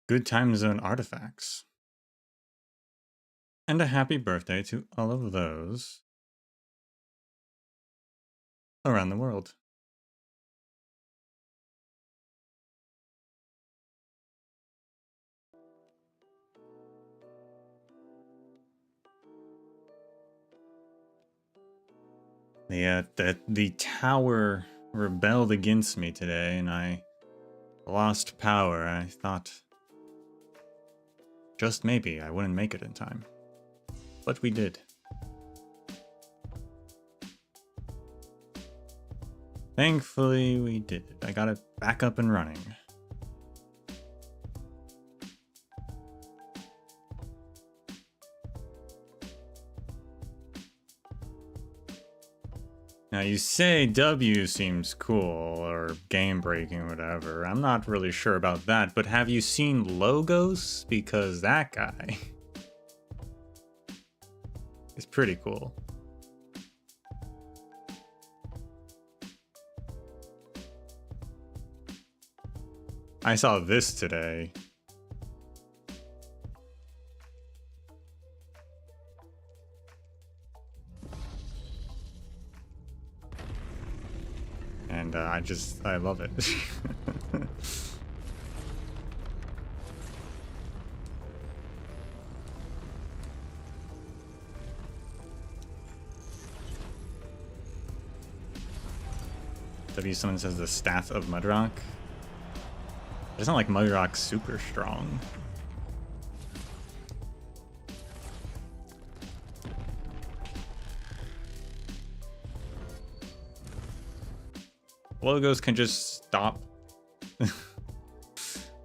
good time zone artifacts. And a happy birthday to all of those around the world. The tower rebelled against me today, and I lost power. I thought just maybe I wouldn't make it in time. But we did. Thankfully, we did it. I got it back up and running. Now you say W seems cool, or game-breaking, whatever. I'm not really sure about that, but have you seen Logos? Because that guy is pretty cool. I saw this today. And I love it. W someone says the Staff of Mudrock. It's not like Mudrock's super strong. Logos can just stop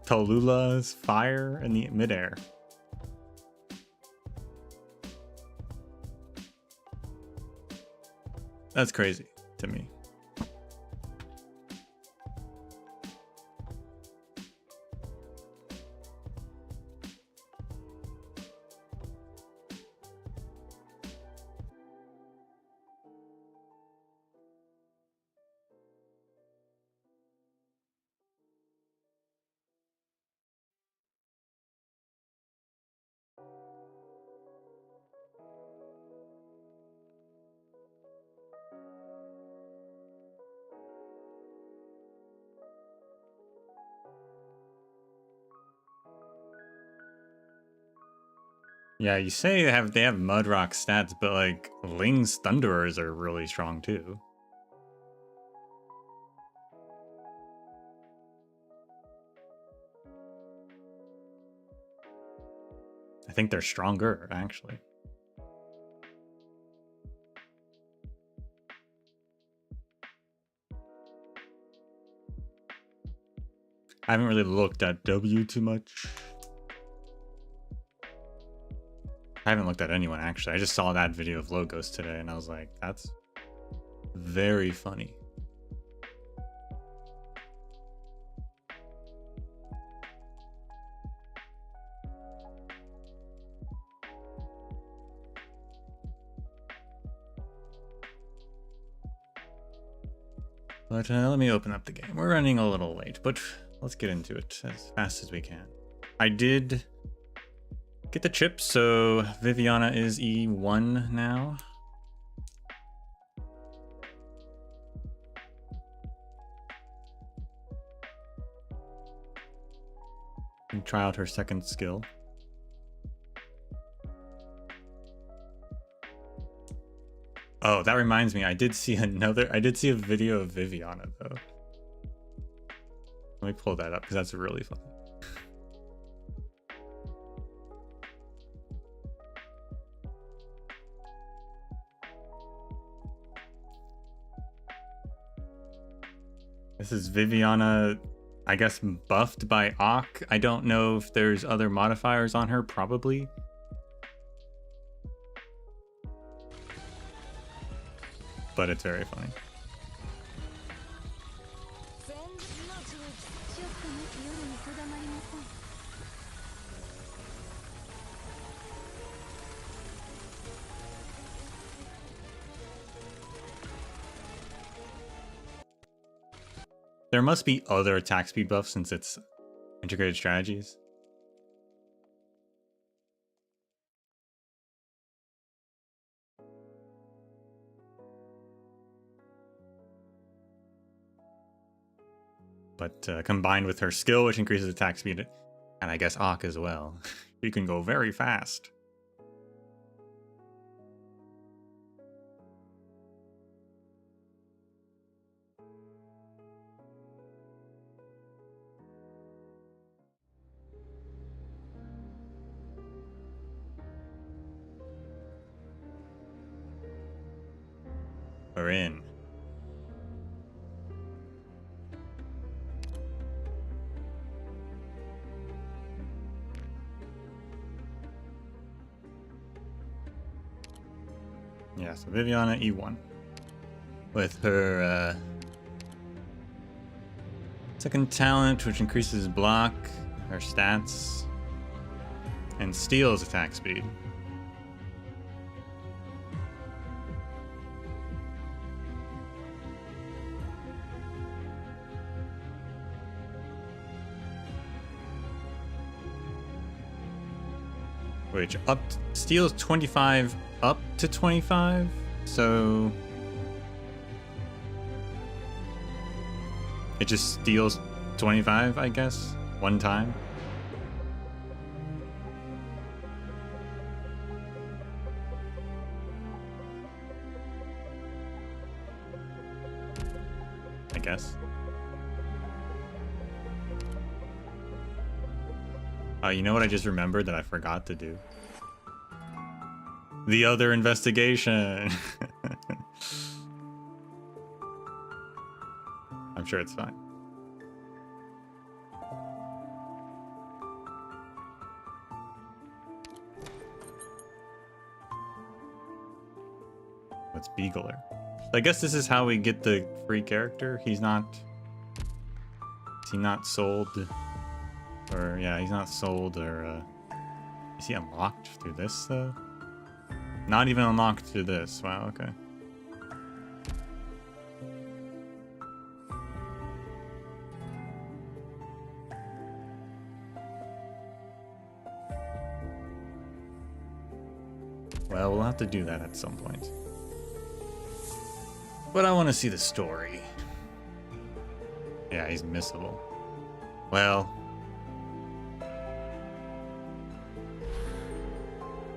Tallulah fire in the midair. That's crazy to me. Yeah, you say they have Mudrock stats, but like Ling's Thunderers are really strong too. I think they're stronger, actually. I haven't really looked at W too much. I haven't looked at anyone, actually. I just saw that video of Logos today, and I was like, that's very funny. But let me open up the game. We're running a little late, but let's get into it as fast as we can. I did get the chip, so Viviana is E1 now. And try out her second skill. Oh, that reminds me, I did see a video of Viviana though. Let me pull that up because that's really funny. This is Viviana, I guess, buffed by Ock. I don't know if there's other modifiers on her, probably. But it's very funny. There must be other attack speed buffs since it's integrated strategies. but combined with her skill, which increases attack speed, and I guess Ak as well, she can go very fast. We're in. Yeah, so Viviana E1 with her second talent, which increases block, her stats, and steals attack speed. Which steals 25 up to 25, so it just steals 25, I guess, one time. I guess. You know what I just remembered that I forgot to do? The other investigation. I'm sure it's fine. What's Beagler? I guess this is how we get the free character. He's not... Is he not sold? Or, yeah, he's not sold, or, is he unlocked through this, though? Not even unlocked through this. Wow, okay. Well, we'll have to do that at some point. But I want to see the story. Yeah, he's missable. Well...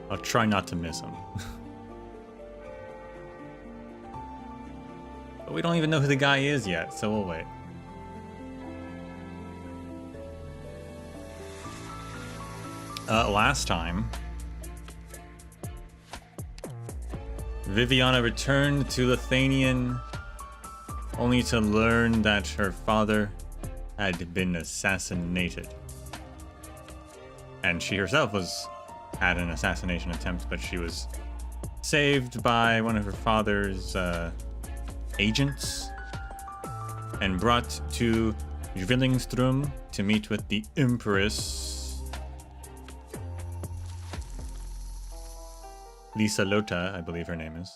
I'll try not to miss him. But we don't even know who the guy is yet, so we'll wait. Last time, Viviana returned to Lithuanian only to learn that her father had been assassinated. And she herself had an assassination attempt, but she was saved by one of her father's agents and brought to Zwillingstürme to meet with the Empress Lisa Lota, I believe her name is,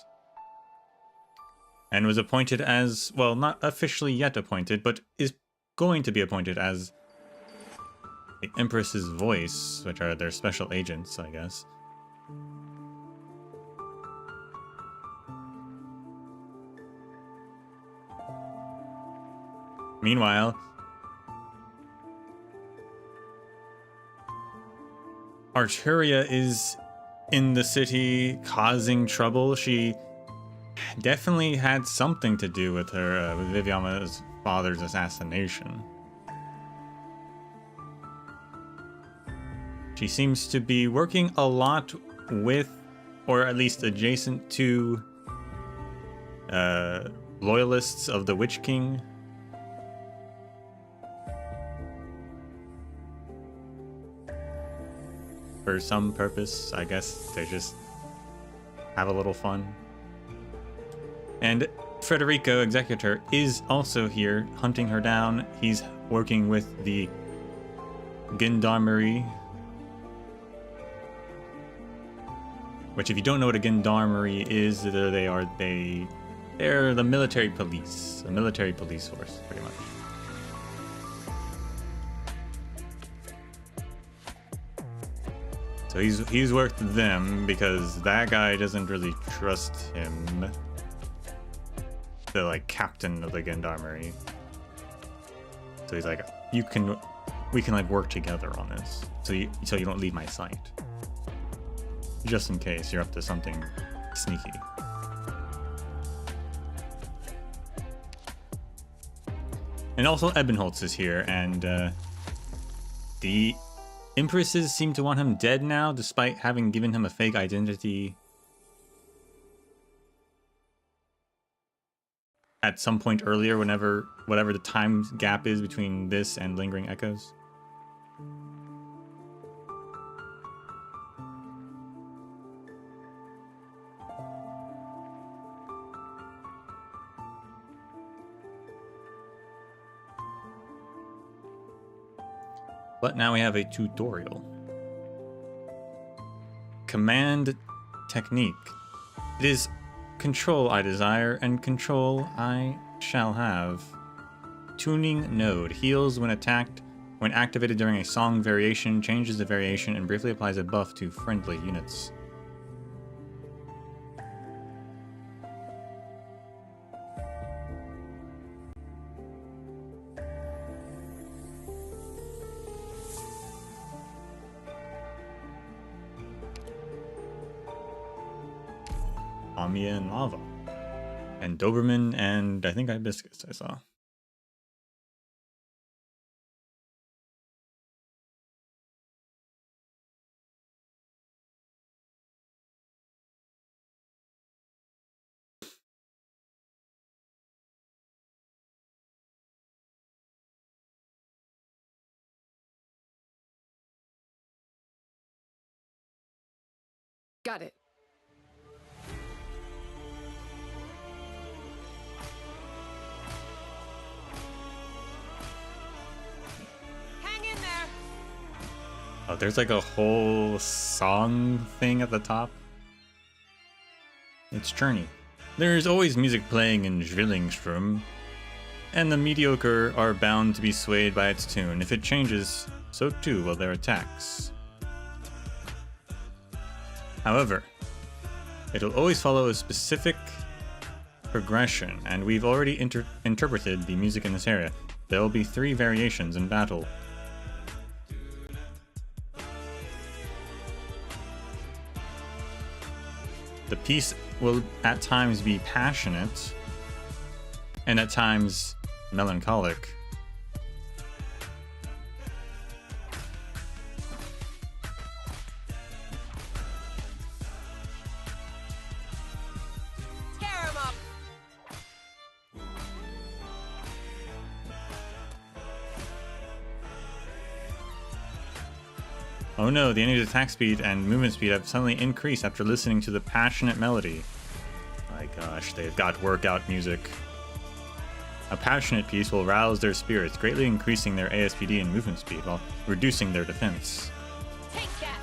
and was appointed as, well, not officially yet appointed, but is going to be appointed as the Empress's voice, which are their special agents, I guess. Meanwhile, Arturia is in the city causing trouble. She definitely had something to do with her, with Viviana's father's assassination. She seems to be working a lot with, or at least adjacent to, loyalists of the Witch King. For some purpose, I guess, to just have a little fun. And Federico, Executor, is also here, hunting her down. He's working with the Gendarmerie. Which, if you don't know what a Gendarmerie is, they're the military police. A military police force, pretty much. So he's worked them because that guy doesn't really trust him. The, like, captain of the Gendarmerie. So he's like, we can like work together on this, so you don't leave my sight, just in case you're up to something sneaky. And also Ebenholz is here, and the Empresses seem to want him dead now, despite having given him a fake identity at some point earlier, whatever the time gap is between this and Lingering Echoes. But now we have a tutorial. Command technique. It is control I desire and control I shall have. Tuning node. Heals when attacked. When activated during a song variation, changes the variation and briefly applies a buff to friendly units. Amia and Lava. And Doberman and I think Hibiscus I saw. Got it. Oh, there's like a whole song thing at the top. It's Journey. There's always music playing in Zwillingstürme, and the mediocre are bound to be swayed by its tune. If it changes, so too will their attacks. However, it'll always follow a specific progression, and we've already interpreted the music in this area. There will be 3 variations in battle. The piece will at times be passionate, and at times melancholic. Tear him up. Oh no, the enemy's attack speed and movement speed have suddenly increased after listening to the passionate melody. My gosh, they've got workout music. A passionate piece will rouse their spirits, greatly increasing their ASPD and movement speed while reducing their defense. Take that.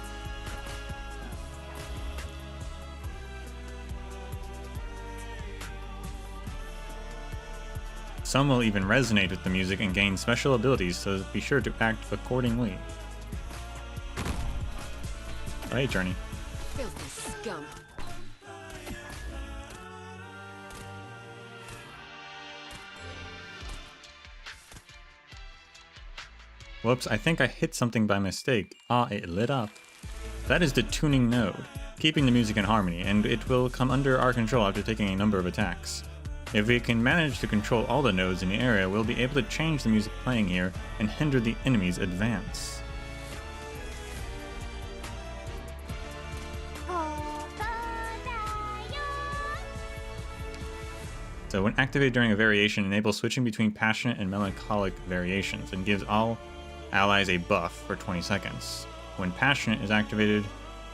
Some will even resonate with the music and gain special abilities, so be sure to act accordingly. Oh, hey, Journey. Filthy scum. Whoops, I think I hit something by mistake. Ah, it lit up. That is the tuning node, keeping the music in harmony, and it will come under our control after taking a number of attacks. If we can manage to control all the nodes in the area, we'll be able to change the music playing here and hinder the enemy's advance. So when activated during a variation, enables switching between passionate and melancholic variations and gives all allies a buff for 20 seconds. When passionate is activated,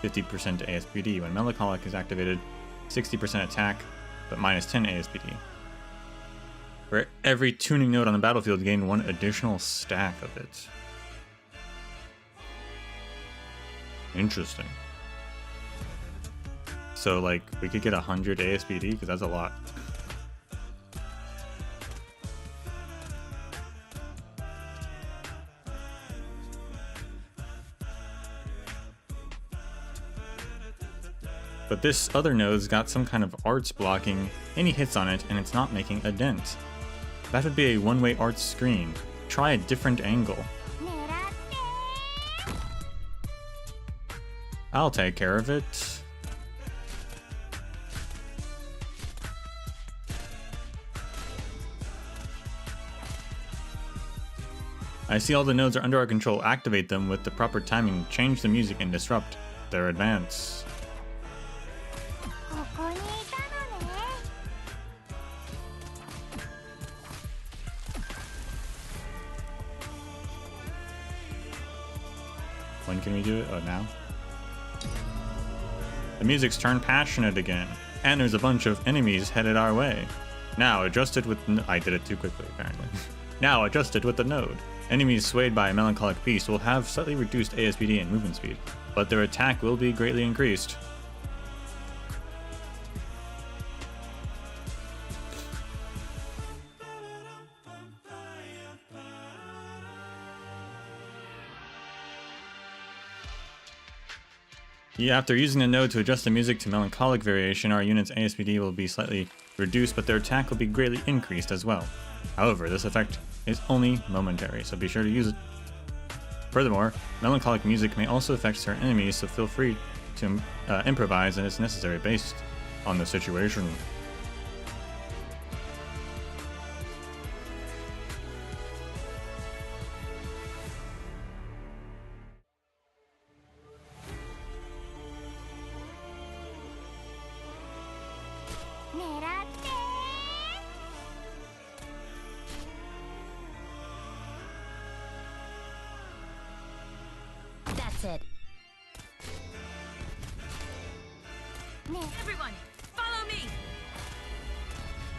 50% ASPD. When melancholic is activated, 60% attack, but minus 10 ASPD. For every tuning node on the battlefield, gain 1 additional stack of it. Interesting. So like, we could get 100 ASPD, because that's a lot. But this other node's got some kind of arts blocking any hits on it, and it's not making a dent. That would be a one-way arts screen. try a different angle. I'll take care of it. I see all the nodes are under our control. Activate them with the proper timing. Change the music and disrupt their advance. When can we do it? Oh, now? The music's turned passionate again, and there's a bunch of enemies headed our way. Now adjusted with... I did it too quickly, apparently. Now adjusted with the node. Enemies swayed by a melancholic beast will have slightly reduced ASPD and movement speed, but their attack will be greatly increased. Yeah, after using the node to adjust the music to melancholic variation, our unit's ASPD will be slightly reduced, but their attack will be greatly increased as well. However, this effect is only momentary, so be sure to use it. Furthermore, melancholic music may also affect certain enemies, so feel free to improvise as necessary based on the situation. That's it. Everyone, follow me!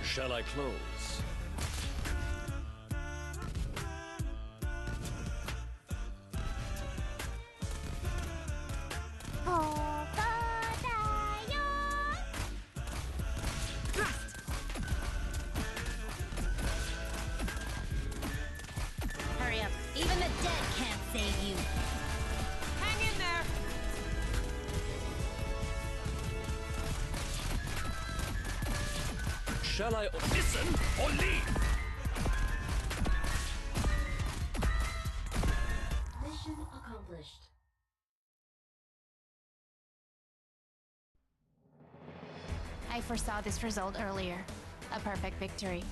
Shall I close? Thrust! Hurry up. Even the dead can't save you. Hang in there! Shall I listen or leave? Mission accomplished. I foresaw this result earlier. A perfect victory.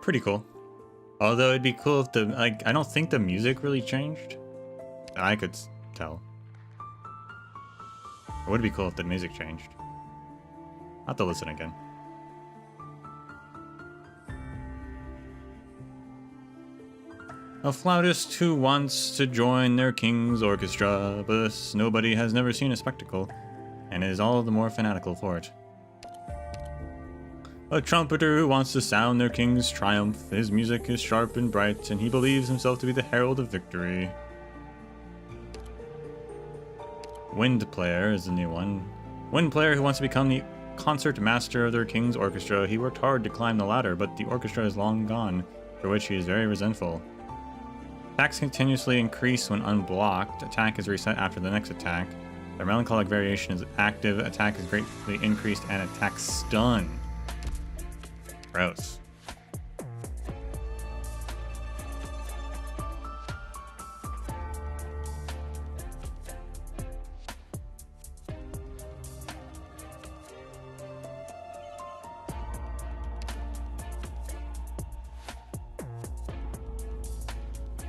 Pretty cool. Although it'd be cool if the, like, I don't think the music really changed. I could tell. It would be cool if the music changed. I'll have to listen again. A flautist who wants to join their king's orchestra, but nobody has never seen a spectacle, and is all the more fanatical for it. A trumpeter who wants to sound their king's triumph. His music is sharp and bright, and he believes himself to be the herald of victory. Wind player is the new one. Wind player who wants to become the concert master of their king's orchestra. He worked hard to climb the ladder, but the orchestra is long gone, for which he is very resentful. Attacks continuously increase when unblocked. Attack is reset after the next attack. Their melancholic variation is active. Attack is greatly increased, and attack stun. Gross.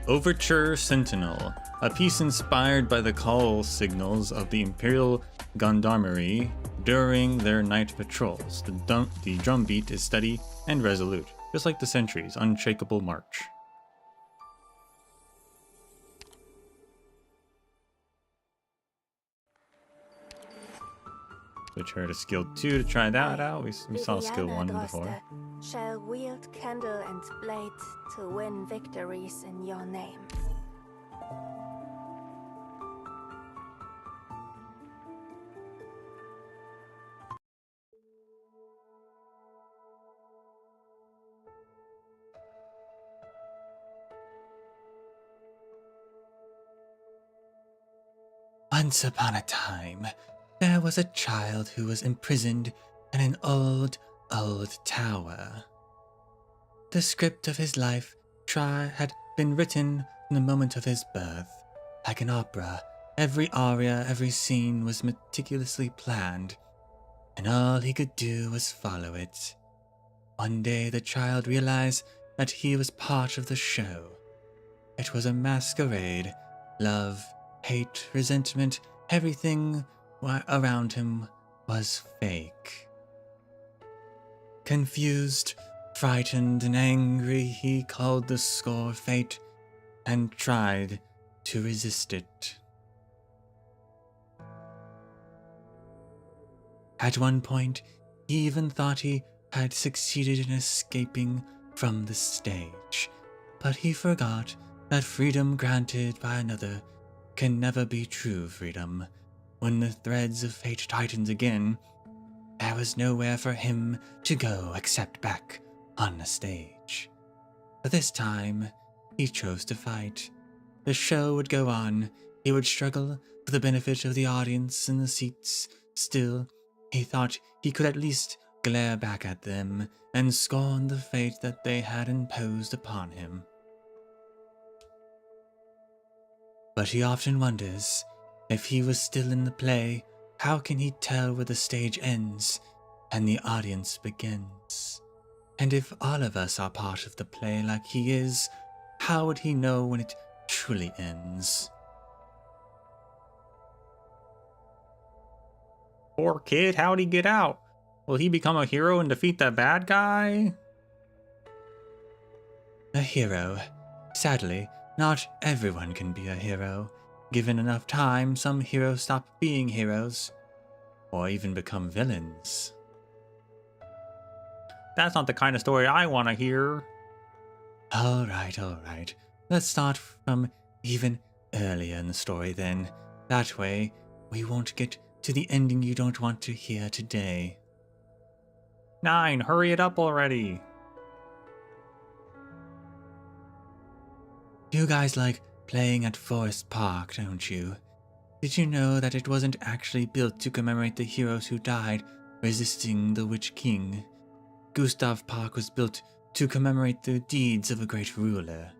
Overture Sentinel, a piece inspired by the call signals of the Imperial Gendarmerie during their night patrols. The drum beat is steady and resolute, just like the sentry's unshakable march. Switch her to skill 2 to try that out. We saw skill 1 before. Shall wield candle and blade to win victories in your name. Once upon a time, there was a child who was imprisoned in an old tower. The script of his life had been written from the moment of his birth. Like an opera, every aria, every scene was meticulously planned, and all he could do was follow it. One day the child realized that he was part of the show. It was a masquerade. Love, hate, resentment, everything around him was fake. Confused, frightened, and angry, he called the score fate and tried to resist it. At one point, he even thought he had succeeded in escaping from the stage, but he forgot that freedom granted by another can never be true freedom. When the threads of fate tightened again, there was nowhere for him to go except back on the stage. But this time, he chose to fight. The show would go on. He would struggle for the benefit of the audience in the seats. Still, he thought he could at least glare back at them and scorn the fate that they had imposed upon him. But he often wonders, if he was still in the play, how can he tell where the stage ends and the audience begins? And if all of us are part of the play like he is, how would he know when it truly ends? Poor kid, how'd he get out? Will he become a hero and defeat the bad guy? A hero. Sadly, not everyone can be a hero. Given enough time, some heroes stop being heroes, or even become villains. That's not the kind of story I want to hear. Alright. Let's start from even earlier in the story then. That way, we won't get to the ending you don't want to hear today. 9, hurry it up already. You guys like playing at Forest Park, don't you? Did you know that it wasn't actually built to commemorate the heroes who died resisting the Witch King? Gustav Park was built to commemorate the deeds of a great ruler.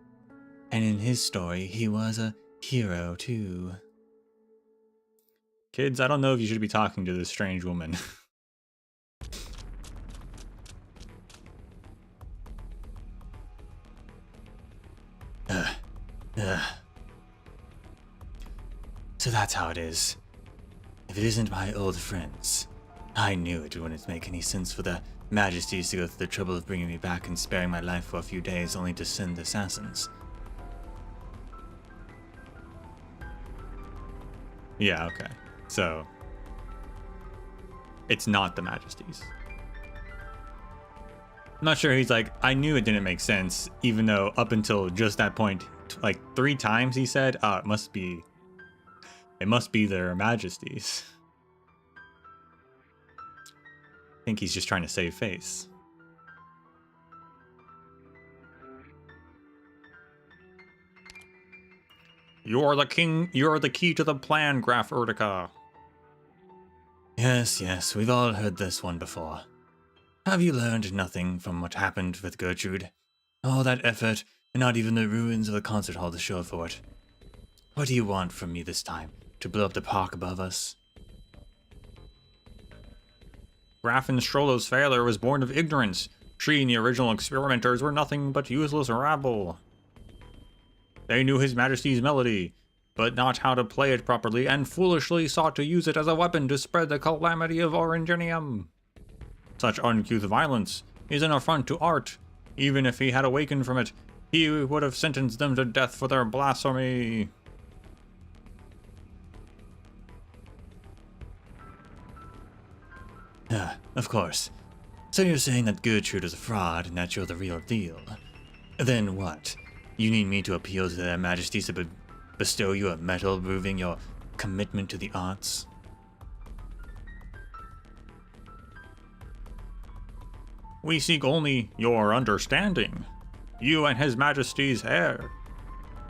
And in his story, he was a hero too. Kids, I don't know if you should be talking to this strange woman. So that's how it is. If it isn't my old friends, I knew it wouldn't make any sense for the Majesties to go through the trouble of bringing me back and sparing my life for a few days only to send assassins. Yeah, okay. So, it's not the Majesties. I'm not sure. He's like, I knew it didn't make sense, even though up until just that point, like 3 times he said, it must be their Majesties. I think he's just trying to save face. You're the king, you're the key to the plan, Graf Erdica. Yes, we've all heard this one before. Have you learned nothing from what happened with Gertrude? All that effort, and not even the ruins of the concert hall to show for it. What do you want from me this time? To blow up the park above us? Grafin Strollo's failure was born of ignorance. She and the original experimenters were nothing but useless rabble. They knew His Majesty's melody, but not how to play it properly, and foolishly sought to use it as a weapon to spread the calamity of Orangenium. Such uncouth violence is an affront to art. Even if he had awakened from it, he would have sentenced them to death for their blasphemy. Of course. So you're saying that Gertrude is a fraud and that you're the real deal. Then what? You need me to appeal to their Majesties to bestow you a medal proving your commitment to the arts? We seek only your understanding. You and His Majesty's heir.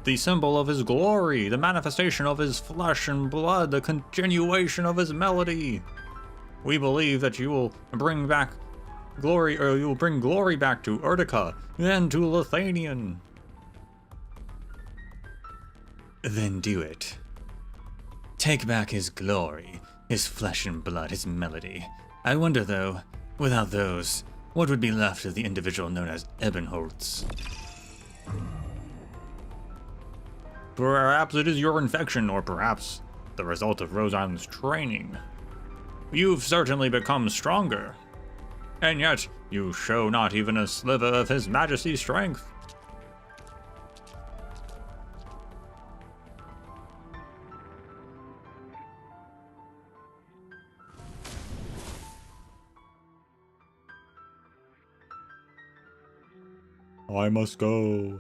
the symbol of his glory, the manifestation of his flesh and blood, the continuation of his melody. We believe that you will bring back glory, or you will bring glory back to Utica and to Lithanian. Then do it. Take back his glory, his flesh and blood, his melody. I wonder, though, without those, what would be left of the individual known as Ebenholz? Perhaps it is your infection, or perhaps the result of Rose Island's training. You've certainly become stronger, and yet you show not even a sliver of His Majesty's strength. I must go.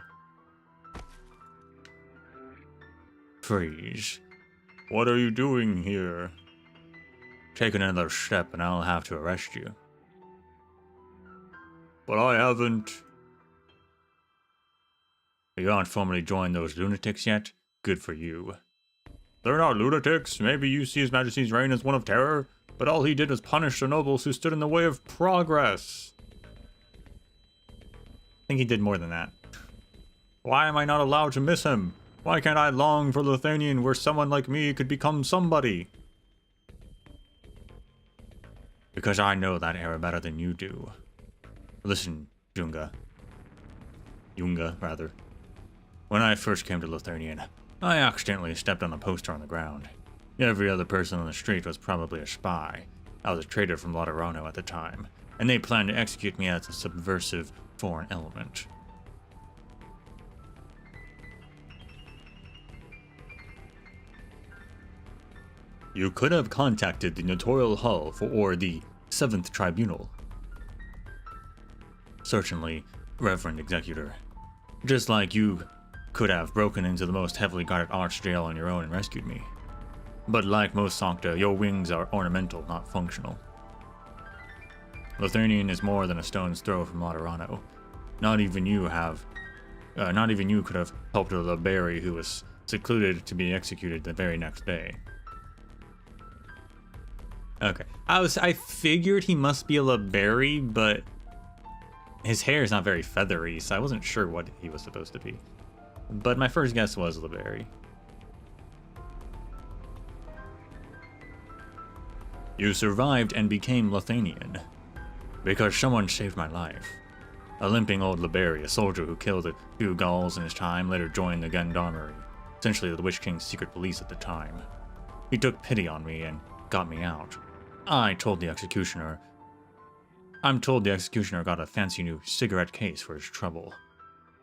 Freeze. What are you doing here? Take another step and I'll have to arrest you. But I haven't. You haven't formally joined those lunatics yet? Good for you. They're not lunatics. Maybe you see His Majesty's reign as one of terror, but all he did was punish the nobles who stood in the way of progress. I think he did more than that. Why am I not allowed to miss him? Why can't I long for Lithanian, where someone like me could become somebody? Because I know that era better than you do. Listen, Yunga, rather. When I first came to Lithanian, I accidentally stepped on a poster on the ground. Every other person on the street was probably a spy. I was a traitor from Laterano at the time, and they planned to execute me as a subversive foreign element. You could have contacted the Notarial Hall or the 7th Tribunal. Certainly, Reverend Executor. Just like you could have broken into the most heavily guarded archjail on your own and rescued me. But like most Sancta, your wings are ornamental, not functional. Lithanian is more than a stone's throw from Laterano. Not even you could have helped a Liberi who was secluded to be executed the very next day. Okay, I figured he must be a Liberi, but his hair is not very feathery, so I wasn't sure what he was supposed to be. But my first guess was Liberi. You survived and became Lithanian because someone saved my life. A limping old Liberi, a soldier who killed a few Gauls in his time, later joined the Gendarmerie, essentially the Witch King's secret police at the time. He took pity on me and got me out. I'm told the executioner got a fancy new cigarette case for his trouble.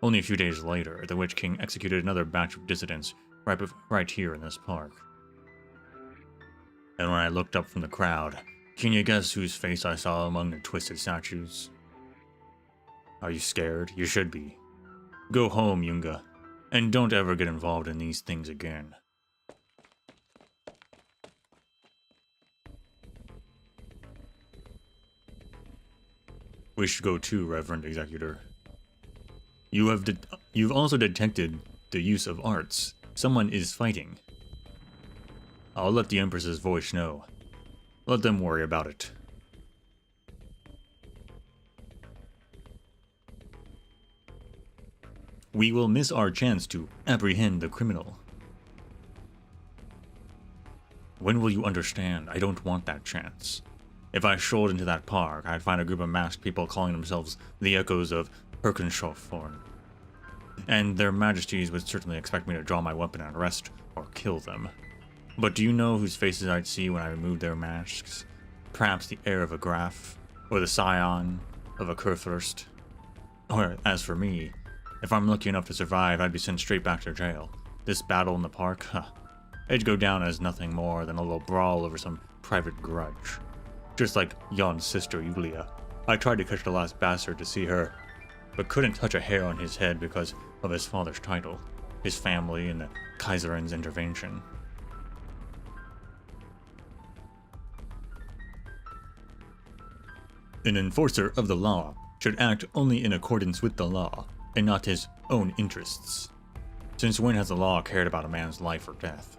Only a few days later, the Witch King executed another batch of dissidents right here in this park. And when I looked up from the crowd, can you guess whose face I saw among the twisted statues? Are you scared? You should be. Go home, Yunga, and don't ever get involved in these things again. We should go too, Reverend Executor. You've also detected the use of arts. Someone is fighting. I'll let the Empress's voice know. Let them worry about it. We will miss our chance to apprehend the criminal. When will you understand? I don't want that chance. If I strolled into that park, I'd find a group of masked people calling themselves the Echoes of Herkenschofthorn. And their majesties would certainly expect me to draw my weapon and arrest or kill them. But do you know whose faces I'd see when I removed their masks? Perhaps the heir of a Graf, or the scion of a Kurfürst. Or, as for me, if I'm lucky enough to survive, I'd be sent straight back to jail. This battle in the park, it'd go down as nothing more than a little brawl over some private grudge. Just like Jan's sister Julia. I tried to catch the last bastard to see her, but couldn't touch a hair on his head because of his father's title, his family, and the Kaiserin's intervention. An enforcer of the law should act only in accordance with the law, and not his own interests. Since when has the law cared about a man's life or death?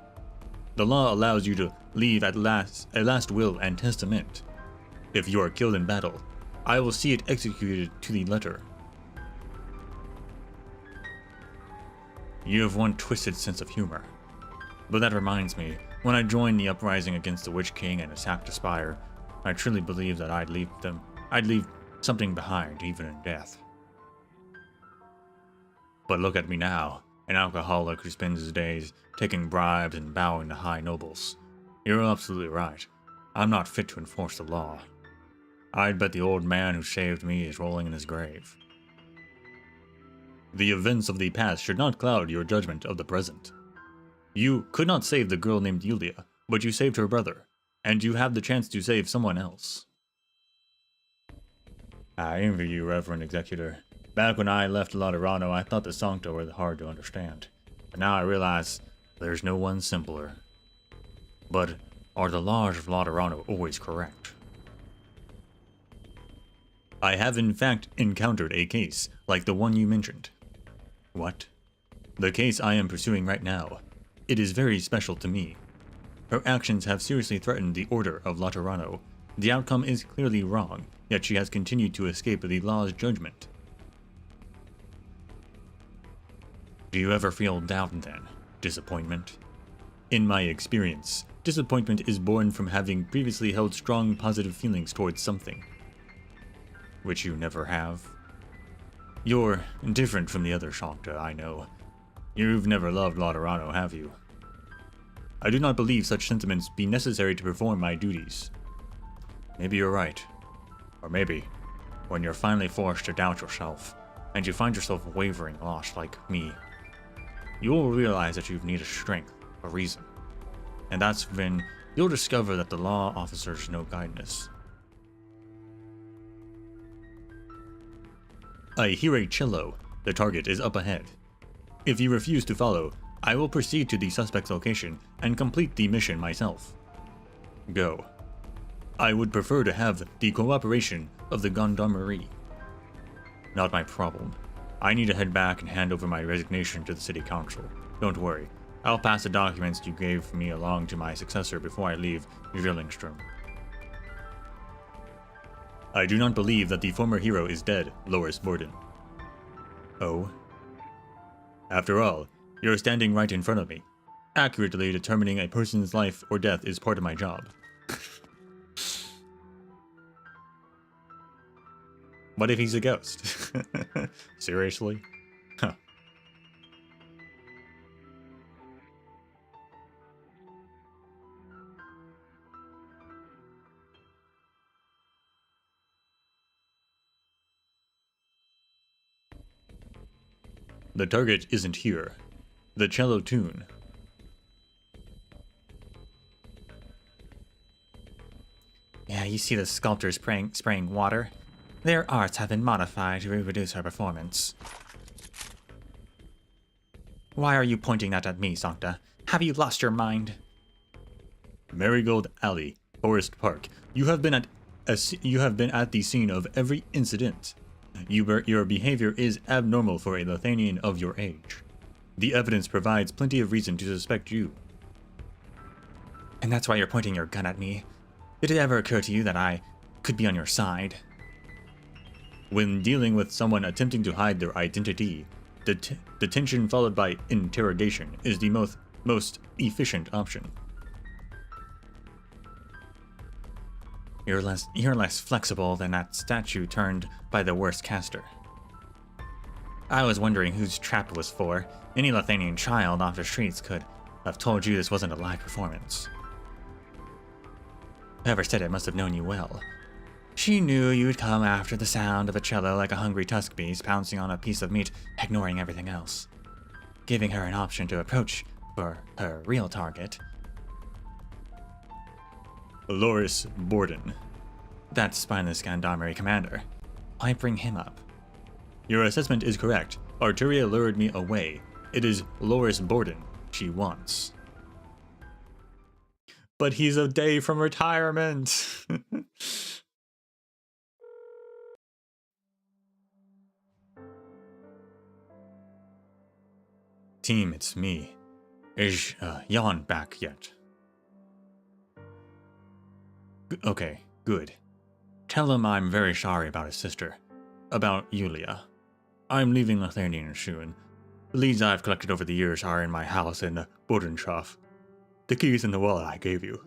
The law allows you to leave at last a last will and testament. If you are killed in battle, I will see it executed to the letter. You have one twisted sense of humor. But that reminds me, when I joined the uprising against the Witch King and attacked the Spire, I truly believed that I'd leave something behind, even in death. But look at me now, an alcoholic who spends his days taking bribes and bowing to high nobles. You're absolutely right. I'm not fit to enforce the law. I'd bet the old man who saved me is rolling in his grave. The events of the past should not cloud your judgment of the present. You could not save the girl named Yulia, but you saved her brother, and you have the chance to save someone else. I envy you, Reverend Executor. Back when I left Laterano, I thought the Sancta were hard to understand, but now I realize there's no one simpler. But are the laws of Laterano always correct? I have in fact encountered a case like the one you mentioned. What? The case I am pursuing right now. It is very special to me. Her actions have seriously threatened the order of Laterano. The outcome is clearly wrong, yet she has continued to escape the law's judgment. Do you ever feel doubt then? Disappointment? In my experience, disappointment is born from having previously held strong positive feelings towards something. Which you never have. You're different from the other Sancta, I know. You've never loved Laterano, have you? I do not believe such sentiments be necessary to perform my duties. Maybe you're right. Or maybe, when you're finally forced to doubt yourself, and you find yourself wavering, lost like me, you will realize that you need a strength, a reason. And that's when you'll discover that the law offers no guidance. I hear a cello. The target is up ahead. If you refuse to follow, I will proceed to the suspect's location and complete the mission myself. Go. I would prefer to have the cooperation of the gendarmerie. Not my problem. I need to head back and hand over my resignation to the city council. Don't worry. I'll pass the documents you gave me along to my successor before I leave Zwillingstürme. I do not believe that the former hero is dead, Loris Borden. Oh? After all, you're standing right in front of me. Accurately determining a person's life or death is part of my job. What if he's a ghost? Seriously? Huh. The target isn't here. The cello tune. Yeah, you see the sculptors spraying water. Their arts have been modified to reproduce her performance. Why are you pointing that at me, Sancta? Have you lost your mind? Marigold Alley, Forest Park. You have been at the scene of every incident. Your behavior is abnormal for a Lithanian of your age. The evidence provides plenty of reason to suspect you. And that's why you're pointing your gun at me. Did it ever occur to you that I could be on your side? When dealing with someone attempting to hide their identity, detention followed by interrogation is the most efficient option. You're less flexible than that statue turned by the worst caster. I was wondering whose trap it was for. Any Lithanian child off the streets could have told you this wasn't a live performance. Whoever said it must have known you well. She knew you'd come after the sound of a cello like a hungry tusk beast pouncing on a piece of meat, ignoring everything else. Giving her an option to approach for her real target. Loris Borden. That spineless gendarmerie commander. Why bring him up? Your assessment is correct. Arturia lured me away. It is Loris Borden she wants. But he's a day from retirement. Team, it's me. Is Jan back yet? Okay, good. Tell him I'm very sorry about his sister. About Yulia. I'm leaving Lithuania soon. The leads I've collected over the years are in my house in Bodenshof. The key's in the wallet I gave you.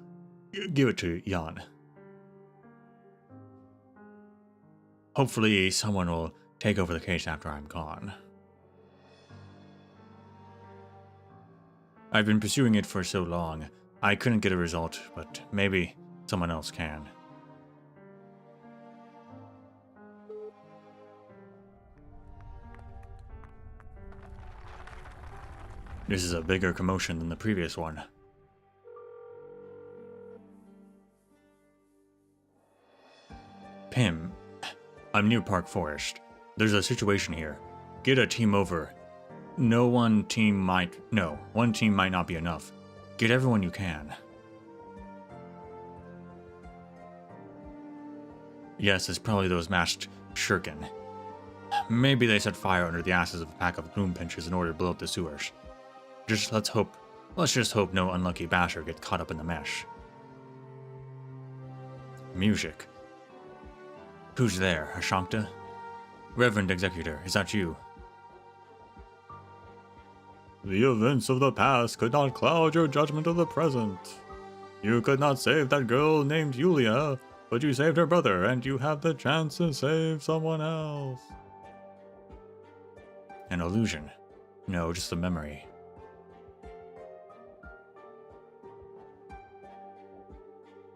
Give it to Jan. Hopefully someone will take over the case after I'm gone. I've been pursuing it for so long, I couldn't get a result, but maybe someone else can. This is a bigger commotion than the previous one. Pim, I'm near Park Forest. There's a situation here. Get a team over. One team might not be enough. Get everyone you can. Yes, it's probably those masked shirkin. Maybe they set fire under the asses of a pack of gloom pinchers in order to blow up the sewers. Let's just hope no unlucky basher gets caught up in the mesh. Music. Who's there, Ashankta? Reverend Executor, is that you? The events of the past could not cloud your judgment of the present. You could not save that girl named Yulia, but you saved her brother, and you have the chance to save someone else. An illusion. No, just a memory.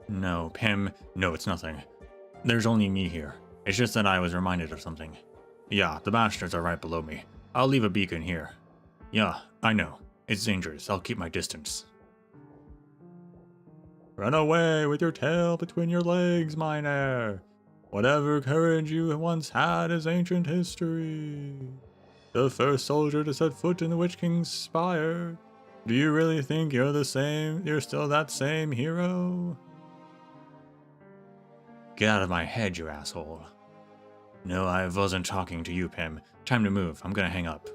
No, Pim, no, it's nothing. There's only me here. It's just that I was reminded of something. Yeah, the bastards are right below me. I'll leave a beacon here. Yeah, I know. It's dangerous. I'll keep my distance. Run away with your tail between your legs, mine heir. Whatever courage you once had is ancient history. The first soldier to set foot in the Witch King's spire. Do you really think you're still that same hero? Get out of my head, you asshole. No, I wasn't talking to you, Pim. Time to move. I'm gonna hang up.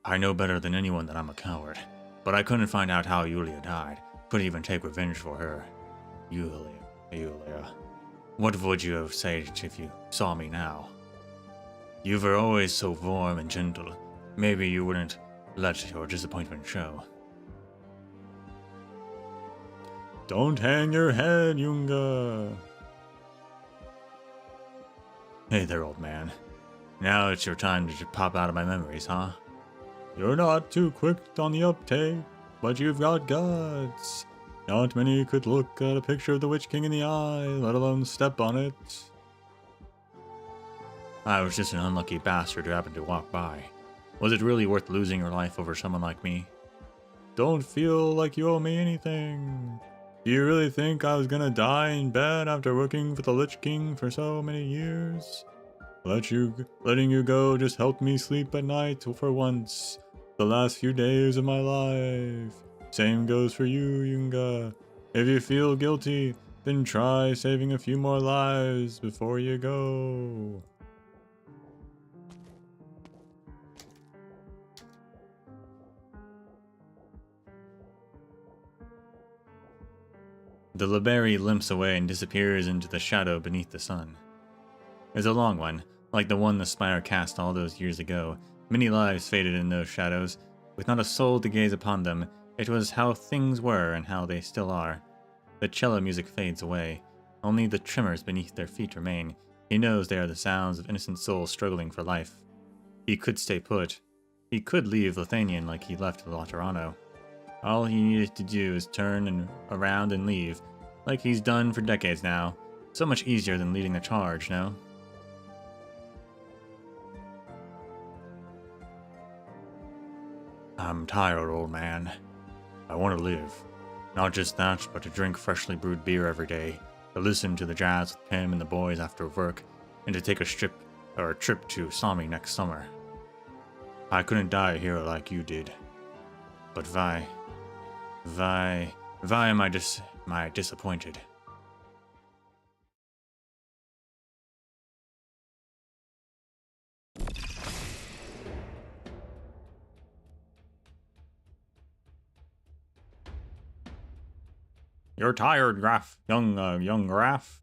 I know better than anyone that I'm a coward, but I couldn't find out how Yulia died. Couldn't even take revenge for her. Yulia. What would you have said if you saw me now? You were always so warm and gentle. Maybe you wouldn't let your disappointment show. Don't hang your head, Yunga. Hey there, old man. Now it's your time to pop out of my memories, huh? You're not too quick on the uptake, but you've got guts. Not many could look at a picture of the Witch King in the eye, let alone step on it. I was just an unlucky bastard who happened to walk by. Was it really worth losing your life over someone like me? Don't feel like you owe me anything. Do you really think I was gonna die in bed after working for the Lich King for so many years? Letting you go just helped me sleep at night for once. The last few days of my life. Same goes for you, Yunga. If you feel guilty, then try saving a few more lives before you go. The Liberi limps away and disappears into the shadow beneath the sun. It's a long one, like the one the spire cast all those years ago. Many lives faded in those shadows, with not a soul to gaze upon them. It was how things were and how they still are. The cello music fades away. Only the tremors beneath their feet remain. He knows they are the sounds of innocent souls struggling for life. He could stay put. He could leave Lithuanian like he left Laterano. All he needed to do is turn around and leave, like he's done for decades now. So much easier than leading the charge, no? I'm tired, old man. I want to live. Not just that, but to drink freshly brewed beer every day, to listen to the jazz with Pim and the boys after work, and to take a trip to Sami next summer. I couldn't die a hero like you did. But why am I disappointed? You're tired, Graf. Young Graf.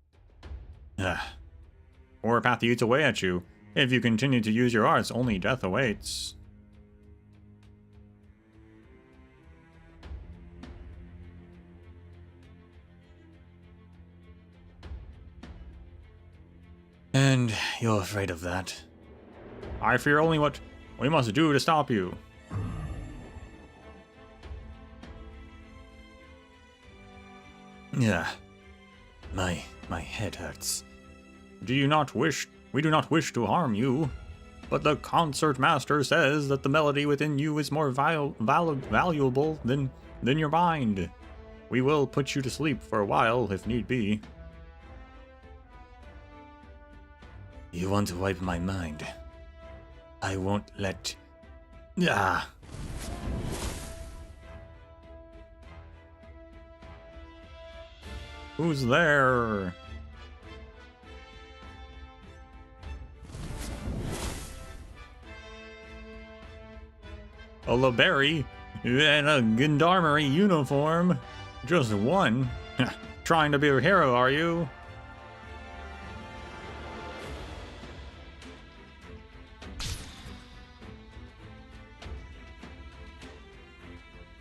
Warpath eats away at you. If you continue to use your arts, only death awaits. And you're afraid of that? I fear only what we must do to stop you. Yeah. My head hurts. We do not wish to harm you, but the concert master says that the melody within you is more valuable than your mind. We will put you to sleep for a while, if need be. You want to wipe my mind? I won't let... Ah! Who's there? A Libery and a gendarmerie uniform. Just one. Trying to be a hero, are you?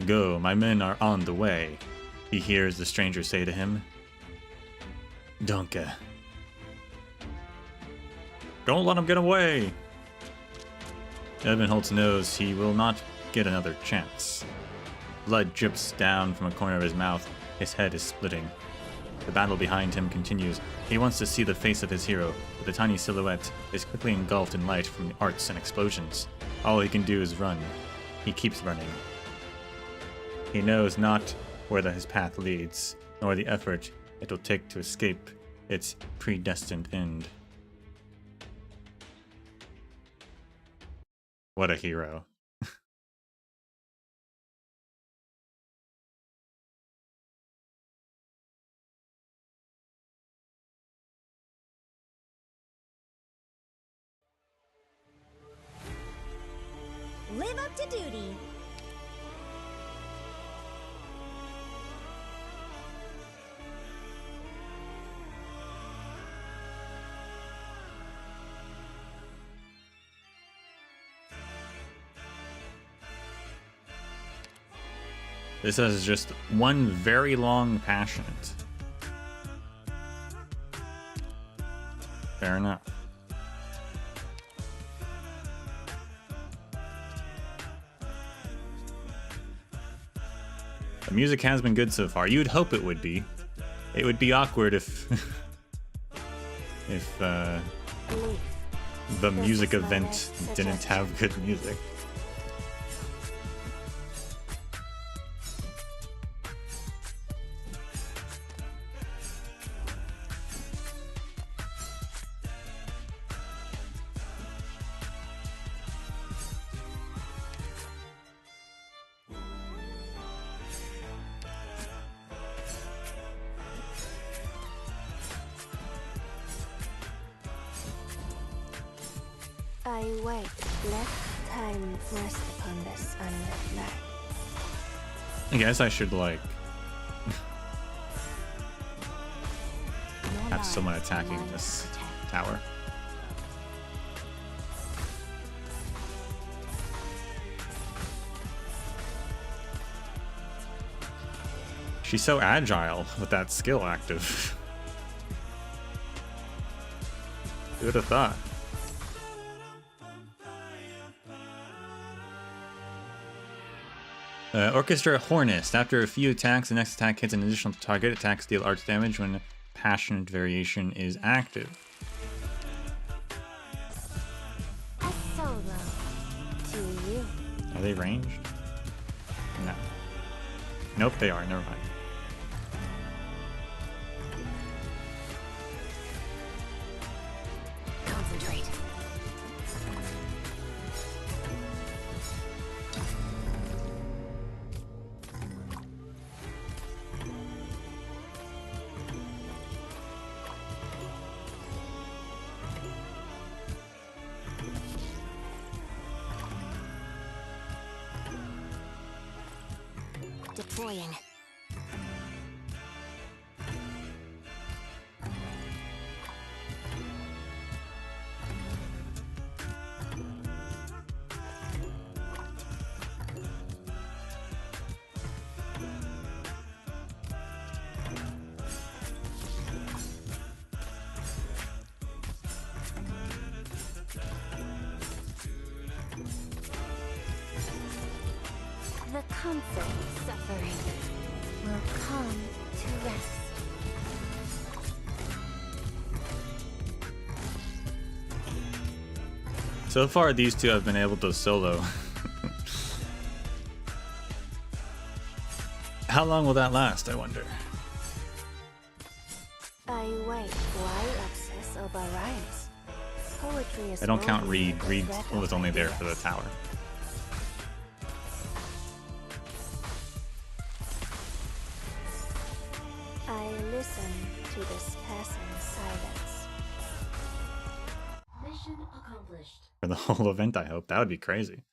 Go, my men are on the way, he hears the stranger say to him. Danke. Don't let him get away! Evan knows he will not get another chance. Blood drips down from a corner of his mouth. His head is splitting. The battle behind him continues. He wants to see the face of his hero, but the tiny silhouette is quickly engulfed in light from the arcs and explosions. All he can do is run. He keeps running. He knows not where his path leads, nor the effort it will take to escape its predestined end. What a hero. Live up to duty. This is just one very long passionate. Fair enough. The music has been good so far. You'd hope it would be. It would be awkward if the music event didn't have good music. I wait. Let time rest upon this unlit night. I guess I should, like, have someone attacking this tower. She's so agile with that skill active. Who would have thought? Orchestra Hornist. After a few attacks, the next attack hits an additional target. Attacks deal arts damage when passionate variation is active. A solo to you. Are they ranged? No. Nope, they are. Never mind. Concentrate. Deploying. constant suffering will come to rest. So far, these two have been able to solo. How long will that last, I wonder? I wait while access over rhymes. Poetry is I don't count woven Reed. in the Reed thread was of only there for the ideas. tower. I listen to this passing silence. Mission accomplished. For the whole event, I hope. That would be crazy.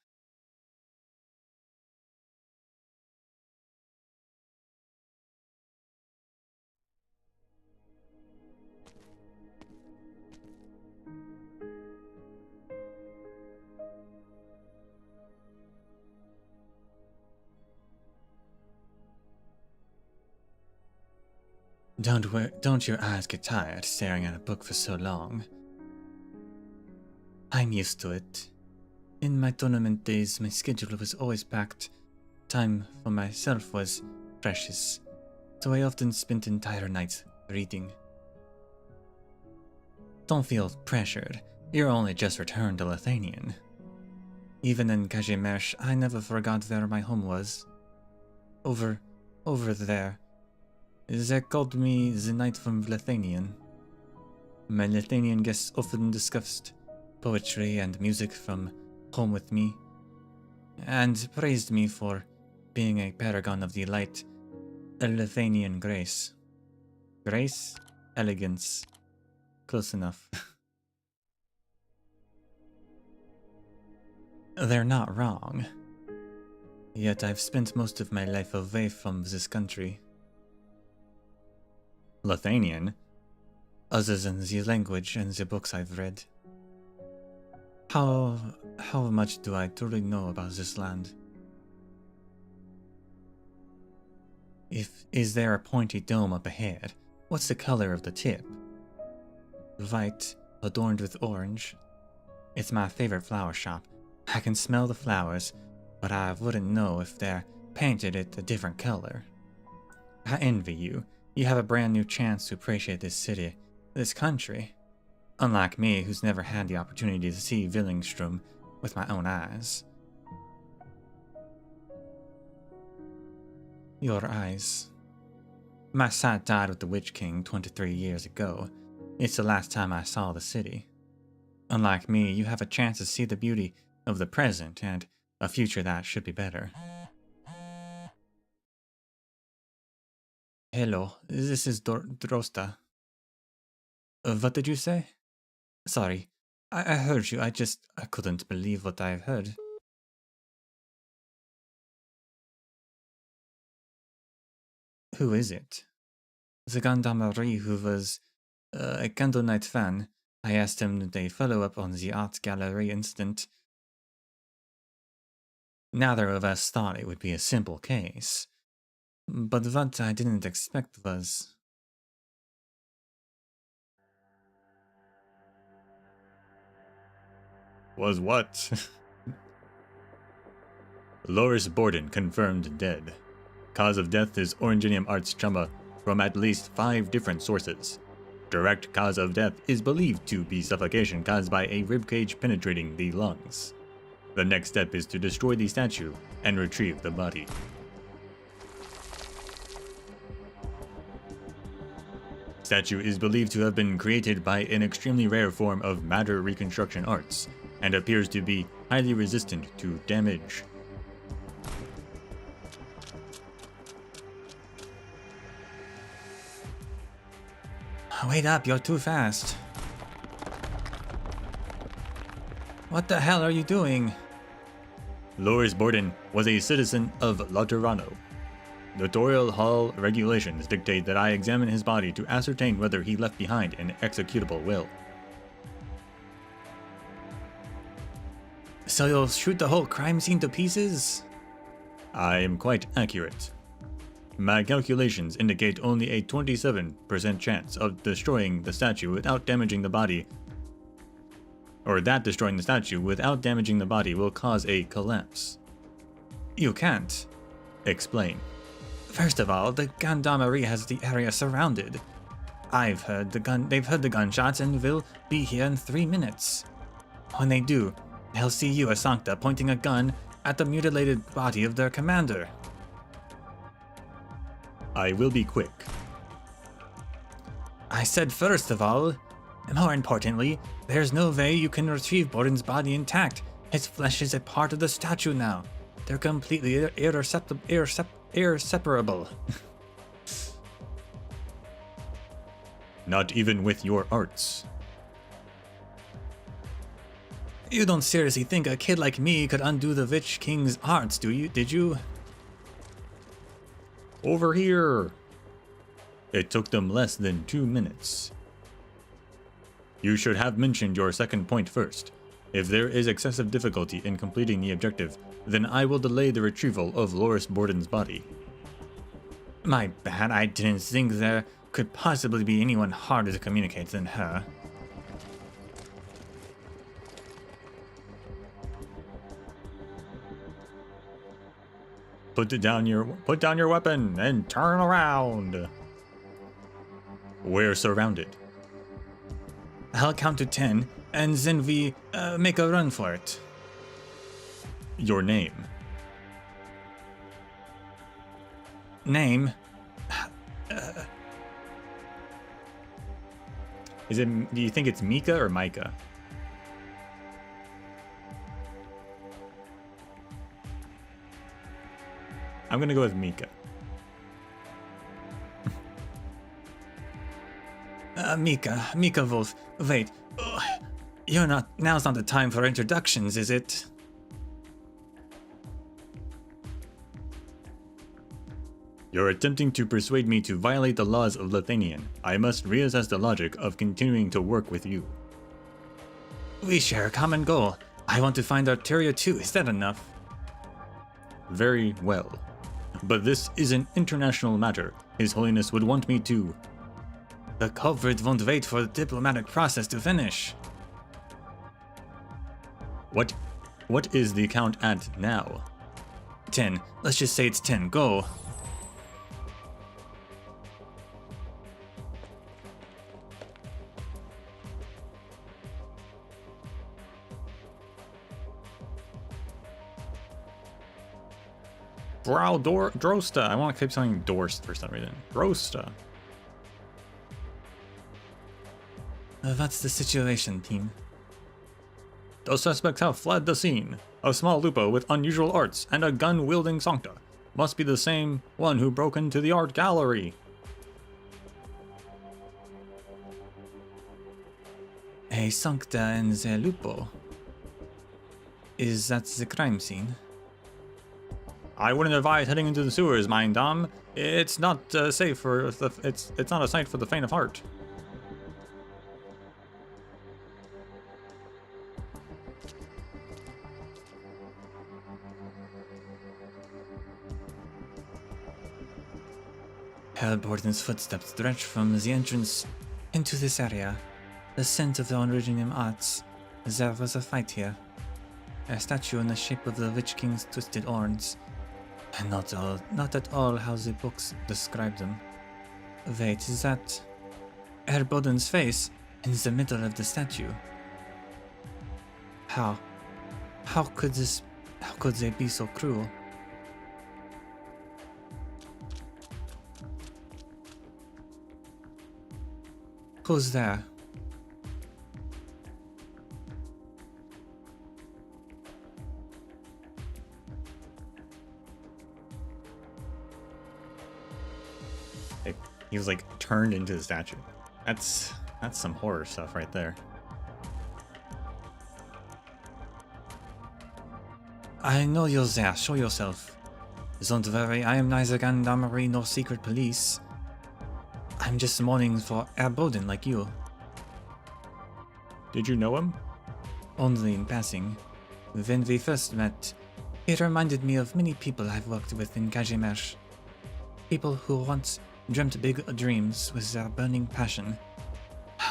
Don't your eyes get tired staring at a book for so long? I'm used to it. In my tournament days, my schedule was always packed. Time for myself was precious, so I often spent entire nights reading. Don't feel pressured. You're only just returned to Lithanian. Even in Kajimersh, I never forgot where my home was. Over there. They called me the Knight from Lithanian. My Lithanian guests often discussed poetry and music from home with me, and praised me for being a paragon of the light, Lithanian grace. Grace? Elegance. Close enough. They're not wrong. Yet I've spent most of my life away from this country. Lithanian? Other than the language and the books I've read. How much do I truly know about this land? Is there a pointy dome up ahead? What's the color of the tip? White, adorned with orange. It's my favorite flower shop. I can smell the flowers, but I wouldn't know if they're painted it a different color. I envy you. You have a brand new chance to appreciate this city, this country. Unlike me, who's never had the opportunity to see Zwillingstürme with my own eyes. Your eyes. My sight died with the Witch King 23 years ago. It's the last time I saw the city. Unlike me, you have a chance to see the beauty of the present and a future that should be better. Hello, this is Drosta. What did you say? Sorry, I heard you, I couldn't believe what I heard. Who is it? The Gandamari who was a Candlelight fan. I asked him a follow-up on the art gallery incident. Neither of us thought it would be a simple case. But what I didn't expect was... Was what? Loris Borden confirmed dead. Cause of death is Oranginium Arts trauma from at least 5 different sources. Direct cause of death is believed to be suffocation caused by a ribcage penetrating the lungs. The next step is to destroy the statue and retrieve the body. Statue is believed to have been created by an extremely rare form of matter reconstruction arts, and appears to be highly resistant to damage. Wait up, you're too fast. What the hell are you doing? Loris Borden was a citizen of Laterano. Notarial Hall regulations dictate that I examine his body to ascertain whether he left behind an executable will. So you'll shoot the whole crime scene to pieces? I am quite accurate. My calculations indicate only a 27% chance of destroying the statue without damaging the body, or that destroying the statue without damaging the body will cause a collapse. You can't. Explain. First of all, the gendarmerie has the area surrounded. They've heard the gunshots and will be here in 3 minutes. When they do, they'll see you, Asankta, pointing a gun at the mutilated body of their commander. I will be quick. I said first of all. More importantly, there's no way you can retrieve Borden's body intact. His flesh is a part of the statue now. They're completely irreseparable. Not even with your arts. You don't seriously think a kid like me could undo the Witch King's arts, do you? Did you? Over here! It took them less than 2 minutes. You should have mentioned your second point first. If there is excessive difficulty in completing the objective, then I will delay the retrieval of Loris Borden's body. My bad, I didn't think there could possibly be anyone harder to communicate than her. Put down your weapon and turn around. We're surrounded. I'll count to 10, and then we make a run for it. Your name. Name? Do you think it's Mika or Micah? I'm gonna go with Mika. Mika Wolf. Wait, now's not the time for introductions, is it? You're attempting to persuade me to violate the laws of Lithanian. I must reassess the logic of continuing to work with you. We share a common goal. I want to find Arteria too, is that enough? Very well. But this is an international matter. His Holiness would want me to... The culprit won't wait for the diplomatic process to finish. What is the count at now? 10. Let's just say it's 10. Go. Drosta. I want to keep saying Dorst for some reason. Drosta. What's the situation, team? The suspects have fled the scene. A small lupo with unusual arts and a gun-wielding Sancta. Must be the same one who broke into the art gallery. A Sancta and the lupo. Is that the crime scene? I wouldn't advise heading into the sewers, mein Dame. It's not safe for it's not a sight for the faint of heart. Herr Borden's footsteps stretch from the entrance into this area. The scent of the Originium arts. There was a fight here. A statue in the shape of the Witch King's twisted horns. And not at all how the books describe them. Wait, is that Herr Borden's face in the middle of the statue? How could they be so cruel? Who's there? He was like turned into the statue. That's some horror stuff right there. I know you're there. Show yourself. Don't worry, I am neither gendarmerie nor secret police. I'm just mourning for Herr Boden like you. Did you know him? Only in passing. When we first met, he reminded me of many people I've worked with in Kajimesh. People who once dreamt big dreams with their burning passion.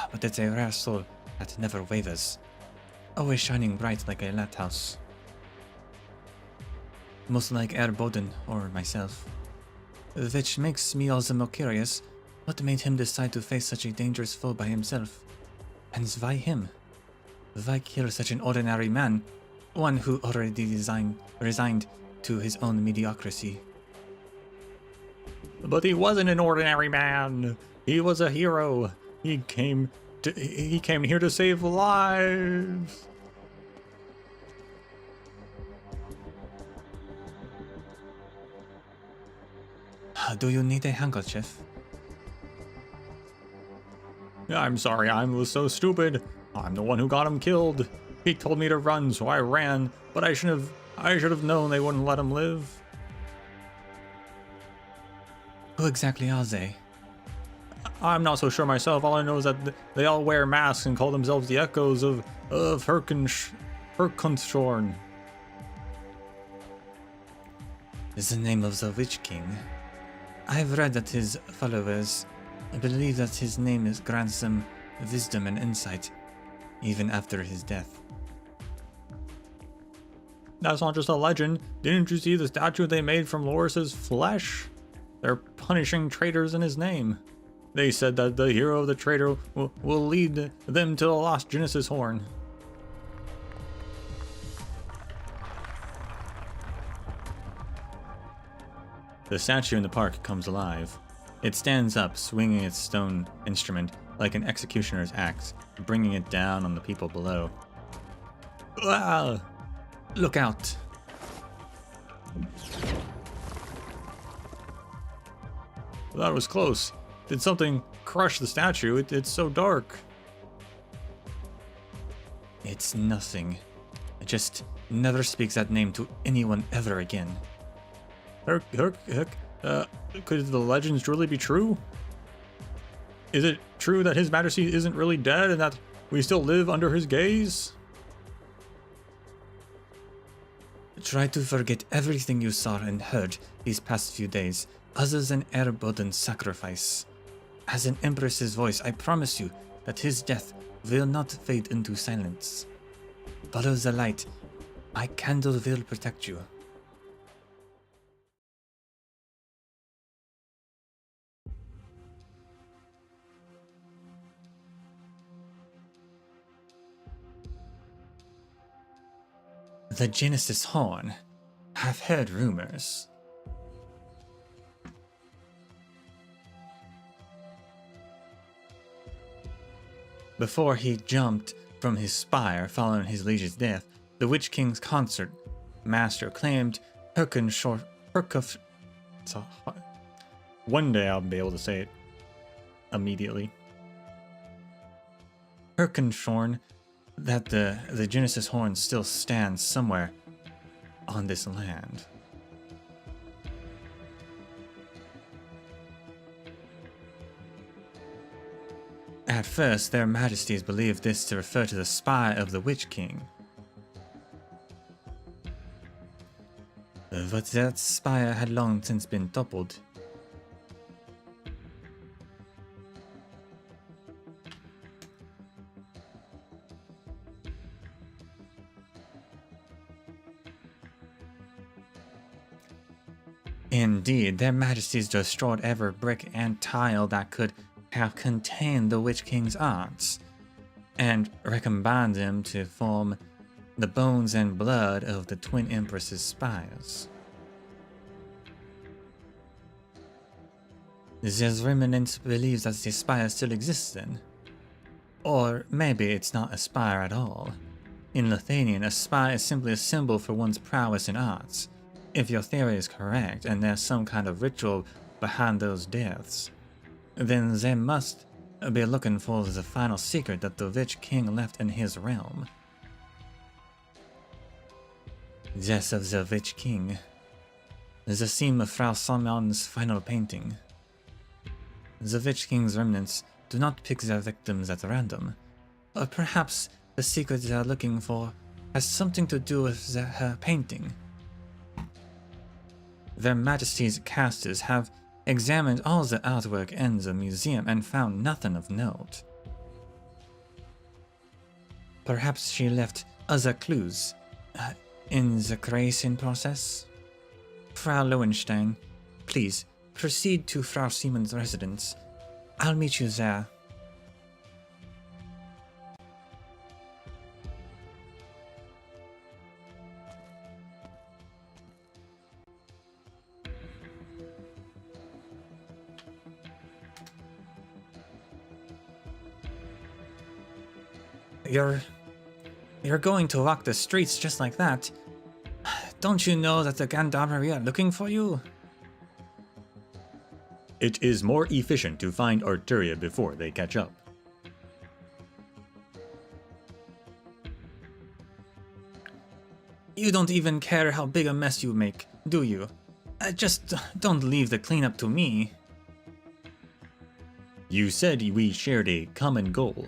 But it's a rare soul that never wavers. Always shining bright like a lighthouse. most like Herr Boden or myself. Which makes me all the more curious, what made him decide to face such a dangerous foe by himself? And why him? Why kill such an ordinary man, one who already resigned to his own mediocrity? But he wasn't an ordinary man. He was a hero. He came here to save lives. Do you need a handkerchief? I'm sorry, I was so stupid. I'm the one who got him killed. He told me to run, so I ran, but I should have known they wouldn't let him live. Who exactly are they? I'm not so sure myself. All I know is that they all wear masks and call themselves the echoes of Herkunshorn. Is the name of the Witch King. I've read that his followers believe that his name grants them wisdom and insight, even after his death. That's not just a legend. Didn't you see the statue they made from Loris's flesh? They're punishing traitors in his name. They said that the hero of the traitor will lead them to the lost Genesis horn. The statue in the park comes alive. It stands up, swinging its stone instrument like an executioner's axe, bringing it down on the people below. Ah! Look out! That was close. Did something crush the statue? It's so dark. It's nothing. Just never speak that name to anyone ever again. Could the legends truly be true? Is it true that His Majesty isn't really dead and that we still live under his gaze? Try to forget everything you saw and heard these past few days, other than Herr Boden's sacrifice. As an Empress's voice, I promise you that his death will not fade into silence. Follow the light. My candle will protect you. The Genesis Horn. I've heard rumors. Before he jumped from his spire following his liege's death, the Witch King's concert master claimed One day I'll be able to say it immediately. Herkunshorn, that the Genesis Horn still stands somewhere on this land. At first, their majesties believed this to refer to the spire of the Witch King. But that spire had long since been toppled. Indeed, their majesties destroyed every brick and tile that could have contained the Witch King's arts, and recombined them to form the bones and blood of the Twin Empress's spires. There's remnants believe that the spire still exists then. Or maybe it's not a spire at all. In Lithuanian, a spire is simply a symbol for one's prowess in arts. If your theory is correct, and there's some kind of ritual behind those deaths, then they must be looking for the final secret that the Witch King left in his realm. Death of the Witch King. The theme of Frau Salmon's final painting. The Witch King's remnants do not pick their victims at random. Or perhaps the secret they are looking for has something to do with her painting. Their Majesty's casters have examined all the artwork in the museum and found nothing of note. Perhaps she left other clues in the creation process? Frau Lowenstein, please proceed to Frau Siemens' residence. I'll meet you there. You're going to walk the streets just like that. Don't you know that the gendarmerie are looking for you? It is more efficient to find Arteria before they catch up. You don't even care how big a mess you make, do you? Just don't leave the cleanup to me. You said we shared a common goal.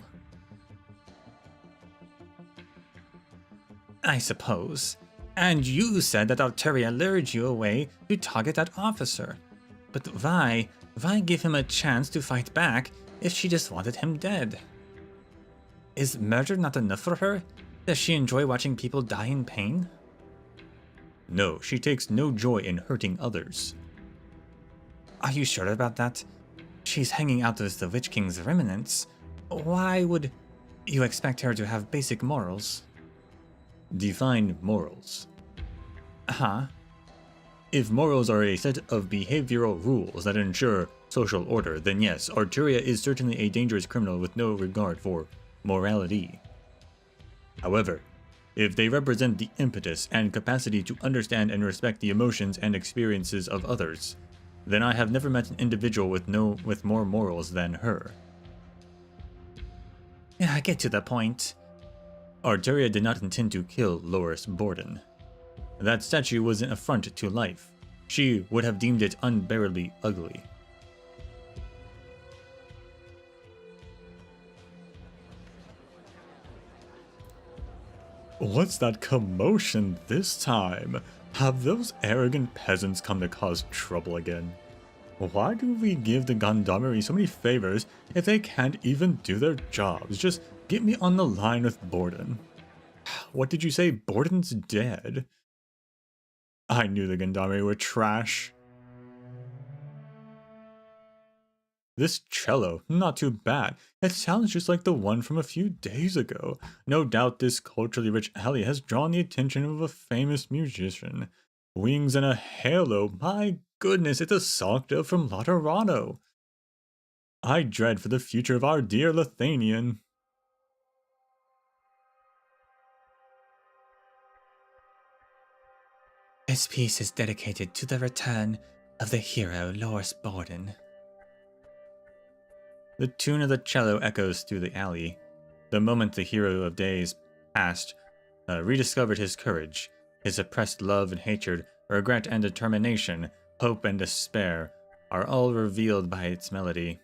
I suppose. And you said that Arteria lured you away to target that officer. But why give him a chance to fight back if she just wanted him dead? Is murder not enough for her? Does she enjoy watching people die in pain? No, she takes no joy in hurting others. Are you sure about that? She's hanging out with the Witch King's remnants. Why would you expect her to have basic morals? Define morals. Huh? If morals are a set of behavioral rules that ensure social order, then yes, Arteria is certainly a dangerous criminal with no regard for morality. However, if they represent the impetus and capacity to understand and respect the emotions and experiences of others, then I have never met an individual with more morals than her. Yeah, get to the point. Arteria did not intend to kill Loris Borden. That statue was an affront to life. She would have deemed it unbearably ugly. What's that commotion this time? Have those arrogant peasants come to cause trouble again? Why do we give the gendarmerie so many favors if they can't even do their jobs? Just get me on the line with Borden. What did you say? Borden's dead? I knew the gendarmerie were trash. This cello, not too bad. It sounds just like the one from a few days ago. No doubt this culturally rich alley has drawn the attention of a famous musician. Wings and a halo, my goodness, it's a Socta from Laterano. I dread for the future of our dear Lithanian. This piece is dedicated to the return of the hero Loris Borden. The tune of the cello echoes through the alley. The moment the hero of days past rediscovered his courage, his suppressed love and hatred, regret and determination, hope and despair, are all revealed by its melody.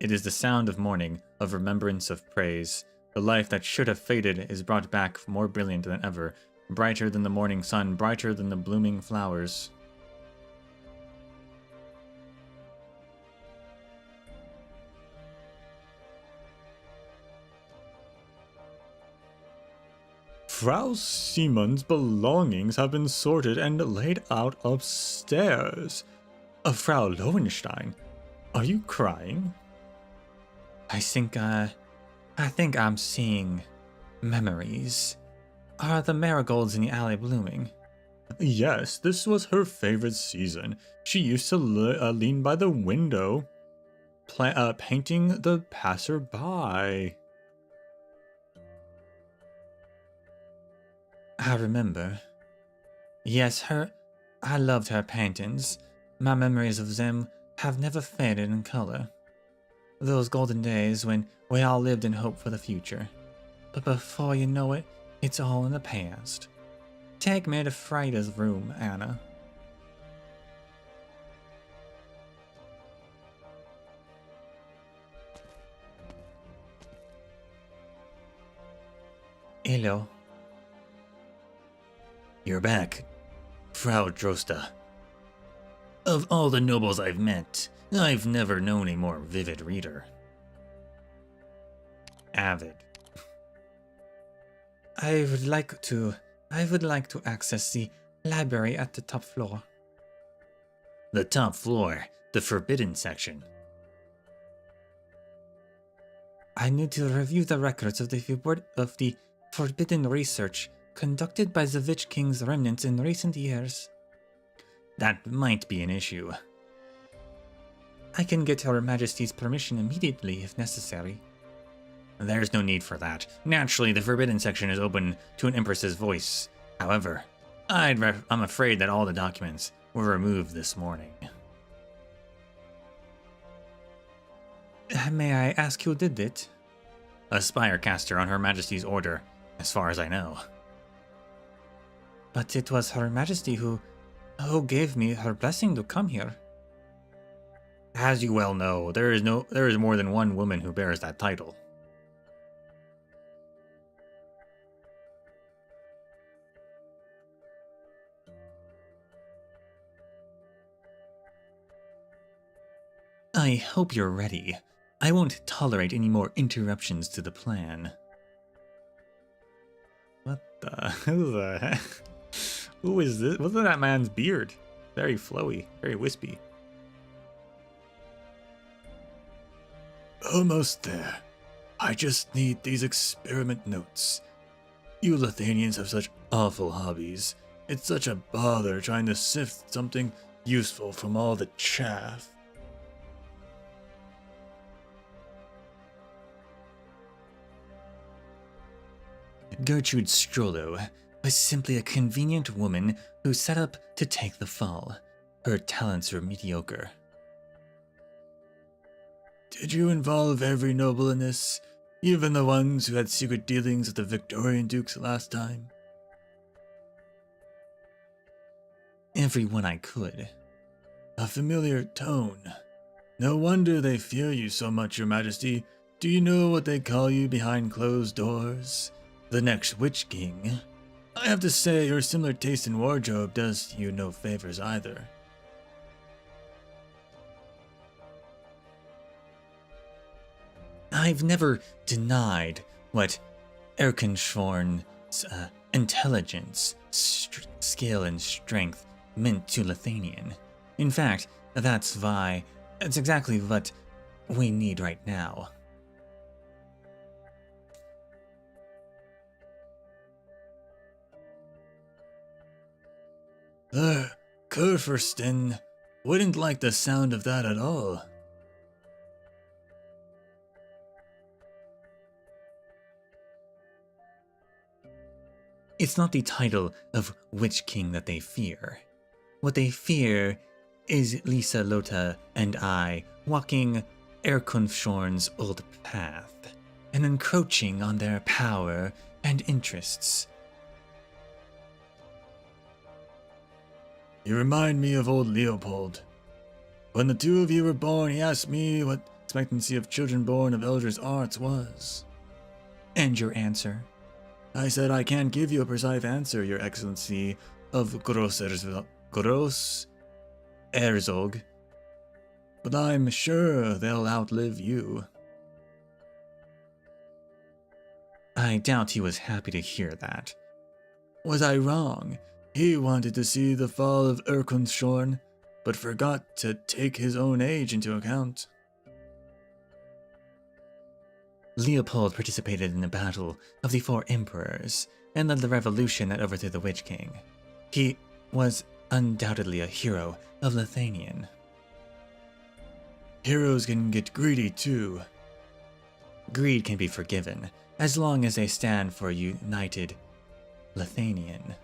It is the sound of mourning, of remembrance, of praise. The life that should have faded is brought back more brilliant than ever, brighter than the morning sun, brighter than the blooming flowers. Frau Siemens' belongings have been sorted and laid out upstairs. Frau Lowenstein, are you crying? I think I'm seeing memories. Are the marigolds in the alley blooming? Yes, this was her favorite season. She used to lean by the window, painting the passerby. I remember. Yes, I loved her paintings. My memories of them have never faded in color. Those golden days when we all lived in hope for the future. But before you know it, it's all in the past. Take me to Frida's room, Anna. Hello. You're back, Frau Drosta. Of all the nobles I've met, I've never known a more vivid reader. Avid. I would like to access the library at the top floor. The top floor, the forbidden section. I need to review the records of the forbidden research conducted by the Witch King's remnants in recent years. That might be an issue. I can get Her Majesty's permission immediately if necessary. There's no need for that. Naturally, the forbidden section is open to an Empress's voice. However, I'm afraid that all the documents were removed this morning. May I ask who did it? A Spirecaster on Her Majesty's order, as far as I know. But it was Her Majesty who gave me her blessing to come here. As you well know, there is more than one woman who bears that title. I hope you're ready. I won't tolerate any more interruptions to the plan. What the? Who the heck? Who is this? What's that man's beard? Very flowy, very wispy. Almost there. I just need these experiment notes. You Lithanians have such awful hobbies. It's such a bother trying to sift something useful from all the chaff. Gertrude Strollo was simply a convenient woman who set up to take the fall. Her talents were mediocre. Did you involve every noble in this? Even the ones who had secret dealings with the Victorian dukes last time? Everyone I could. A familiar tone. No wonder they fear you so much, Your Majesty. Do you know what they call you behind closed doors? The next Witch King. I have to say, your similar taste in wardrobe does you no favors either. I've never denied what Erkenschorn's intelligence, skill, and strength meant to Lithanian. In fact, that's exactly what we need right now. Kurfürsten wouldn't like the sound of that at all. It's not the title of Witch King that they fear. What they fear is Lisa Lota and I walking Erkenschorn's old path and encroaching on their power and interests. You remind me of old Leopold. When the two of you were born, he asked me what expectancy of children born of Eldritch arts was. And your answer? I said I can't give you a precise answer, Your Excellency of Gross Erzog, but I'm sure they'll outlive you. I doubt he was happy to hear that. Was I wrong? He wanted to see the fall of Erkenschorn, but forgot to take his own age into account. Leopold participated in the Battle of the Four Emperors and led the revolution that overthrew the Witch King. He was undoubtedly a hero of Lithanian. Heroes can get greedy too. Greed can be forgiven, as long as they stand for a united Lithanian.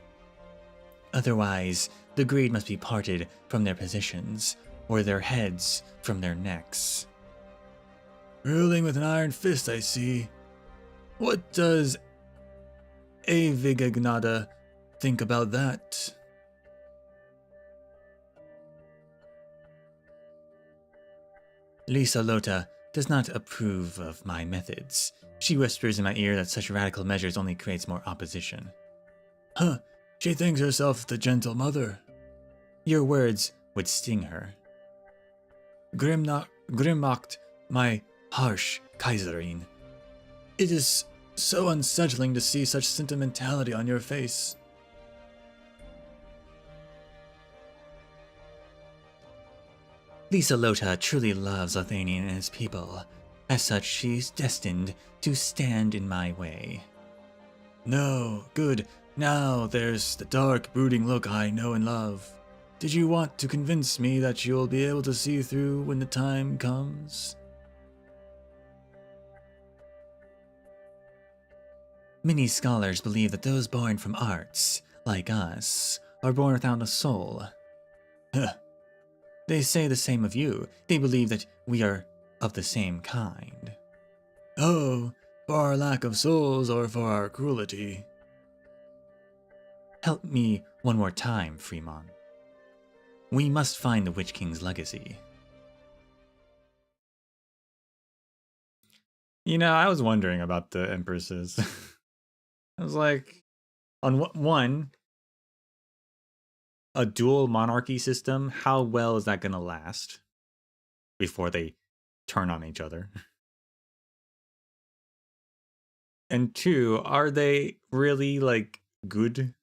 Otherwise, the greed must be parted from their positions, or their heads from their necks. Ruling with an iron fist, I see. What does Avigagnada think about that? Lisa Lota does not approve of my methods. She whispers in my ear that such radical measures only creates more opposition. Huh, she thinks herself the gentle mother. Your words would sting her. Grimmacht, my harsh Kaiserin. It is so unsettling to see such sentimentality on your face. Lisa Lota truly loves Athenian and his people. As such, she's destined to stand in my way. No, good. Now there's the dark, brooding look I know and love. Did you want to convince me that you'll be able to see through when the time comes? Many scholars believe that those born from arts, like us, are born without a soul. Huh. They say the same of you. They believe that we are of the same kind. Oh, for our lack of souls or for our cruelty? Help me one more time, Fremont. We must find the Witch King's legacy. You know, I was wondering about the empresses. I was like, on one, a dual monarchy system, how well is that going to last before they turn on each other? And two, are they really like good,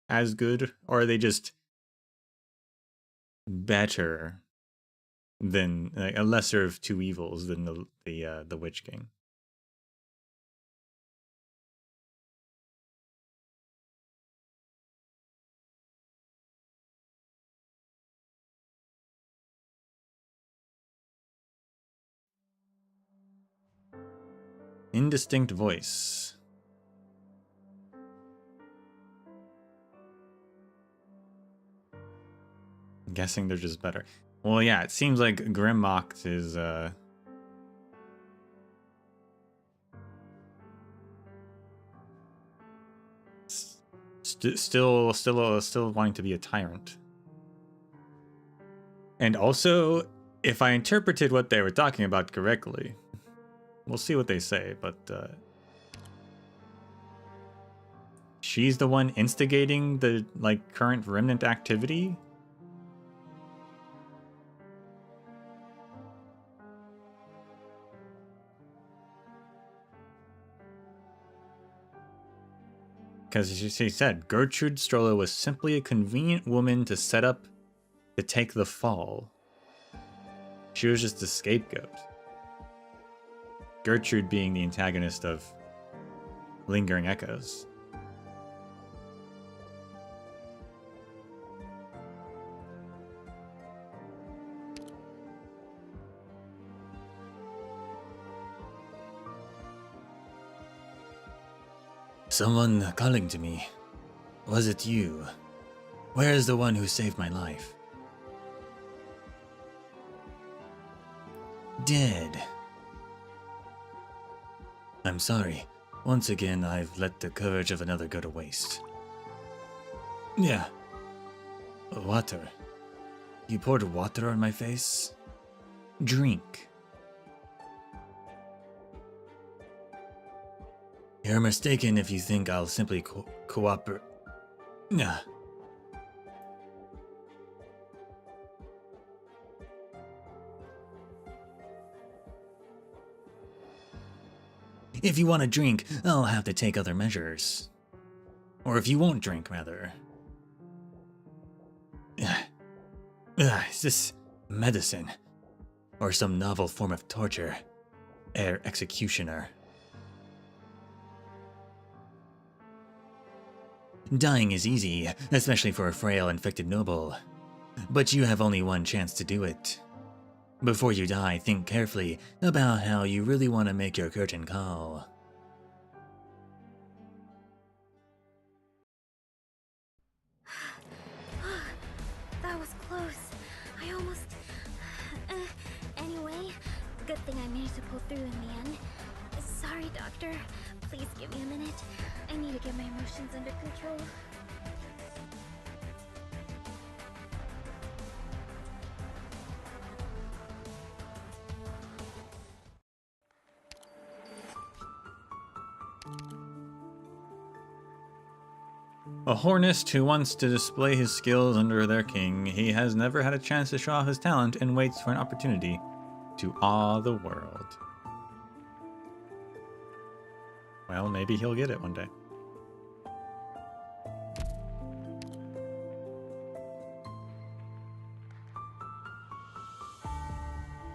as good, or are they just better than like, a lesser of two evils than the Witch King? Indistinct voice. I'm guessing they're just better. Well, yeah, it seems like Grimmoct is still wanting to be a tyrant. And also, if I interpreted what they were talking about correctly, we'll see what they say, but she's the one instigating the like current remnant activity. Because she said Gertrude Strollo was simply a convenient woman to set up to take the fall. She was just a scapegoat. Gertrude being the antagonist of Lingering Echoes. Someone calling to me. Was it you? Where is the one who saved my life? Dead. I'm sorry. Once again, I've let the courage of another go to waste. Yeah. Water. You poured water on my face? Drink. You're mistaken if you think I'll simply cooperate. Nah. If you want to drink, I'll have to take other measures. Or if you won't drink, rather. Is this medicine? Or some novel form of torture? Executioner. Dying is easy, especially for a frail, infected noble. But you have only one chance to do it. Before you die, think carefully about how you really want to make your curtain call. That was close. I almost... Anyway, good thing I managed to pull through in the end. Sorry, Doctor. Please give me a minute. I need to get my emotions under control. A Hornist who wants to display his skills under their king, he has never had a chance to show off his talent and waits for an opportunity to awe the world. Well, maybe he'll get it one day.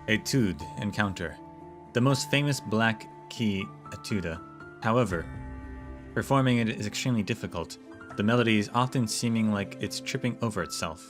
Etude, encounter. The most famous black key etude. However, performing it is extremely difficult, the melody is often seeming like it's tripping over itself.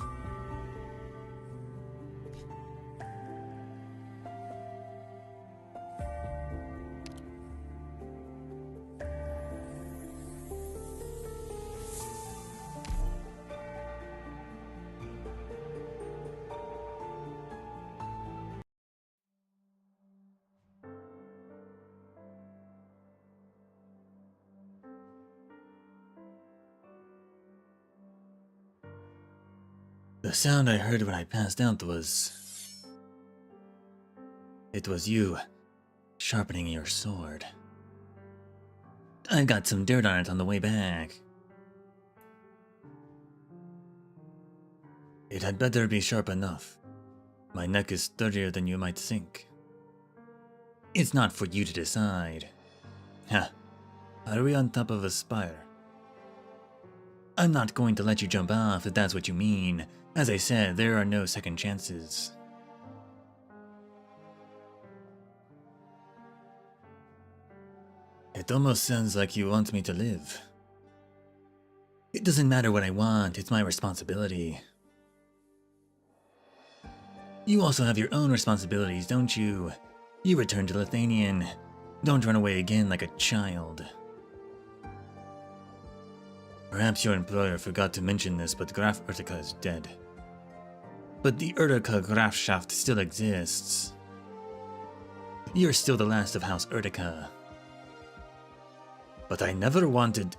The sound I heard when I passed out was... It was you sharpening your sword. I got some dirt on it on the way back. It had better be sharp enough. My neck is sturdier than you might think. It's not for you to decide. Huh. Are we on top of a spire? I'm not going to let you jump off if that's what you mean. As I said, there are no second chances. It almost sounds like you want me to live. It doesn't matter what I want, it's my responsibility. You also have your own responsibilities, don't you? You return to Lithanian. Don't run away again like a child. Perhaps your employer forgot to mention this, but Graf Urtica is dead. But the Urtica Grafschaft still exists. You're still the last of House Urtica. But I never wanted...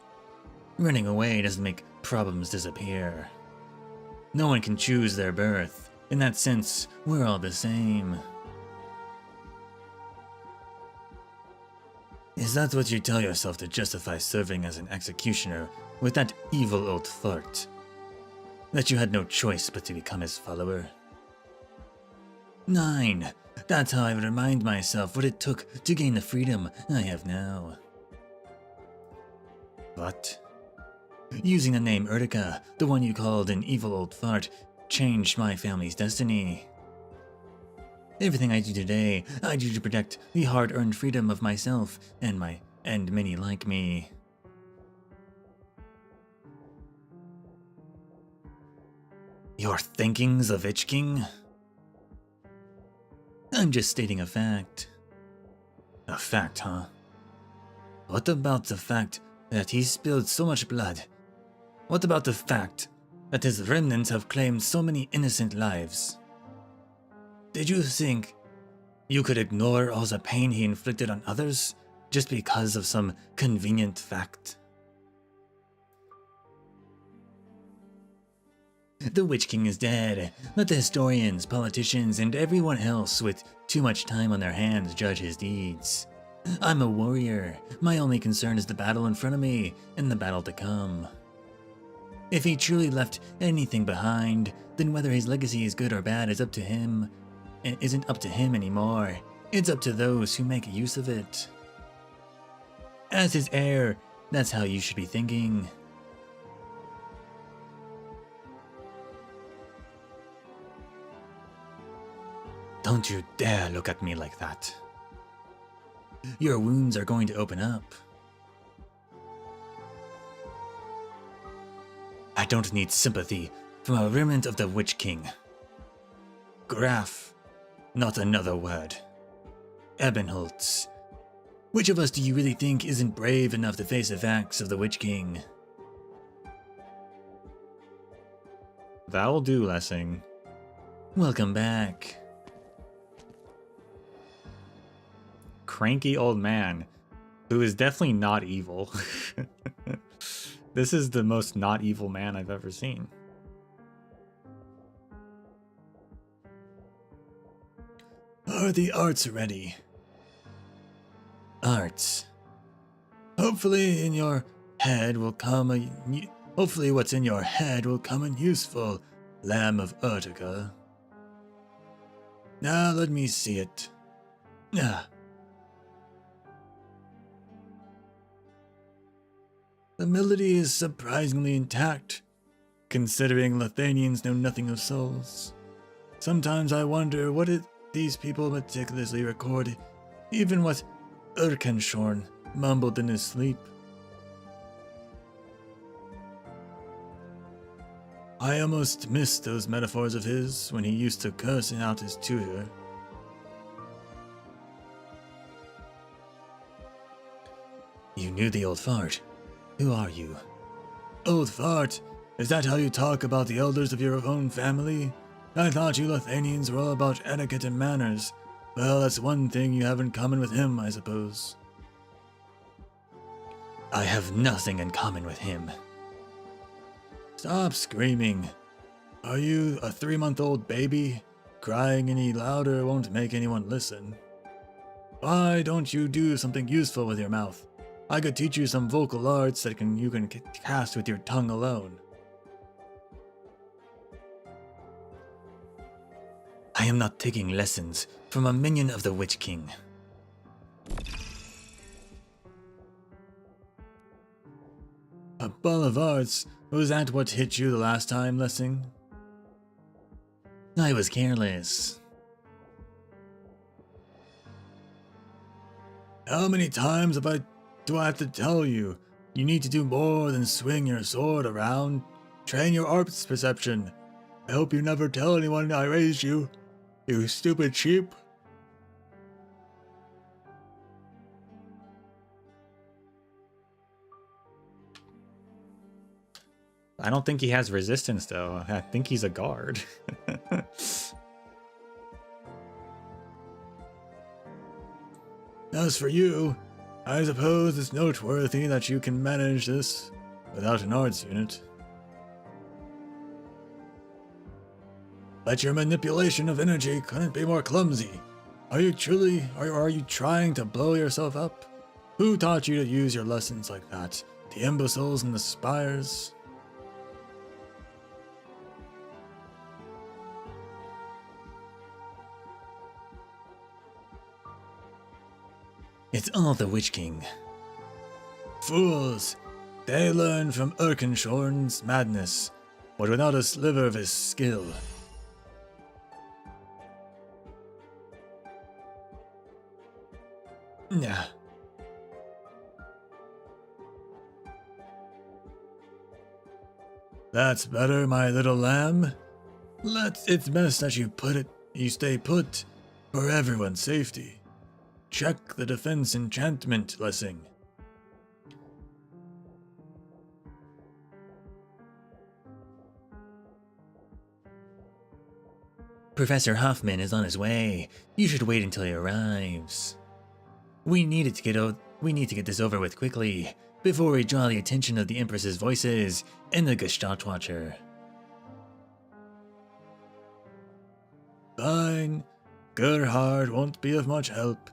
Running away doesn't make problems disappear. No one can choose their birth. In that sense, we're all the same. Is that what you tell yourself to justify serving as an executioner with that evil old fart? That you had no choice but to become his follower? 9. That's how I remind myself what it took to gain the freedom I have now. What? Using the name Urtica, the one you called an evil old fart, changed my family's destiny. Everything I do today, I do to protect the hard-earned freedom of myself and many like me. Your thinking's of Itch King? I'm just stating a fact. A fact, huh? What about the fact that he spilled so much blood? What about the fact that his remnants have claimed so many innocent lives? Did you think you could ignore all the pain he inflicted on others just because of some convenient fact? The Witch King is dead. Let the historians, politicians, and everyone else with too much time on their hands judge his deeds. I'm a warrior. My only concern is the battle in front of me and the battle to come. If he truly left anything behind, then whether his legacy is good or bad is up to him. It isn't up to him anymore. It's up to those who make use of it. As his heir, that's how you should be thinking. Don't you dare look at me like that. Your wounds are going to open up. I don't need sympathy from a remnant of the Witch King. Graf, not another word. Ebenholtz. Which of us do you really think isn't brave enough to face the facts of the Witch King? That'll do, Lessing. Welcome back. Cranky old man, who is definitely not evil. This is the most not evil man I've ever seen. Are the arts ready? Arts. Hopefully in your head will come hopefully what's in your head will come in useful, Lamb of Urtica. Now let me see it. The melody is surprisingly intact, considering Lithanians know nothing of souls. Sometimes I wonder what it these people meticulously record even what Erkenschorn mumbled in his sleep. I almost missed those metaphors of his when he used to curse out his tutor. You knew the old fart. Who are you? Old fart? Is that how you talk about the elders of your own family? I thought you Lithanians were all about etiquette and manners. Well, that's one thing you have in common with him, I suppose. I have nothing in common with him. Stop screaming. Are you a 3-month-old baby? Crying any louder won't make anyone listen. Why don't you do something useful with your mouth? I could teach you some vocal arts that you can cast with your tongue alone. I am not taking lessons from a minion of the Witch King. A ball of arts? Was that what hit you the last time, Lessing? I was careless. How many times do I have to tell you? You need to do more than swing your sword around. Train your arts perception. I hope you never tell anyone I raised you. You stupid sheep. I don't think he has resistance, though. I think he's a guard. As for you, I suppose it's noteworthy that you can manage this without an arts unit. But your manipulation of energy couldn't be more clumsy. Are you trying to blow yourself up? Who taught you to use your lessons like that? The imbeciles in the spires? It's all the Witch King. Fools! They learn from Erkenschorn's madness, but without a sliver of his skill. Yeah. That's better, my little lamb. It's best that you stay put for everyone's safety. Check the defense enchantment, Lessing. Professor Hoffman is on his way. You should wait until he arrives. We need to get this over with quickly, before we draw the attention of the Empress's voices and the Gestalt Watcher. Fine. Gerhard won't be of much help,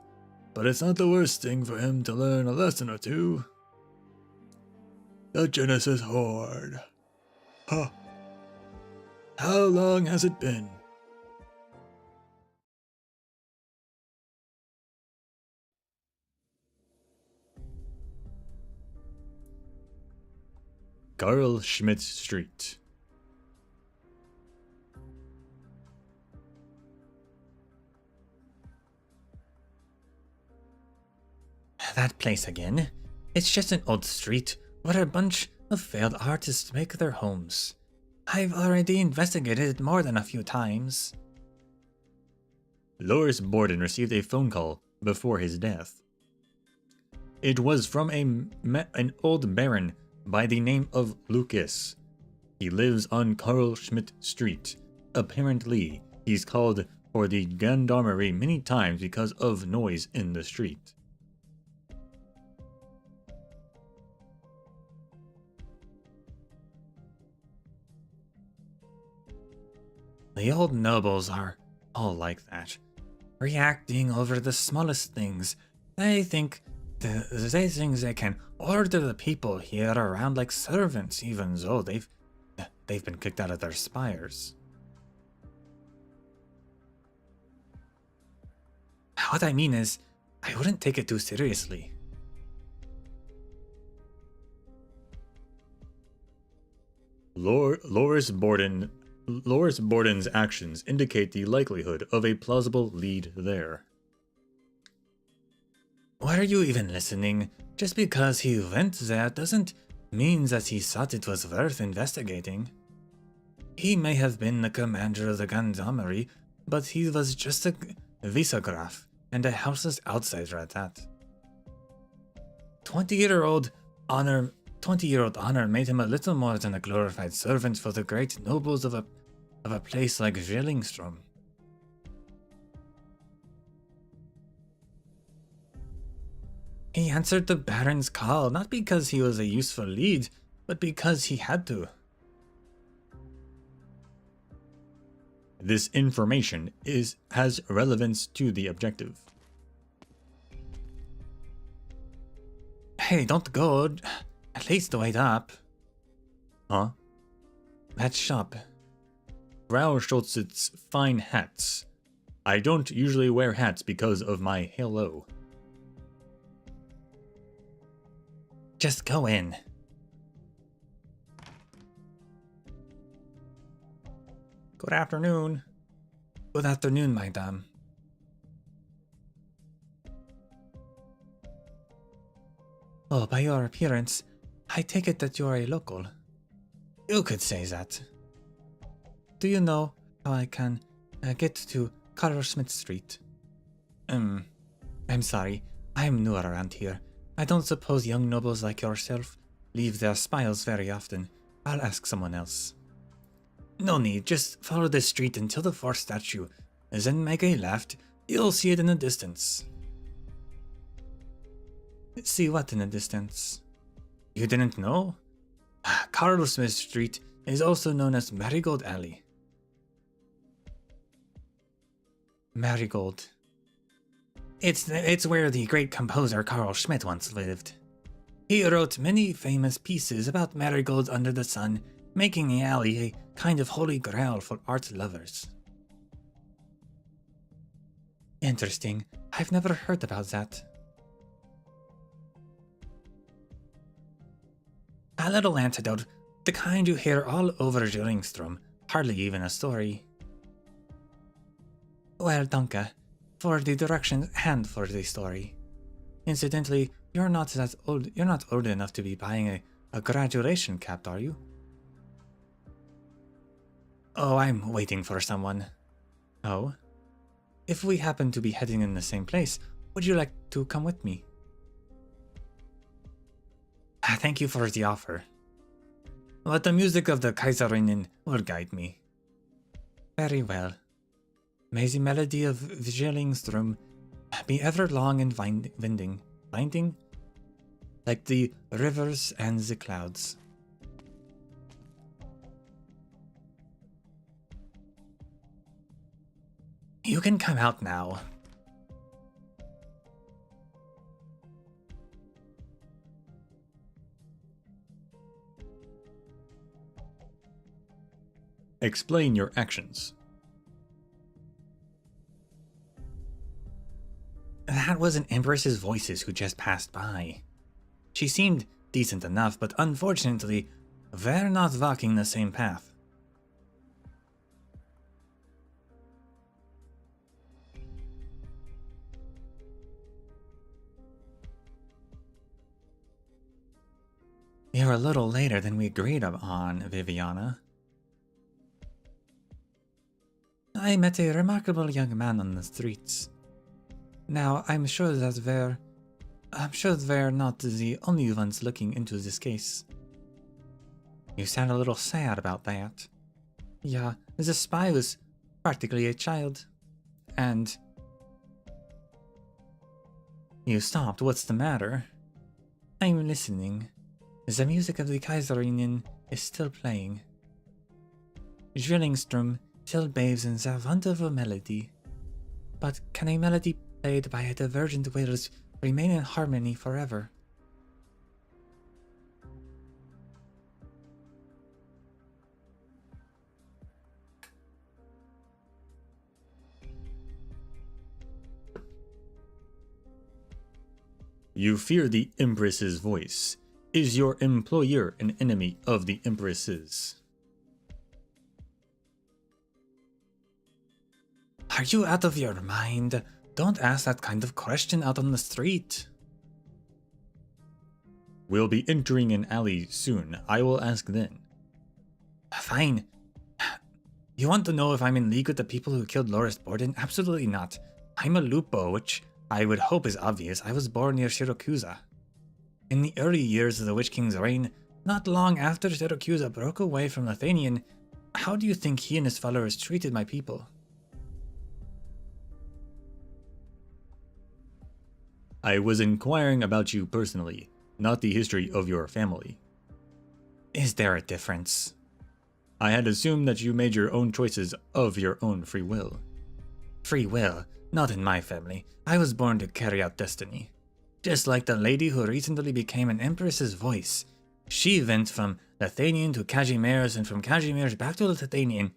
but it's not the worst thing for him to learn a lesson or two. The Genesis Horde. Huh. How long has it been? Carl Schmidt Street. That place again. It's just an old street where a bunch of failed artists make their homes. I've already investigated it more than a few times. Loris Borden received a phone call before his death. It was from an old baron by the name of Lucas. He lives on Carl Schmidt Street. Apparently, he's called for the gendarmerie many times because of noise in the street. The old nobles are all like that, reacting over the smallest things. They think they can order the people here around like servants, even though they've been kicked out of their spires. What I mean is, I wouldn't take it too seriously. Loris Borden Loris Borden's actions indicate the likelihood of a plausible lead there. Were you even listening? Just because he went there doesn't mean that he thought it was worth investigating. He may have been the commander of the gendarmerie, but he was just a vicegraf and a house's outsider at that. 20-year-old honor made him a little more than a glorified servant for the great nobles of a place like Zwillingstürme. He answered the Baron's call not because he was a useful lead, but because he had to. This information has relevance to the objective. Hey, don't go. At least wait up. Huh? That shop. Frau Schultz's fine hats. I don't usually wear hats because of my halo. Just go in. Good afternoon. Good afternoon, madame. Oh, by your appearance, I take it that you are a local. You could say that. Do you know how I can get to Carl Schmidt Street? I'm sorry, I'm new around here. I don't suppose young nobles like yourself leave their spiles very often. I'll ask someone else. No need, just follow this street until the fourth statue, then make a left. You'll see it in the distance. See what in the distance? You didn't know? Carl Smith Street is also known as Marigold Alley. Marigold. It's where the great composer Carl Schmidt once lived. He wrote many famous pieces about marigolds under the sun, making the alley a kind of holy grail for art lovers. Interesting. I've never heard about that. A little anecdote, the kind you hear all over Zwillingstürme, hardly even a story. Well, danke, for the directions and for the story. Incidentally, you're not old enough to be buying a graduation cap, are you? Oh, I'm waiting for someone. Oh? If we happen to be heading in the same place, would you like to come with me? Thank you for the offer. But the music of the Kaiserinnen will guide me. Very well. May the melody of Zwillingstürme be ever long and winding, like the rivers and the clouds. You can come out now. Explain your actions. That was an Empress's voices who just passed by. She seemed decent enough, but unfortunately, we're not walking the same path. You're a little later than we agreed upon, Viviana. I met a remarkable young man on the streets. Now, I'm sure we're not the only ones looking into this case. You sound a little sad about that. Yeah, the spy was practically a child. And... You stopped, what's the matter? I'm listening. The music of the Kaiserinnen is still playing. Zwillingstürme still bathes in their wonderful melody. But can a melody played by a divergent wills remain in harmony forever? You fear the Empress's voice. Is your employer an enemy of the Empress's? Are you out of your mind? Don't ask that kind of question out on the street. We'll be entering an alley soon. I will ask then. Fine. You want to know if I'm in league with the people who killed Loris Borden? Absolutely not. I'm a Lupo, which I would hope is obvious. I was born near Shirakusa. In the early years of the Witch King's reign, not long after Shirakusa broke away from Lithanian, how do you think he and his followers treated my people? I was inquiring about you personally, not the history of your family. Is there a difference? I had assumed that you made your own choices of your own free will. Free will? Not in my family. I was born to carry out destiny. Just like the lady who recently became an empress's voice. She went from Lithanian to Kazimierz and from Kazimierz back to Lithanian.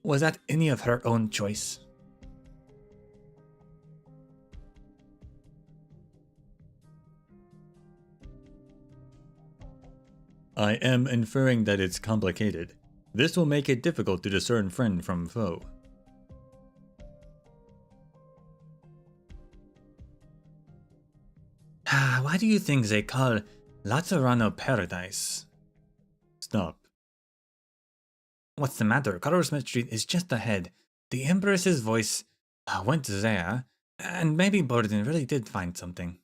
Was that any of her own choice? I am inferring that it's complicated. This will make it difficult to discern friend from foe. Why do you think they call Laterano paradise? Stop. What's the matter? Colorsmith Street is just ahead. The Empress's voice went there, and maybe Borden really did find something.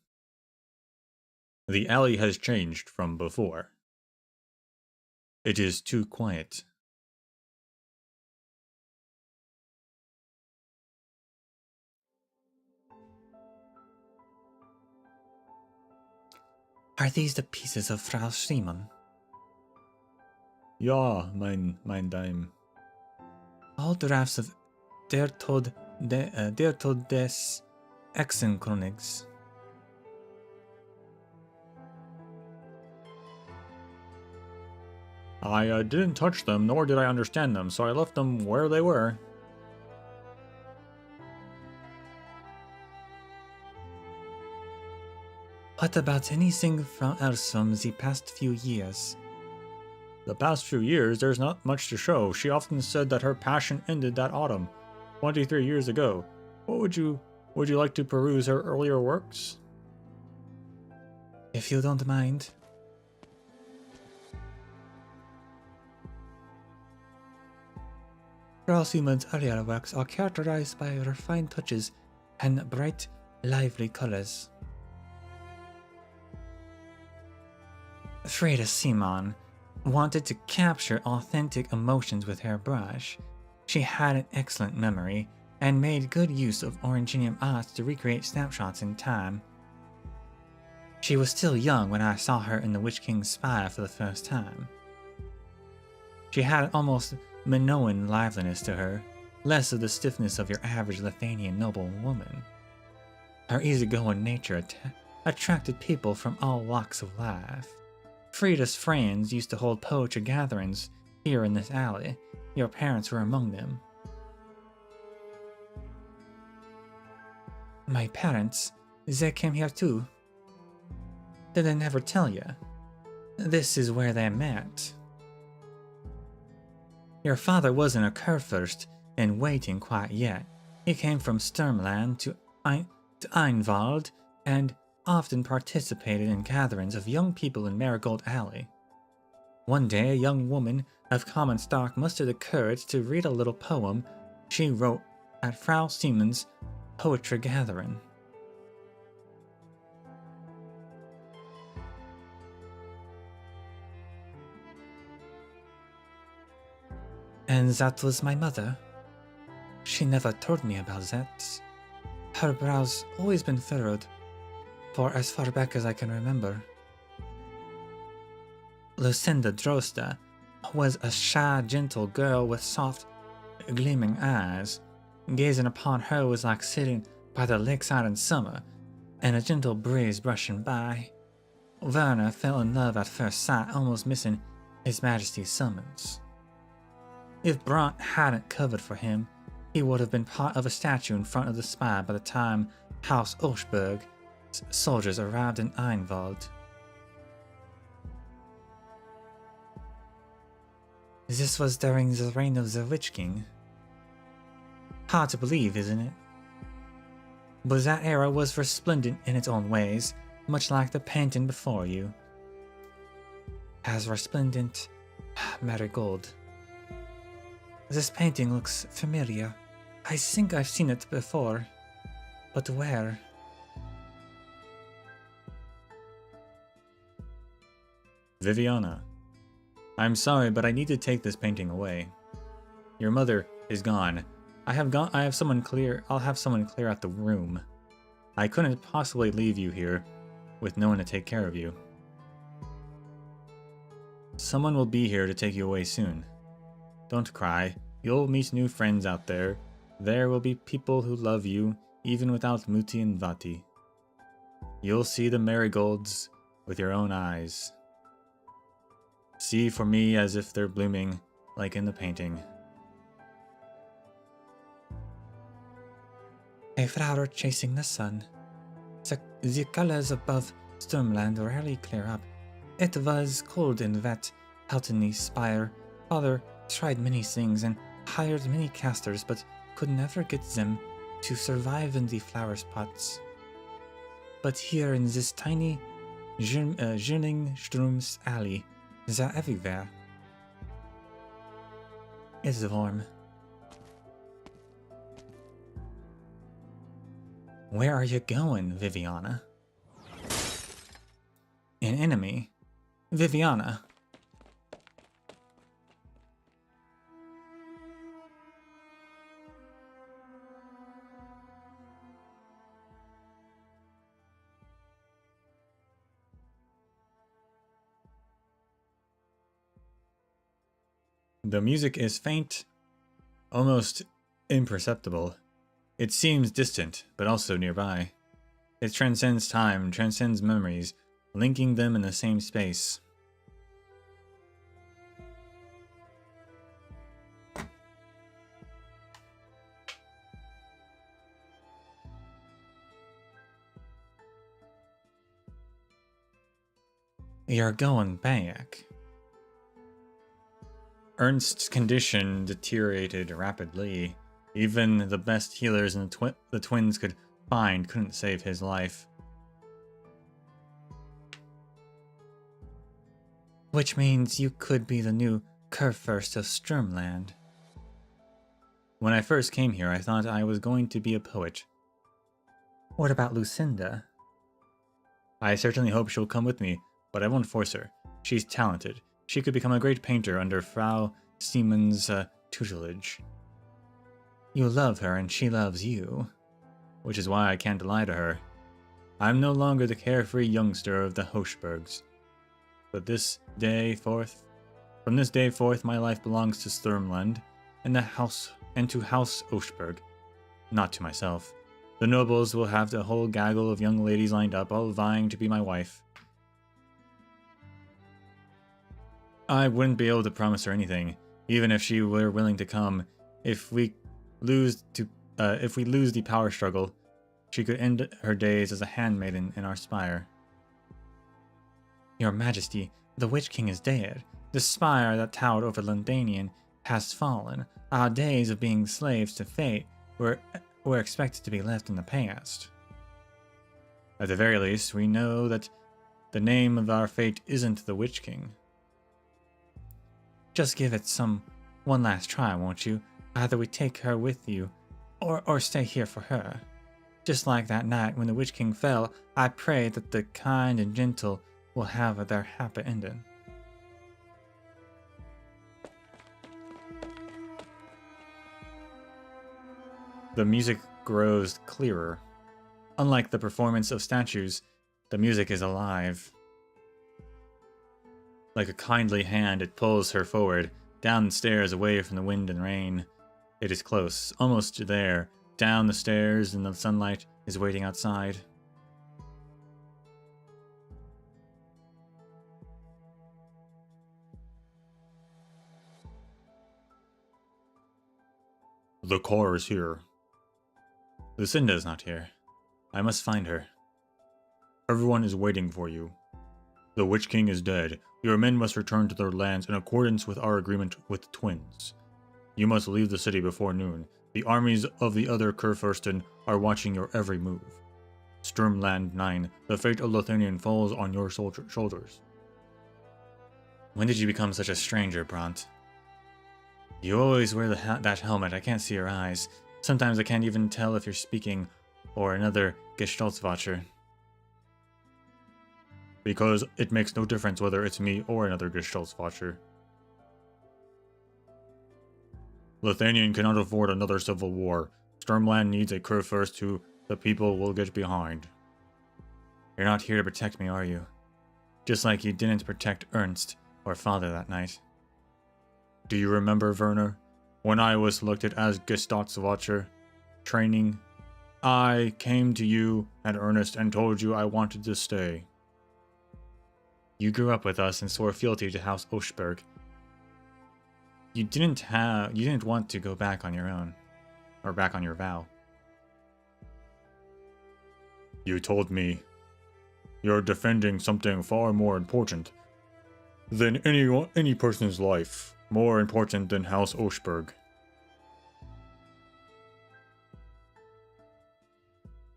The alley has changed from before. It is too quiet. Are these the pieces of Frau Simon? Ja, mein Dime. All drafts of Der Tod des Echsenkönigs. I didn't touch them, nor did I understand them, so I left them where they were. What about anything else from the past few years? The past few years, there's not much to show. She often said that her passion ended that autumn, 23 years ago. What would you like to peruse her earlier works? If you don't mind. Frau Simon's earlier works are characterized by refined touches and bright, lively colors. Frida Simon wanted to capture authentic emotions with her brush. She had an excellent memory and made good use of Oranginium arts to recreate snapshots in time. She was still young when I saw her in The Witch King's Spire for the first time. She had an almost Minoan liveliness to her, less of the stiffness of your average Lithanian noble woman. Her easygoing nature attracted people from all walks of life. Frida's friends used to hold poetry gatherings here in this alley. Your parents were among them. My parents, they came here too. Did I never tell you? This is where they met. Your father wasn't a Kurfürst in waiting quite yet. He came from Sturmland to Einwald and often participated in gatherings of young people in Marigold Alley. One day, a young woman of common stock mustered the courage to read a little poem she wrote at Frau Simon's poetry gathering. And that was my mother. She never told me about that. Her brow's always been furrowed, for as far back as I can remember. Lucinda Drosta was a shy, gentle girl with soft, gleaming eyes. Gazing upon her was like sitting by the lakeside in summer, and a gentle breeze brushing by. Werner fell in love at first sight, almost missing His Majesty's summons. If Bront hadn't covered for him, he would have been part of a statue in front of the spire by the time House Oschberg's soldiers arrived in Einwald. This was during the reign of the Witch King. Hard to believe, isn't it? But that era was resplendent in its own ways, much like the painting before you. As resplendent marigold. This painting looks familiar. I think I've seen it before. But where? Viviana. I'm sorry, but I need to take this painting away. Your mother is gone. I'll have someone clear out the room. I couldn't possibly leave you here with no one to take care of you. Someone will be here to take you away soon. Don't cry. You'll meet new friends out there. There will be people who love you, even without Muti and Vati. You'll see the marigolds with your own eyes. See for me as if they're blooming, like in the painting. A flower chasing the sun. The colors above Stormland rarely clear up. It was cold in that Haltony spire. Father tried many things and hired many casters, but could never get them to survive in the flower spots. But here in this tiny Zwillingstürmes alley, they're everywhere. It's warm. Where are you going, Viviana? An enemy? Viviana. The music is faint, almost imperceptible. It seems distant, but also nearby. It transcends time, transcends memories, linking them in the same space. You're going back. Ernst's condition deteriorated rapidly. Even the best healers the twins could find couldn't save his life. Which means you could be the new Kurfürst of Sturmland. When I first came here, I thought I was going to be a poet. What about Lucinda? I certainly hope she'll come with me, but I won't force her. She's talented. She could become a great painter under Frau Siemens' tutelage. You love her and she loves you. Which is why I can't lie to her. I'm no longer the carefree youngster of the Hochbergs. But from this day forth, my life belongs to Sturmland and to House Hochberg, not to myself. The nobles will have the whole gaggle of young ladies lined up, all vying to be my wife. I wouldn't be able to promise her anything, even if she were willing to come. If we lose the power struggle, she could end her days as a handmaiden in our spire. Your Majesty, the Witch King is dead. The spire that towered over Londanian has fallen. Our days of being slaves to fate were expected to be left in the past. At the very least, we know that the name of our fate isn't the Witch King. Just give it one last try, won't you? Either we take her with you, or stay here for her. Just like that night when the Witch King fell, I pray that the kind and gentle will have their happy ending. The music grows clearer. Unlike the performance of statues, the music is alive. Like a kindly hand, it pulls her forward, down the stairs away from the wind and rain. It is close, almost there, down the stairs, and the sunlight is waiting outside. The car is here. Lucinda is not here. I must find her. Everyone is waiting for you. The Witch King is dead. Your men must return to their lands in accordance with our agreement with the twins. You must leave the city before noon. The armies of the other Kurfürsten are watching your every move. Sturmland 9, the fate of Lothlorien falls on your shoulders. When did you become such a stranger, Bront? You always wear that helmet. I can't see your eyes. Sometimes I can't even tell if you're speaking or another Gestaltsvacher. Because it makes no difference whether it's me or another Gestaltsvacher. Lothlorien cannot afford another civil war. Sturmland needs a Kurfürst who the people will get behind. You're not here to protect me, are you? Just like you didn't protect Ernst or Father that night. Do you remember, Werner? When I was selected as Gestaltsvacher training, I came to you and Ernest and told you I wanted to stay. You grew up with us and swore fealty to House Oschberg. You didn't want to go back on your own, or back on your vow. You told me you're defending something far more important than any person's life, more important than House Oschberg.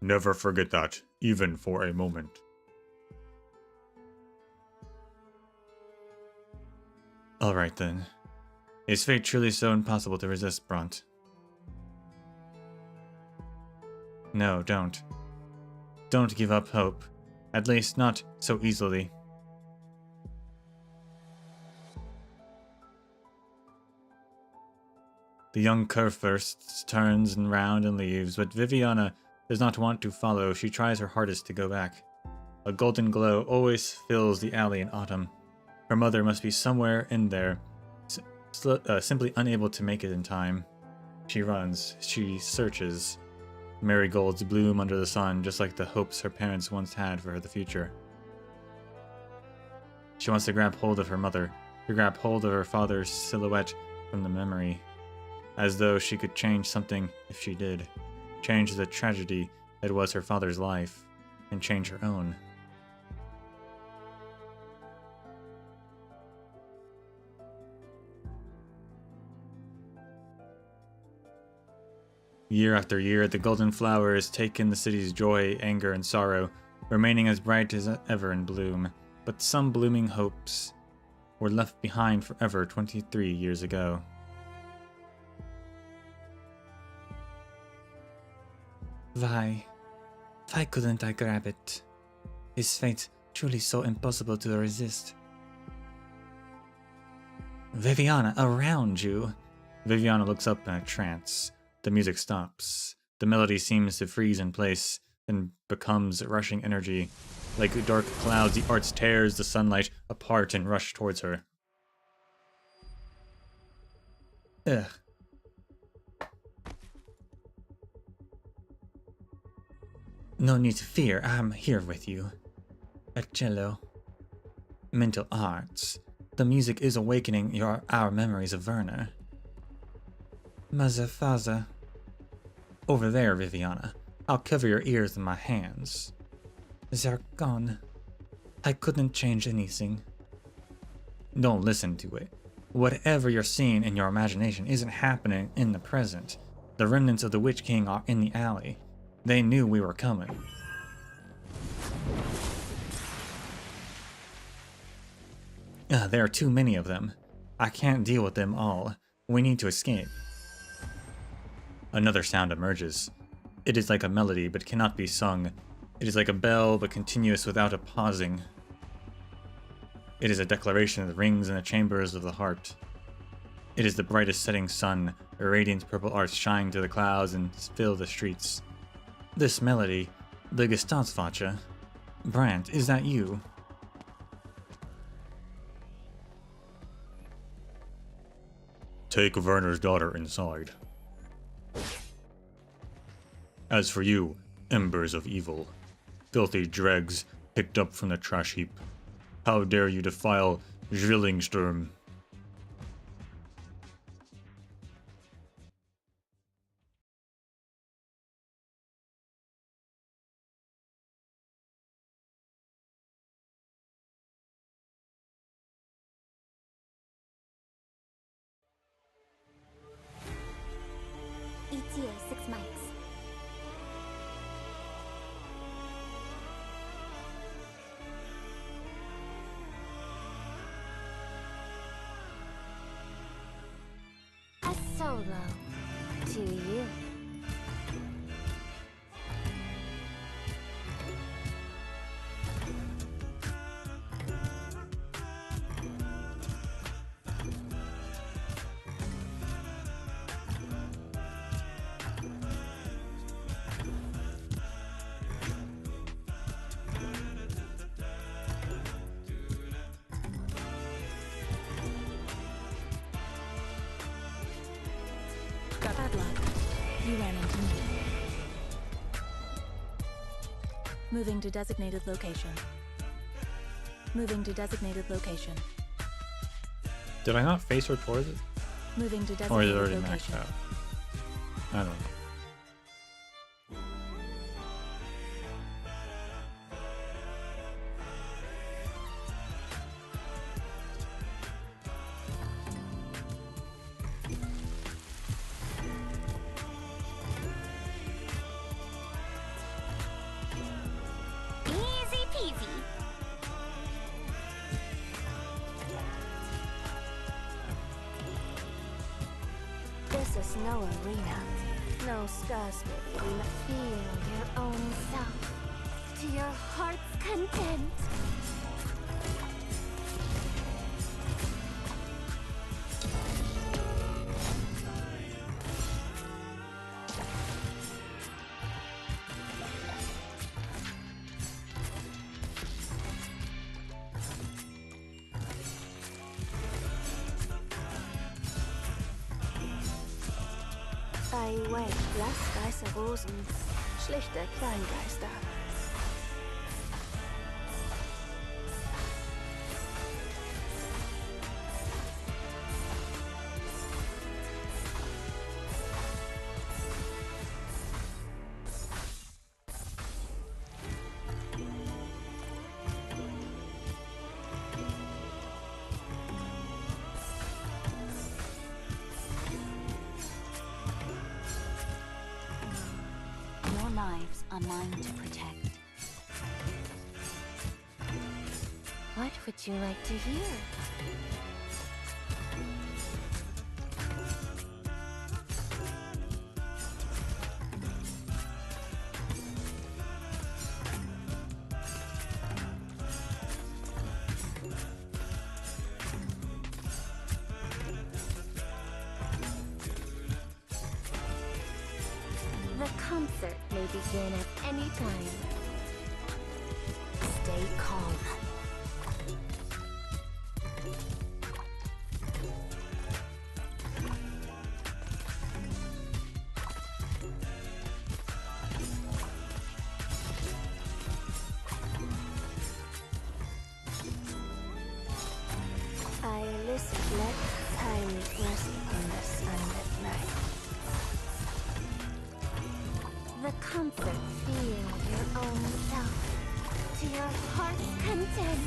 Never forget that, even for a moment. Alright then. Is fate truly so impossible to resist, Bront? No, don't. Don't give up hope. At least not so easily. The young Kurfürst turns round and leaves, but Viviana does not want to follow. She tries her hardest to go back. A golden glow always fills the alley in autumn. Her mother must be somewhere in there, simply unable to make it in time. She runs. She searches. Marigolds bloom under the sun, just like the hopes her parents once had for the future. She wants to grab hold of her mother, to grab hold of her father's silhouette from the memory, as though she could change something if she did. Change the tragedy that was her father's life, and change her own. Year after year, the golden flowers take in the city's joy, anger, and sorrow, remaining as bright as ever in bloom. But some blooming hopes were left behind forever 23 years ago. Why couldn't I grab it? Is fate truly so impossible to resist? Viviana, around you! Viviana looks up in a trance. The music stops. The melody seems to freeze in place, then becomes rushing energy. Like dark clouds, the arts tears the sunlight apart and rush towards her. Ugh. No need to fear, I'm here with you. A cello. Mental arts. The music is awakening our memories of Werner. Mother, father. Over there, Viviana. I'll cover your ears in my hands. They're gone. I couldn't change anything. Don't listen to it. Whatever you're seeing in your imagination isn't happening in the present. The remnants of the Witch King are in the alley. They knew we were coming. There are too many of them. I can't deal with them all. We need to escape. Another sound emerges. It is like a melody, but cannot be sung. It is like a bell, but continuous without a pausing. It is a declaration that rings in the chambers of the heart. It is the brightest setting sun. Radiant purple arcs shine through the clouds and fill the streets. This melody, the Gestaltsvater. Brandt, is that you? Take Werner's daughter inside. As for you, embers of evil, filthy dregs picked up from the trash heap, how dare you defile Zwillingstürme? solo to you. Bad luck. You ran into me. Moving to designated location. Moving to designated location. Did I not face her towards it? Moving to Or is it designated already location. maxed out? I don't know. Easy peasy. This is no arena, no skyscraper. Feel your own self to your heart's content. Bei Way, Blassgeister Rosen, schlichte Kleingeister. Your lives are mine to protect. What would you like to hear? The concert may begin at any time. Stay calm. I listen. Let time rest on the silent night. The comfort, feel your own self to your heart's content.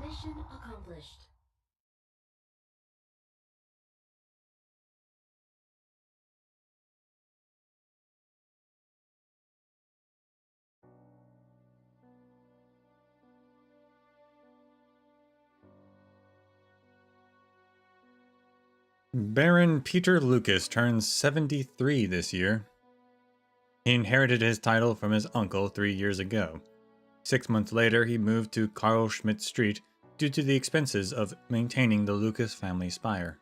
Mission accomplished. Baron Peter Lucas turns 73 this year. He inherited his title from his uncle 3 years ago. 6 months later, he moved to Carl Schmidt Street due to the expenses of maintaining the Lucas family spire.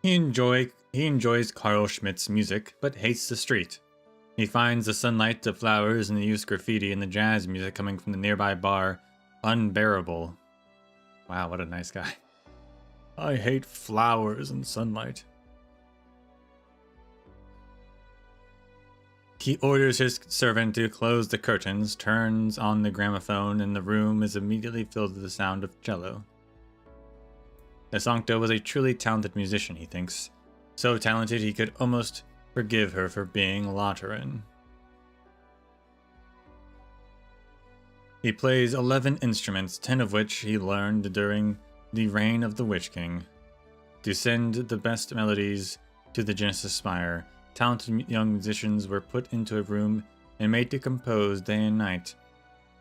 He enjoys Carl Schmidt's music, but hates the street. He finds the sunlight, the flowers, and the used graffiti and the jazz music coming from the nearby bar unbearable. Wow, what a nice guy. I hate flowers and sunlight. He orders his servant to close the curtains, turns on the gramophone, and the room is immediately filled with the sound of cello. The Sancta was a truly talented musician, he thinks. So talented he could almost forgive her for being Lateran. He plays 11 instruments, 10 of which he learned during the reign of the Witch King. To send the best melodies to the Genesis Spire, talented young musicians were put into a room and made to compose day and night.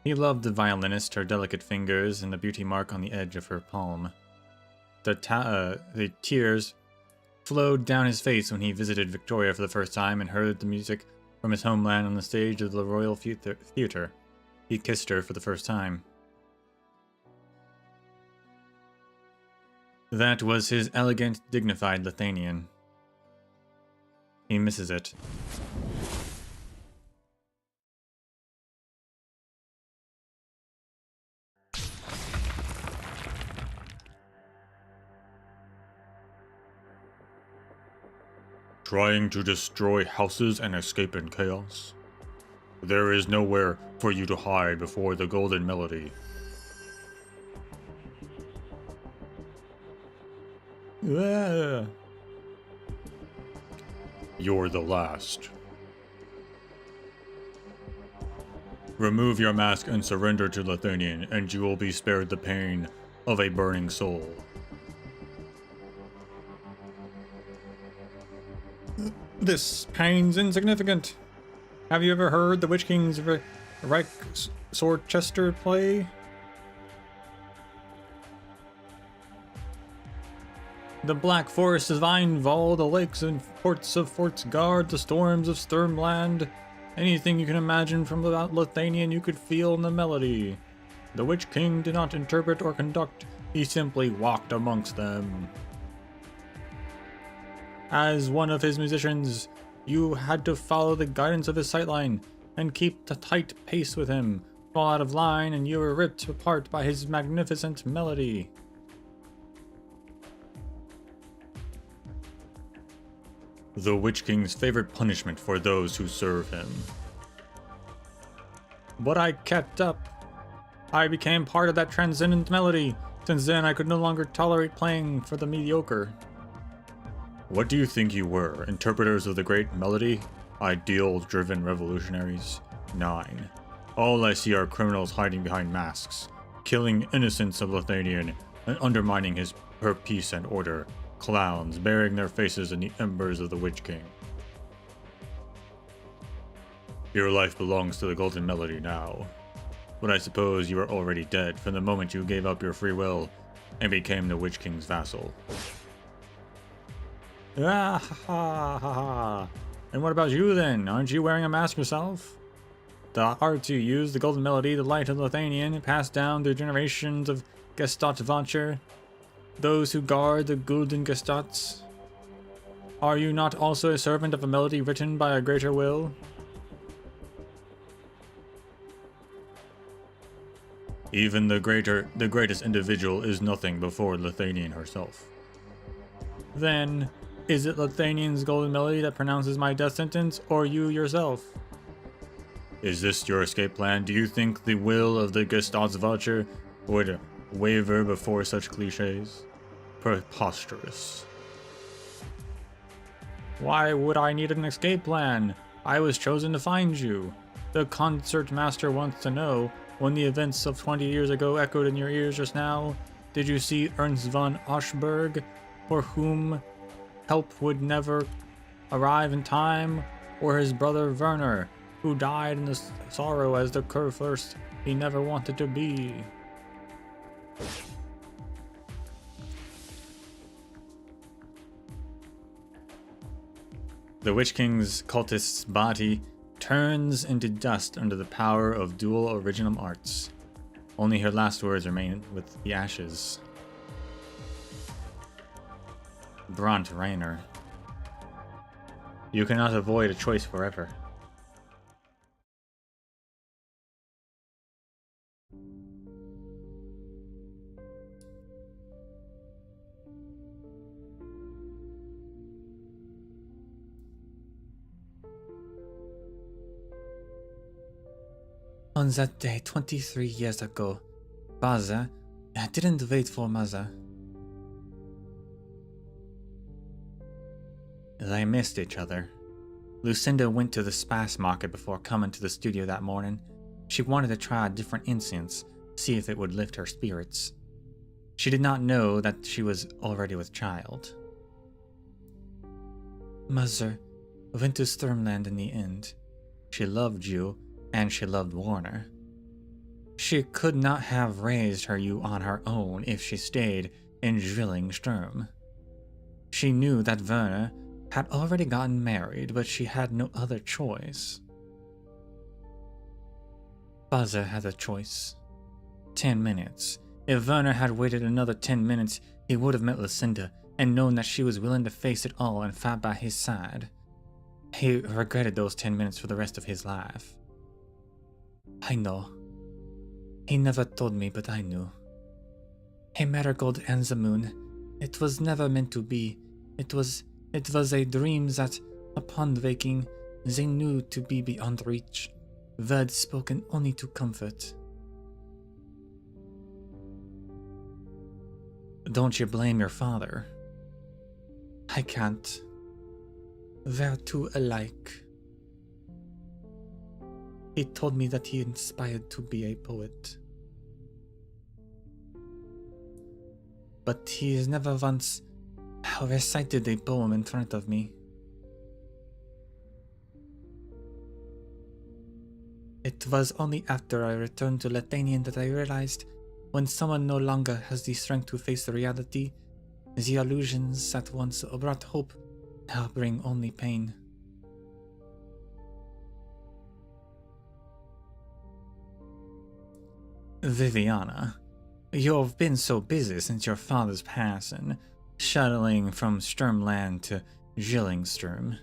He loved the violinist, her delicate fingers, and the beauty mark on the edge of her palm. The tears flowed down his face when he visited Victoria for the first time and heard the music from his homeland on the stage of the Royal Theatre. He kissed her for the first time. That was his elegant, dignified Lithuanian. He misses it. Trying to destroy houses and escape in chaos? There is nowhere for you to hide before the Golden Melody. You're the last. Remove your mask and surrender to Lithuanian, and you will be spared the pain of a burning soul. This pain's insignificant. Have you ever heard the Witch King's Reich Sorchester play? The Black Forest is Vinevall, the lakes and ports of Forts Guard, the storms of Sturmland. Anything you can imagine from the Lithuanian you could feel in the melody. The Witch King did not interpret or conduct, he simply walked amongst them. As one of his musicians, you had to follow the guidance of his sightline and keep the tight pace with him. Fall out of line and you were ripped apart by his magnificent melody. The Witch King's favorite punishment for those who serve him. But I kept up. I became part of that transcendent melody. Since then, I could no longer tolerate playing for the mediocre. What do you think you were? Interpreters of the great melody? Ideal-driven revolutionaries? 9. All I see are criminals hiding behind masks, killing innocents of Lithuanian, and undermining her peace and order. Clowns burying their faces in the embers of the Witch King. Your life belongs to the Golden Melody now. But I suppose you are already dead from the moment you gave up your free will and became the Witch King's vassal. Ah, ha, ha, ha, ha. And what about you then? Aren't you wearing a mask yourself? The art you use, the Golden Melody, the light of Lithuanian, passed down through generations of Gestattvacher, those who guard the Golden Gestats. Are you not also a servant of a melody written by a greater will? Even the greatest individual is nothing before Lithuanian herself. Then, is it Lithuanian's Golden Melody that pronounces my death sentence, or you yourself? Is this your escape plan? Do you think the will of the Gestattvacher would waver before such cliches? Preposterous. Why would I need an escape plan? I was chosen to find you. The concert master wants to know, when the events of 20 years ago echoed in your ears just now, did you see Ernst von Aschberg, for whom help would never arrive in time, or his brother Werner, who died in the sorrow as the Kurfürst he never wanted to be? The Witch King's cultist's body turns into dust under the power of dual originum arts. Only her last words remain with the ashes. Bront Rainer. You cannot avoid a choice forever. On that day 23 years ago, Baza didn't wait for Mother. They missed each other. Lucinda went to the spice market before coming to the studio that morning. She wanted to try a different incense, see if it would lift her spirits. She did not know that she was already with child. Mother went to Sturmland in the end. She loved you, and she loved Warner. She could not have raised you on her own if she stayed in Zwillingstürme. She knew that Werner had already gotten married, but she had no other choice. Baza had a choice. 10 minutes. If Werner had waited another 10 minutes, he would have met Lucinda and known that she was willing to face it all and fight by his side. He regretted those 10 minutes for the rest of his life. I know. He never told me, but I knew. Hey, Marigold and the moon. It was never meant to be. It was a dream that, upon waking, they knew to be beyond reach. Words spoken only to comfort. Don't you blame your father? I can't. We're too alike. He told me that he inspired to be a poet. But he has never once recited a poem in front of me. It was only after I returned to Lethanian that I realized when someone no longer has the strength to face the reality, the illusions that once brought hope now bring only pain. Viviana, you've been so busy since your father's passing, shuttling from Sturmland to Zwillingstürme.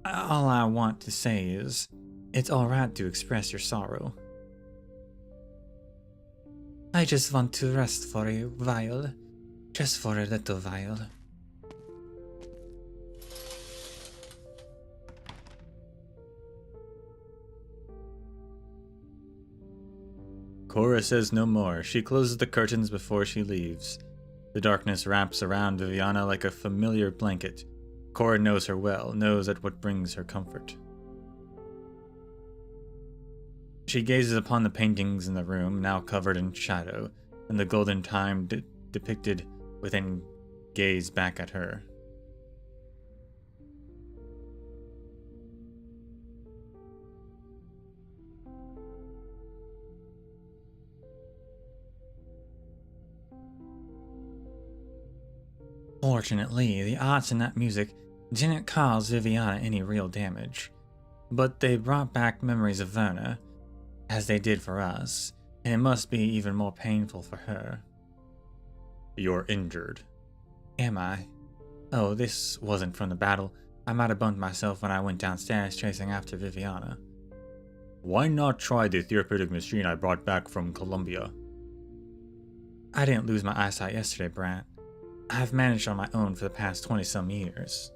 All I want to say is, it's alright to express your sorrow. I just want to rest for a while. Just for a little while. Cora says no more. She closes the curtains before she leaves. The darkness wraps around Viviana like a familiar blanket. Cora knows her well, knows that what brings her comfort. She gazes upon the paintings in the room, now covered in shadow, and the golden time depicted within gaze back at her. Fortunately, the arts in that music didn't cause Viviana any real damage, but they brought back memories of Werner, as they did for us, and it must be even more painful for her. You're injured. Am I? Oh, this wasn't from the battle. I might have bumped myself when I went downstairs chasing after Viviana. Why not try the therapeutic machine I brought back from Colombia? I didn't lose my eyesight yesterday, Brant. I've managed on my own for the past 20-some years.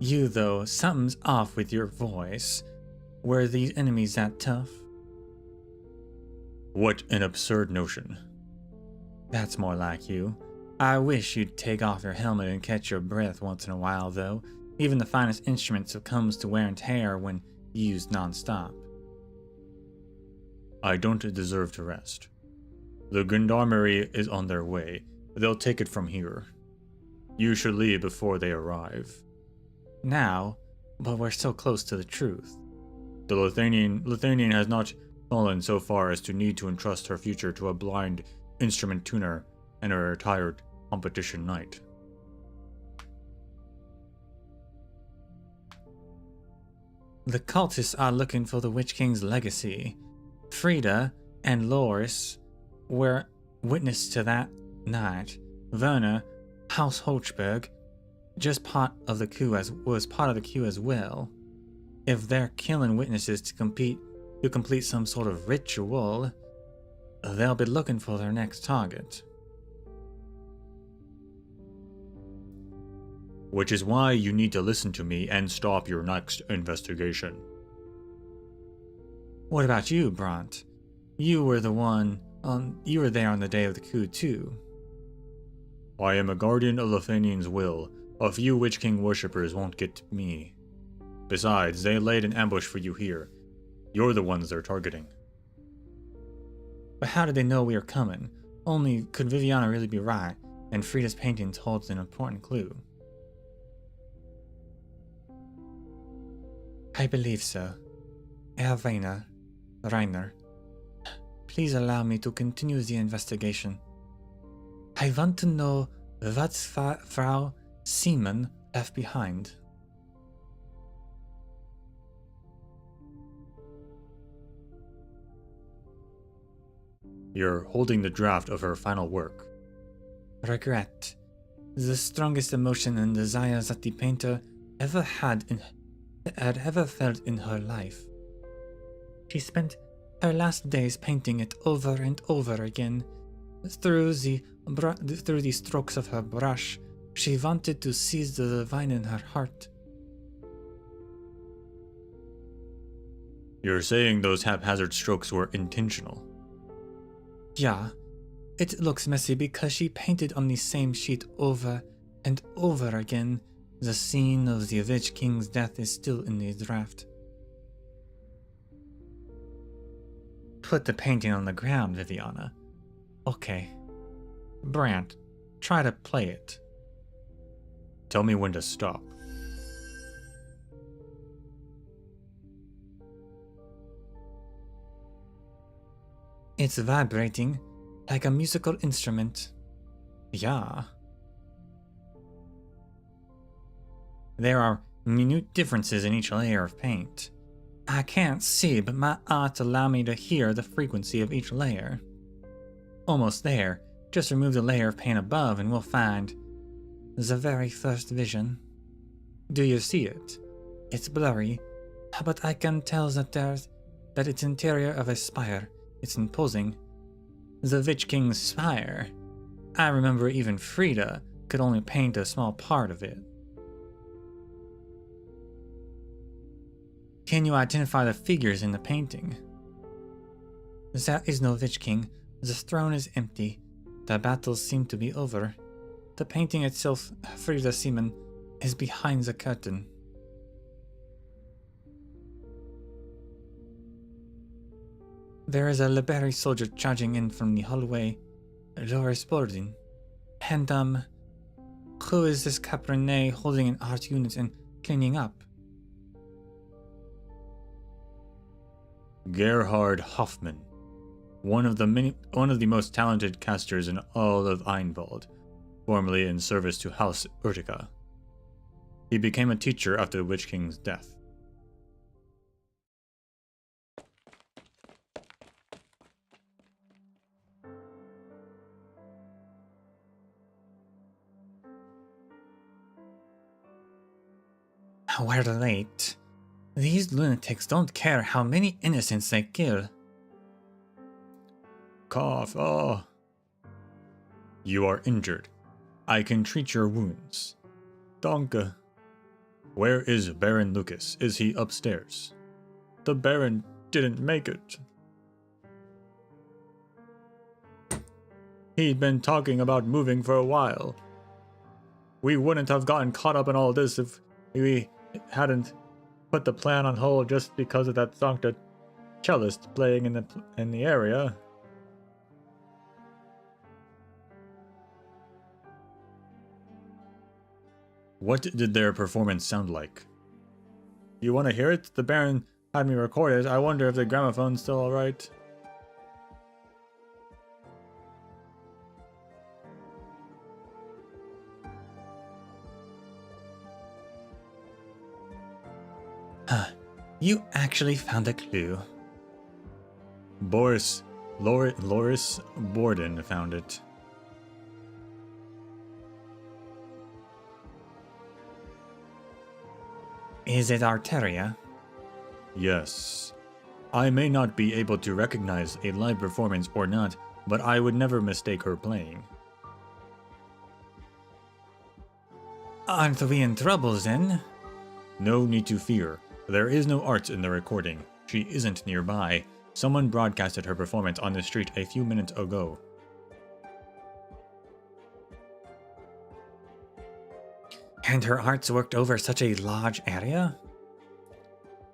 You, though, something's off with your voice. Were these enemies that tough? What an absurd notion. That's more like you. I wish you'd take off your helmet and catch your breath once in a while, though. Even the finest instruments succumbs to wear and tear when used non-stop. I don't deserve to rest. The gendarmerie is on their way. They'll take it from here. You should leave before they arrive. Now, but we're so close to the truth. The Lethanian has not fallen so far as to need to entrust her future to a blind instrument tuner and a retired competition knight. The cultists are looking for the Witch King's legacy. Frida and Loris were witness to that night. Werner, House Hochberg, was part of the coup as well. If they're killing witnesses to complete some sort of ritual, they'll be looking for their next target. Which is why you need to listen to me and stop your next investigation. What about you, Brant? You were there on the day of the coup, too. I am a guardian of Lefanian's will. A few Witch King worshippers won't get me. Besides, they laid an ambush for you here. You're the ones they're targeting. But how did they know we were coming? Only could Viviana really be right, and Frida's painting holds an important clue. I believe so. Herr Reiner, please allow me to continue the investigation. I want to know what Frau Seaman left behind. You're holding the draft of her final work. Regret. The strongest emotion and desire that the painter had ever felt in her life. She spent her last days painting it over and over again. Through the strokes of her brush, she wanted to seize the divine in her heart. You're saying those haphazard strokes were intentional? Yeah, it looks messy because she painted on the same sheet over and over again. The scene of the Witch King's death is still in the draft. Put the painting on the ground, Viviana. Okay. Brant, try to play it. Tell me when to stop. It's vibrating like a musical instrument. Yeah. There are minute differences in each layer of paint. I can't see, but my eyes allow me to hear the frequency of each layer. Almost there. Just remove the layer of paint above and we'll find the very first vision. Do you see it? It's blurry, but I can tell that it's interior of a spire. It's imposing. The Witch King's spire. I remember even Frida could only paint a small part of it. Can you identify the figures in the painting? There is no Witch King. The throne is empty. The battles seem to be over. The painting itself, Frida Seaman, is behind the curtain. There is a Liberi soldier charging in from the hallway, Loris Bordin. And, who is this Cabernet holding an art unit and cleaning up? Gerhard Hoffmann, one of the most talented casters in all of Einwald, formerly in service to House Urtica. He became a teacher after the Witch King's death. We're late. These lunatics don't care how many innocents they kill. Cough, oh. You are injured. I can treat your wounds. Danke. Where is Baron Lucas? Is he upstairs? The Baron didn't make it. He'd been talking about moving for a while. We wouldn't have gotten caught up in all this if we hadn't put the plan on hold just because of that Sancta cellist playing in the area. What did their performance sound like? You want to hear it? The Baron had me record it. I wonder if the gramophone's still alright. You actually found a clue. Loris Borden found it. Is it Arteria? Yes. I may not be able to recognize a live performance or not, but I would never mistake her playing. Aren't we in trouble then? No need to fear. There is no art in the recording. She isn't nearby. Someone broadcasted her performance on the street a few minutes ago. And her arts worked over such a large area?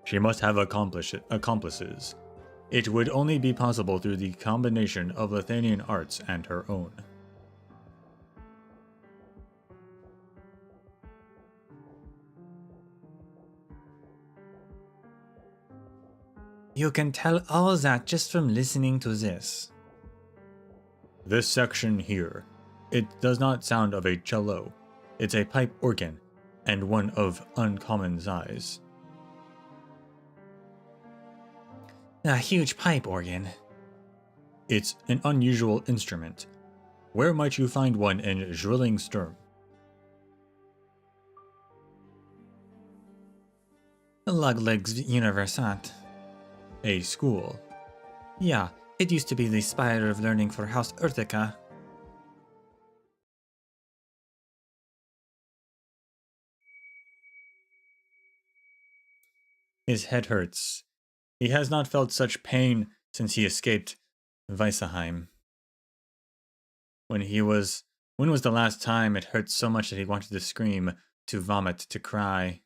She must have accomplices. It would only be possible through the combination of Lithanian arts and her own. You can tell all that just from listening to this. This section here, it does not sound of a cello. It's a pipe organ, and one of uncommon size. A huge pipe organ. It's an unusual instrument. Where might you find one in Zwillingstürme? Lugleg's Universitat. A school. Yeah, it used to be the spire of learning for House Urtica. His head hurts. He has not felt such pain since he escaped Weisheim. When was the last time it hurt so much that he wanted to scream, to vomit, to cry?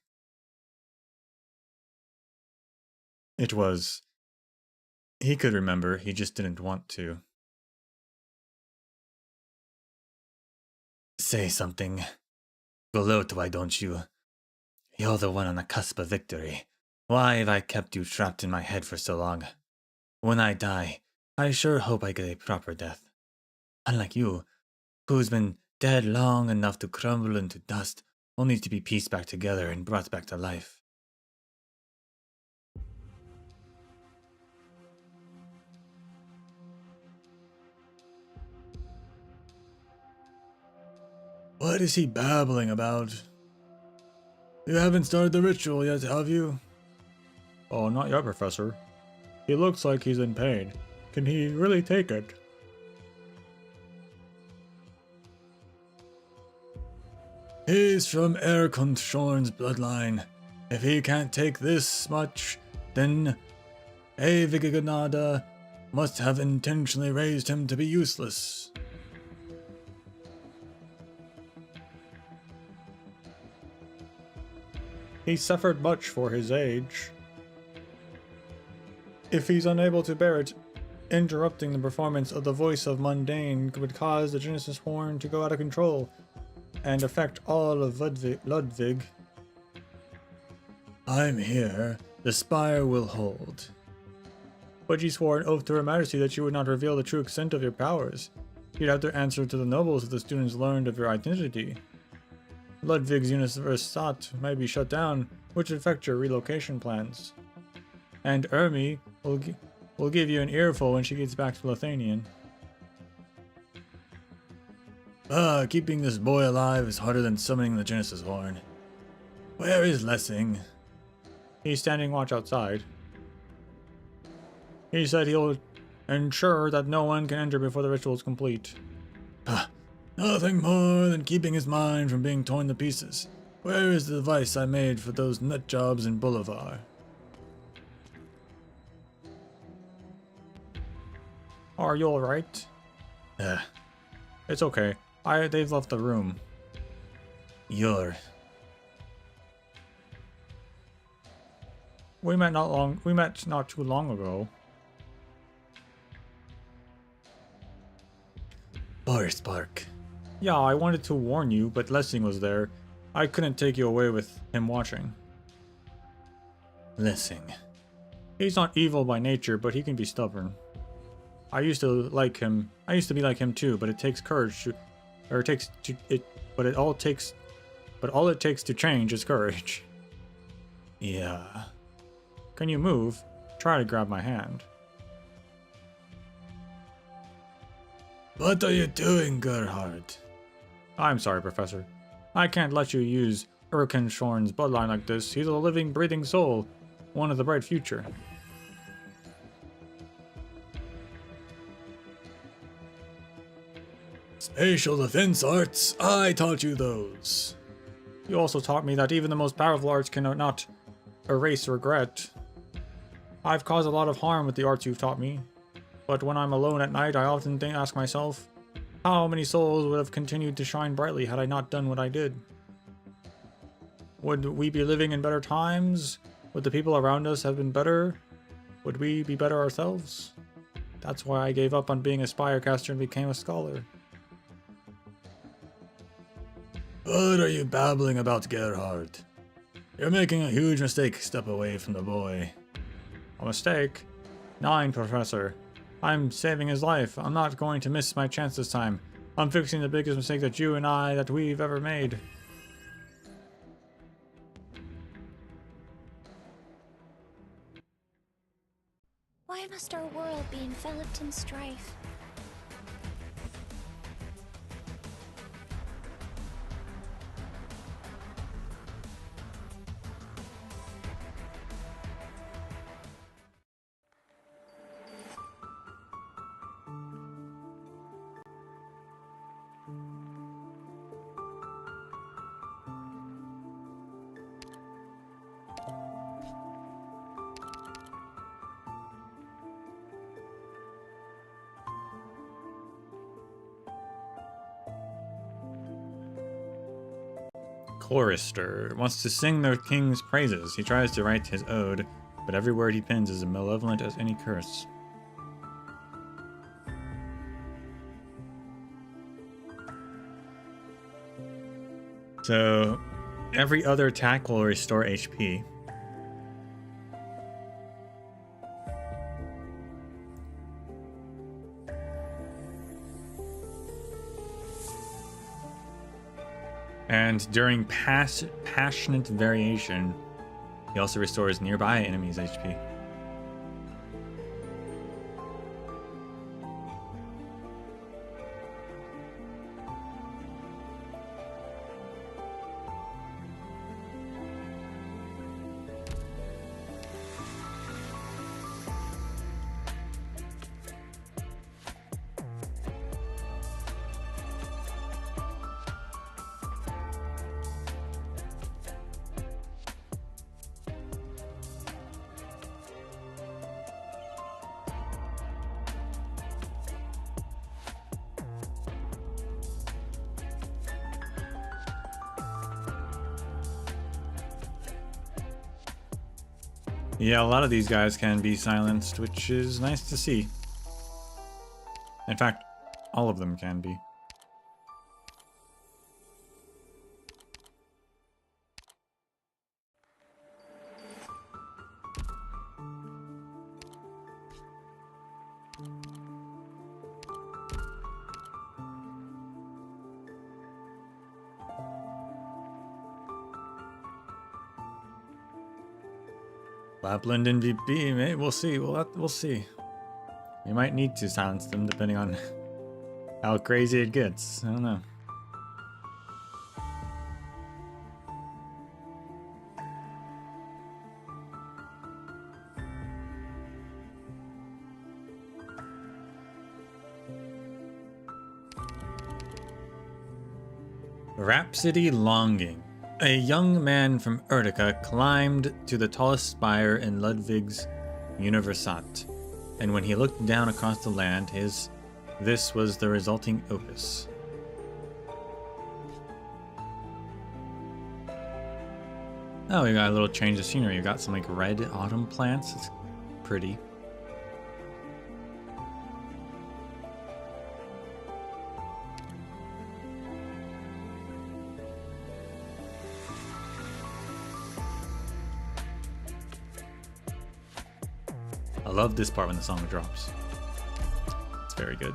He could remember, he just didn't want to. Say something. Gloat, why don't you? You're the one on the cusp of victory. Why have I kept you trapped in my head for so long? When I die, I sure hope I get a proper death. Unlike you, who's been dead long enough to crumble into dust, only to be pieced back together and brought back to life. What is he babbling about? You haven't started the ritual yet, have you? Oh, not yet, Professor. He looks like he's in pain. Can he really take it? He's from Arknights' bloodline. If he can't take this much, then Aviganada must have intentionally raised him to be useless. He suffered much for his age. If he's unable to bear it, interrupting the performance of the voice of Mundane would cause the Genesis horn to go out of control and affect all of Ludwig. I'm here. The spire will hold. But you swore an oath to Her Majesty that you would not reveal the true extent of your powers. You'd have to answer to the nobles if the students learned of your identity. Ludwig's Universitat might be shut down, which would affect your relocation plans. And Ermi will give you an earful when she gets back to Lithanian. Keeping this boy alive is harder than summoning the Genesis horn. Where is Lessing? He's standing watch outside. He said he'll ensure that no one can enter before the ritual is complete. Nothing more than keeping his mind from being torn to pieces. Where is the device I made for those nut jobs in Boulevard? Are you alright? It's okay. They've left the room. We met not too long ago. Boris Park. Yeah, I wanted to warn you, but Lessing was there. I couldn't take you away with him watching. Lessing. He's not evil by nature, but he can be stubborn. I used to like him. I used to be like him too, but it takes courage to, or it takes to it. But all it takes to change is courage. Yeah. Can you move? Try to grab my hand. What are you doing, Gerhard? I'm sorry, Professor. I can't let you use Urkenshorn's bloodline like this. He's a living, breathing soul, one of the bright future. Spatial defense arts, I taught you those. You also taught me that even the most powerful arts cannot erase regret. I've caused a lot of harm with the arts you've taught me, but when I'm alone at night, I often ask myself, how many souls would have continued to shine brightly had I not done what I did? Would we be living in better times? Would the people around us have been better? Would we be better ourselves? That's why I gave up on being a spirecaster and became a scholar. What are you babbling about, Gerhard? You're making a huge mistake. Step away from the boy. A mistake? 9, Professor. I'm saving his life. I'm not going to miss my chance this time. I'm fixing the biggest mistake that we've ever made. Why must our world be enveloped in strife? Chorister wants to sing their king's praises. He tries to write his ode, but every word he pens is as malevolent as any curse. So, every other attack will restore HP. And during passionate variation, he also restores nearby enemies' HP. Yeah, a lot of these guys can be silenced, which is nice to see. In fact, all of them can be. Lapland MVP, mate. We'll see. We'll see. You might need to silence them depending on how crazy it gets. I don't know. Rhapsody Longing. A young man from Utica climbed to the tallest spire in Ludwig's Universitat, and when he looked down across the land, this was the resulting opus. Oh, we got a little change of scenery. We got some like red autumn plants. It's pretty. I love this part when the song drops. It's very good.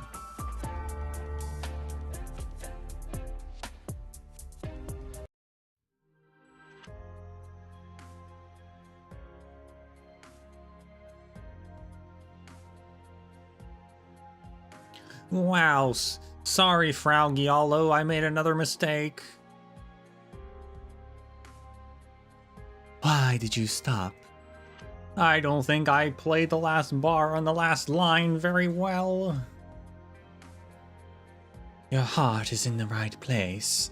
Wow, sorry, Frau Giallo, I made another mistake. Why did you stop? I don't think I played the last bar on the last line very well. Your heart is in the right place.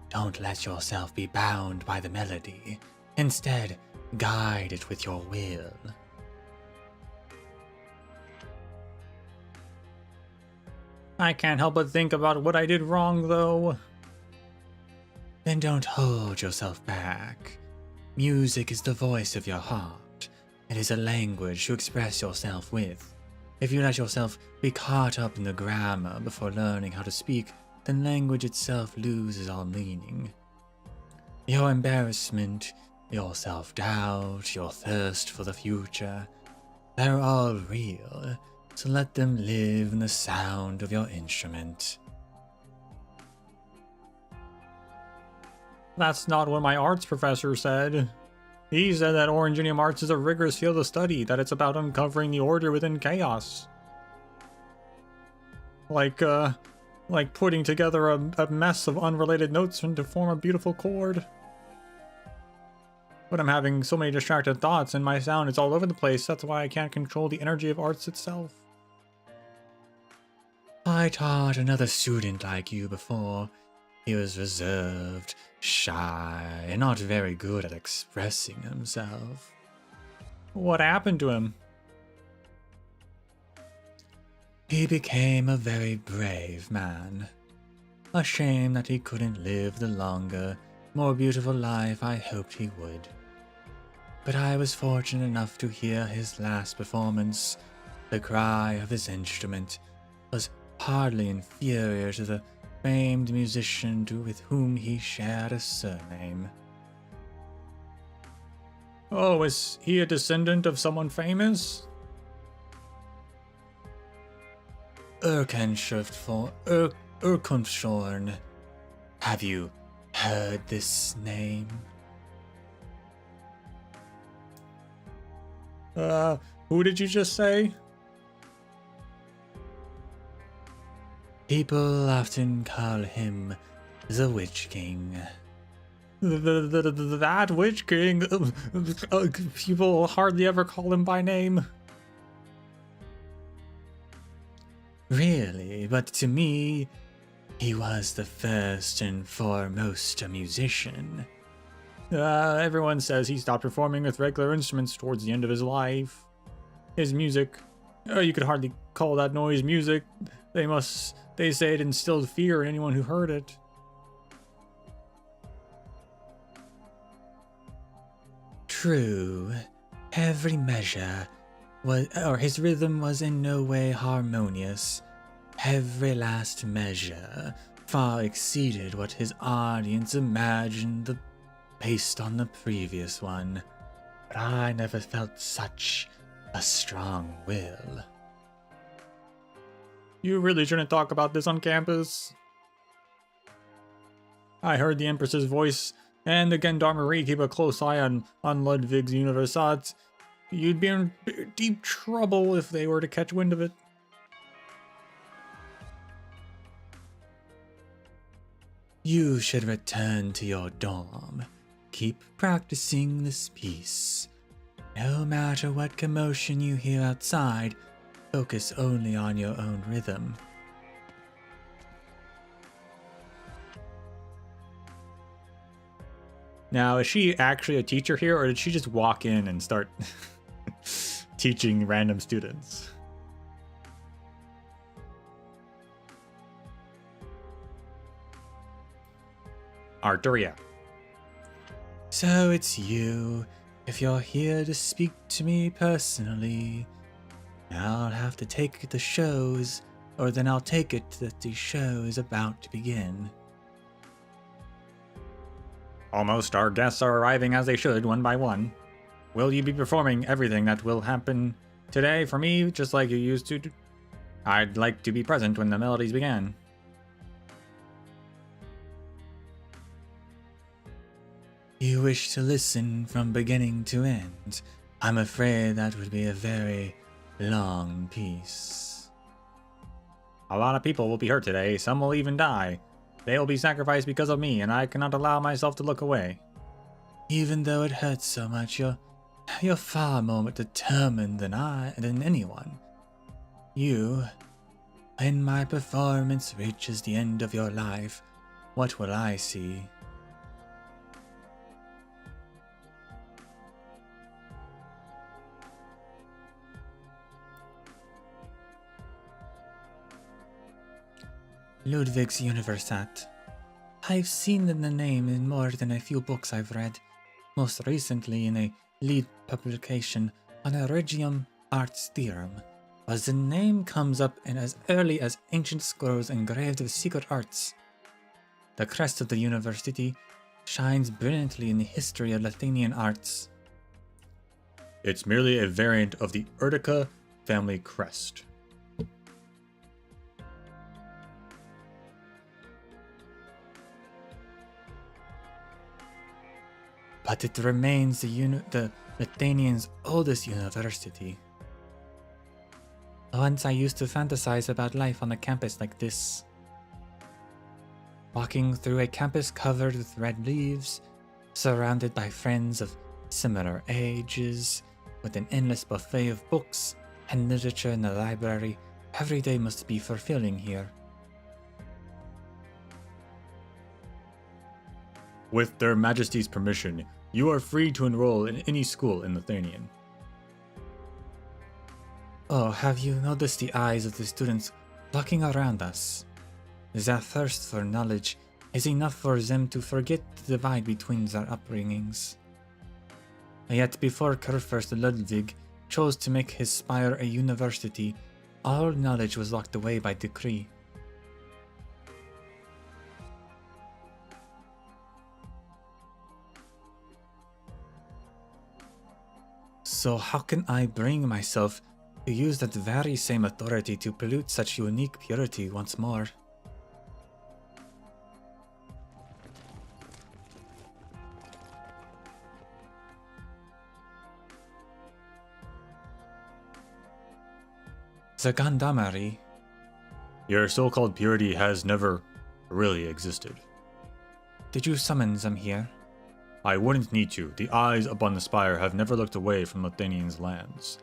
don't let yourself be bound by the melody. Instead, guide it with your will. I can't help but think about what I did wrong, though. Then don't hold yourself back. Music is the voice of your heart. It is a language to express yourself with. If you let yourself be caught up in the grammar before learning how to speak, then language itself loses all meaning. Your embarrassment, your self-doubt, your thirst for the future, they're all real, so let them live in the sound of your instrument. That's not what my arts professor said. He said that Oranginium Arts is a rigorous field of study, that it's about uncovering the order within chaos. Like putting together a mess of unrelated notes to form a beautiful chord. But I'm having so many distracted thoughts and my sound is all over the place, that's why I can't control the energy of arts itself. I taught another student like you before. He was reserved, shy, and not very good at expressing himself. What happened to him? He became a very brave man. A shame that he couldn't live the longer, more beautiful life I hoped he would. But I was fortunate enough to hear his last performance. The cry of his instrument was hardly inferior to the famed musician with whom he shared a surname. Oh, is he a descendant of someone famous? Erkenschorn. Have you heard this name? Who did you just say? People often call him the Witch King. That Witch King? People hardly ever call him by name. Really, but to me, he was the first and foremost a musician. Everyone says he stopped performing with regular instruments towards the end of his life. His music, you could hardly call that noise music. They say it instilled fear in anyone who heard it. True. Every measure his rhythm was in no way harmonious. Every last measure far exceeded what his audience imagined based on the previous one. But I never felt such a strong will. You really shouldn't talk about this on campus. I heard the Empress's voice and the Gendarmerie keep a close eye on Ludwig's Universität. You'd be in deep trouble if they were to catch wind of it. You should return to your dorm. Keep practicing this piece. No matter what commotion you hear outside, focus only on your own rhythm. Now, is she actually a teacher here, or did she just walk in and start teaching random students? Arturia. So it's you. If you're here to speak to me personally, I'll have to take the shows, or then I'll take it that the show is about to begin. Almost. Our guests are arriving as they should, one by one. Will you be performing everything that will happen today for me, just like you used to? I'd like to be present when the melodies began. You wish to listen from beginning to end. I'm afraid that would be a very long piece. A lot of people will be hurt today, some will even die. They will be sacrificed because of me, and I cannot allow myself to look away. Even though it hurts so much, you're far more determined than anyone. When my performance reaches the end of your life, what will I see? Ludwig's Universitat. I've seen the name in more than a few books I've read, most recently in a lead publication on a Regium Arts Theorem, but the name comes up in as early as ancient scrolls engraved with secret arts. The crest of the university shines brilliantly in the history of Lithuanian arts. It's merely a variant of the Urtica family crest. But it remains the Lithuanians' oldest university. Once I used to fantasize about life on a campus like this. Walking through a campus covered with red leaves, surrounded by friends of similar ages, with an endless buffet of books and literature in the library, every day must be fulfilling here. With their Majesty's permission, you are free to enroll in any school in Lithuanian. Oh, have you noticed the eyes of the students looking around us? Their thirst for knowledge is enough for them to forget the divide between their upbringings. Yet before Kurfürst Ludwig chose to make his spire a university, all knowledge was locked away by decree. So how can I bring myself to use that very same authority to pollute such unique purity once more? The Gendarmerie. Your so-called purity has never really existed. Did you summon them here? I wouldn't need to. The eyes upon the spire have never looked away from Lithuanians' lands.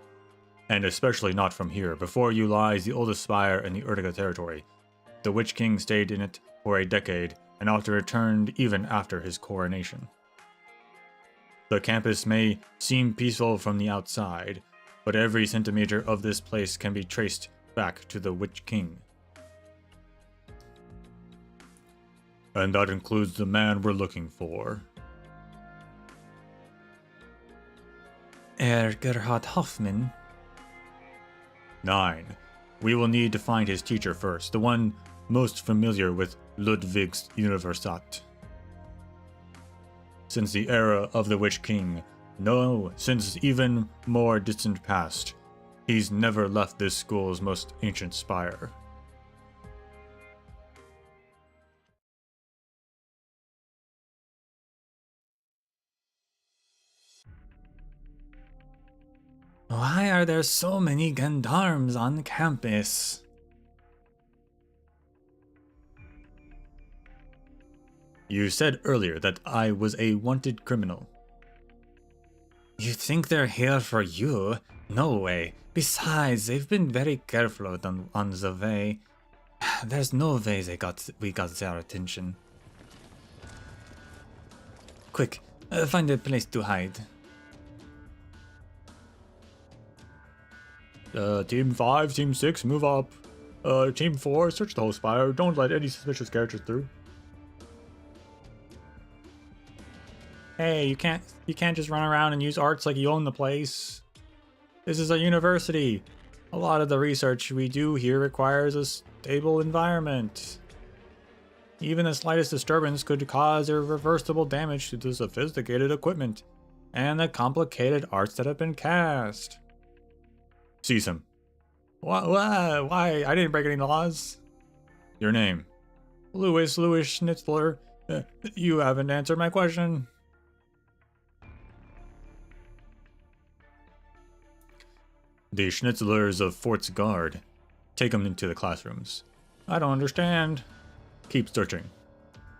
And especially not from here. Before you lies the oldest spire in the Urtica territory. The Witch King stayed in it for a decade, and often returned even after his coronation. The campus may seem peaceful from the outside, but every centimeter of this place can be traced back to the Witch King. And that includes the man we're looking for. Gerhard Hoffmann. 9. We will need to find his teacher first, the one most familiar with Ludwig's Universitat. Since the era of the Witch King, no, since even more distant past, he's never left this school's most ancient spire. Why are there so many gendarmes on campus? You said earlier that I was a wanted criminal. You think they're here for you? No way. Besides, they've been very careful on the way. There's no way we got their attention. Quick, find a place to hide. Team 5, Team 6, move up. Team 4, search the whole spire. Don't let any suspicious characters through. Hey, you can't just run around and use arts like you own the place. This is a university. A lot of the research we do here requires a stable environment. Even the slightest disturbance could cause irreversible damage to the sophisticated equipment and the complicated arts that have been cast. Seize him. Why? I didn't break any laws. Your name? Louis Schnitzler. You haven't answered my question. The Schnitzlers of Fort's Guard. Take them into the classrooms. I don't understand. Keep searching.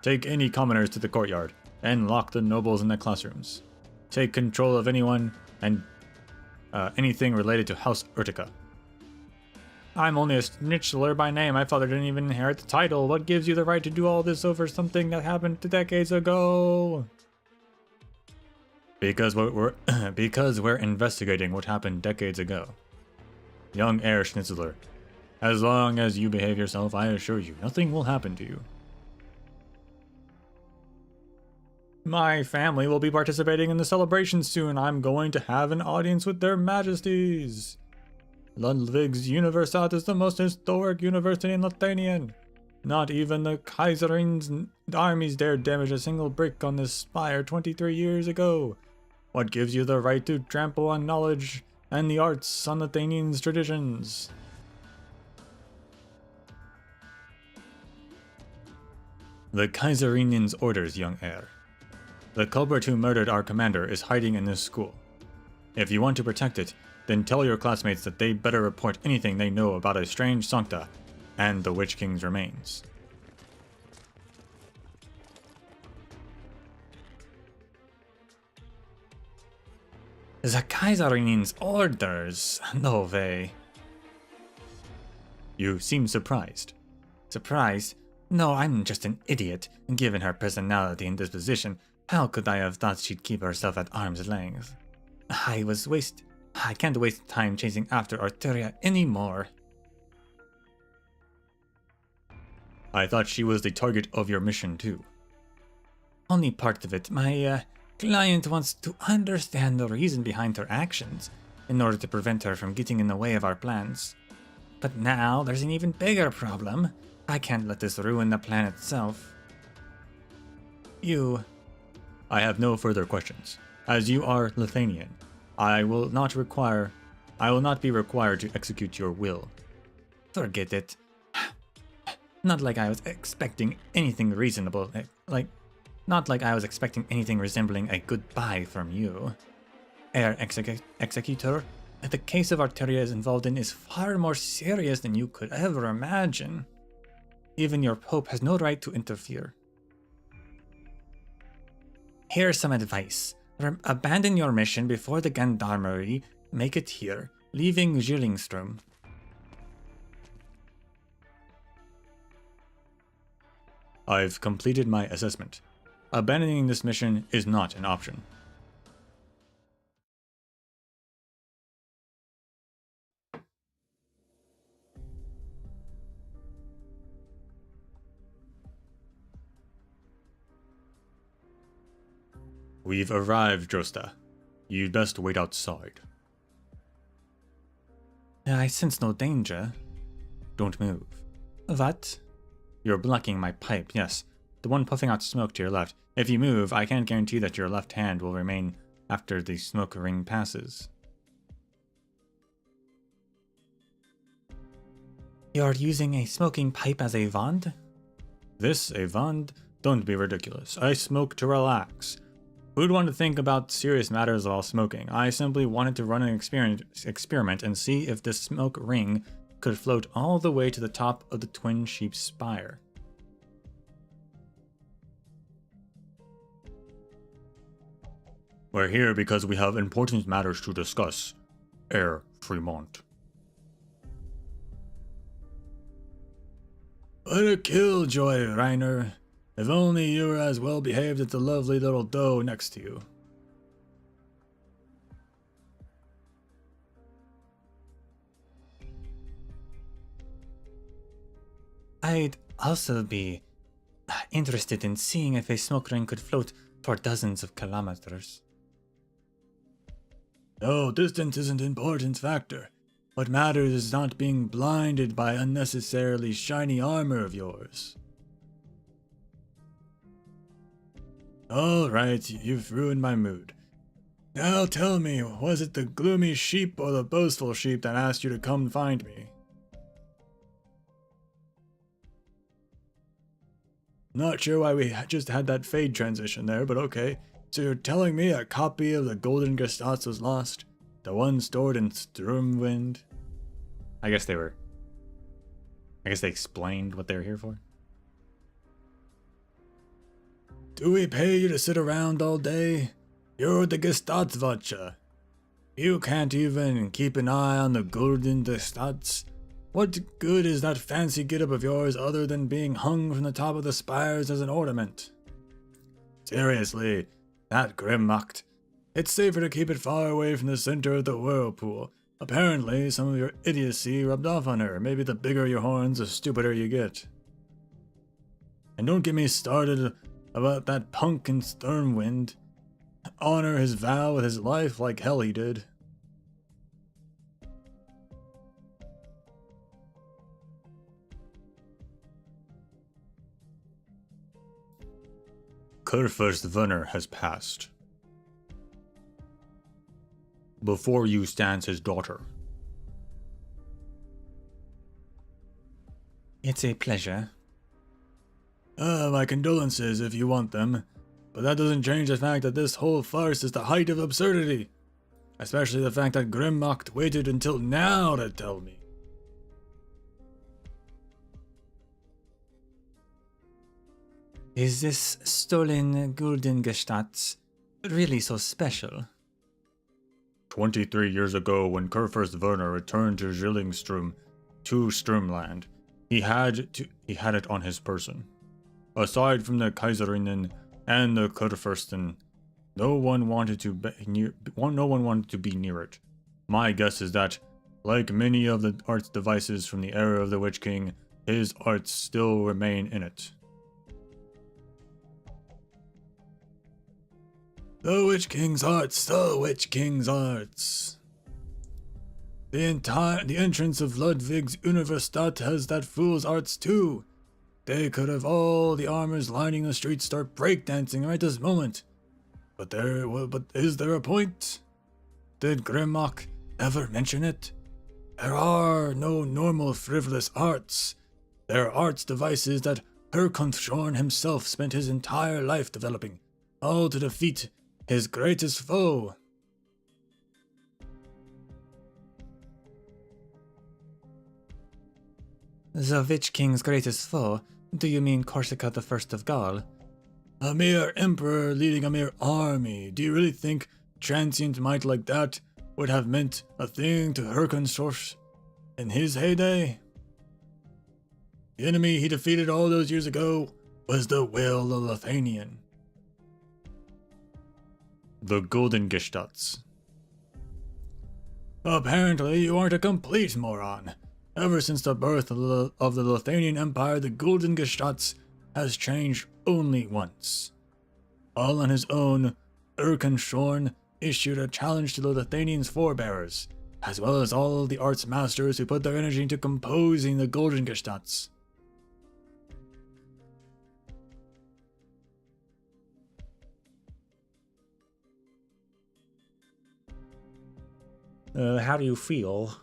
Take any commoners to the courtyard and lock the nobles in the classrooms. Take control of anyone and anything related to House Urtica. I'm only a Schnitzler by name. My father didn't even inherit the title. What gives you the right to do all this over something that happened decades ago? Because we're investigating what happened decades ago. Young heir Schnitzler As long as you behave yourself, I assure you, nothing will happen to you. My family will be participating in the celebration soon. I'm going to have an audience with their majesties. Ludwig's Universität is the most historic university in Lithuanian. Not even the Kaiserin's armies dared damage a single brick on this spire 23 years ago. What gives you the right to trample on knowledge and the arts on Lithuanian's traditions? The Kaiserin's orders, young heir. The culprit who murdered our commander is hiding in this school. If you want to protect it, then tell your classmates that they better report anything they know about a strange Sancta and the Witch King's remains. The Kaiserin's orders? No way. You seem surprised. Surprised? No, I'm just an idiot. Given her personality and disposition, how could I have thought she'd keep herself at arm's length? I can't waste time chasing after Arteria anymore. I thought she was the target of your mission too. Only part of it. My client wants to understand the reason behind her actions in order to prevent her from getting in the way of our plans. But now there's an even bigger problem. I can't let this ruin the plan itself. I have no further questions. As you are Lithuanian, I will not be required to execute your will. Forget it. Not like I was expecting anything reasonable, not like I was expecting anything resembling a goodbye from you. Herr Executor, the case of Arteria is involved in is far more serious than you could ever imagine. Even your Pope has no right to interfere. Here's some advice. Abandon your mission before the Gendarmerie make it here, leaving Zwillingstürme. I've completed my assessment. Abandoning this mission is not an option. We've arrived, Drosta. You'd best wait outside. I sense no danger. Don't move. What? You're blocking my pipe, yes. The one puffing out smoke to your left. If you move, I can't guarantee that your left hand will remain after the smoke ring passes. You're using a smoking pipe as a wand? This a wand? Don't be ridiculous. I smoke to relax. Who'd want to think about serious matters while smoking? I simply wanted to run an experiment and see if this smoke ring could float all the way to the top of the Twin Sheep's spire. We're here because we have important matters to discuss, Herr Fremont. What a killjoy, Reiner. If only you were as well behaved as the lovely little doe next to you. I'd also be interested in seeing if a smoke ring could float for dozens of kilometers. No, distance isn't an important factor. What matters is not being blinded by unnecessarily shiny armor of yours. Alright, you've ruined my mood. Now tell me, was it the gloomy sheep or the boastful sheep that asked you to come find me? Not sure why we just had that fade transition there, but okay. So you're telling me a copy of the Golden Gestats was lost? The one stored in Sturmwind? I guess they explained what they were here for. Do we pay you to sit around all day? You're the Gestatsvacher. You can't even keep an eye on the Golden Gestats. What good is that fancy getup of yours other than being hung from the top of the spires as an ornament? Seriously, that Grimmacht. It's safer to keep it far away from the center of the whirlpool. Apparently, some of your idiocy rubbed off on her. Maybe the bigger your horns, the stupider you get. And don't get me started about that punk in Stormwind. Honor his vow with his life like hell he did. Kurfürst has passed. Before you stands his daughter. It's a pleasure. My condolences if you want them, but that doesn't change the fact that this whole farce is the height of absurdity. Especially the fact that Grimmacht waited until now to tell me. Is this stolen Guldengestadt really so special? 23 years ago, when Kurfürst Werner returned to Zwillingstürme, to Sturmland, he had it on his person. Aside from the Kaiserinnen and the Kurfürsten, no one wanted to be near it. My guess is that, like many of the arts devices from the era of the Witch King, his arts still remain in it. The Witch King's arts, the Witch King's arts. The entrance of Ludwig's Universität has that fool's arts too. They could have all the armors lining the streets start breakdancing right this moment. But is there a point? Did Grimmacht ever mention it? There are no normal frivolous arts. There are arts devices that Herkonthschorn himself spent his entire life developing, all to defeat his greatest foe. The Witch King's greatest foe? Do you mean Corsica the First of Gaul? A mere emperor leading a mere army. Do you really think transient might like that would have meant a thing to Herkonthschorn in his heyday? The enemy he defeated all those years ago was the will of Lithuanian. The Guldengestadt. Apparently, you aren't a complete moron. Ever since the birth of the Lithuanian Empire, the Guldengestadt has changed only once. All on his own, Herkonthschorn issued a challenge to the Lithuanians' forebears, as well as all the arts masters who put their energy into composing the Guldengestadt. How do you feel?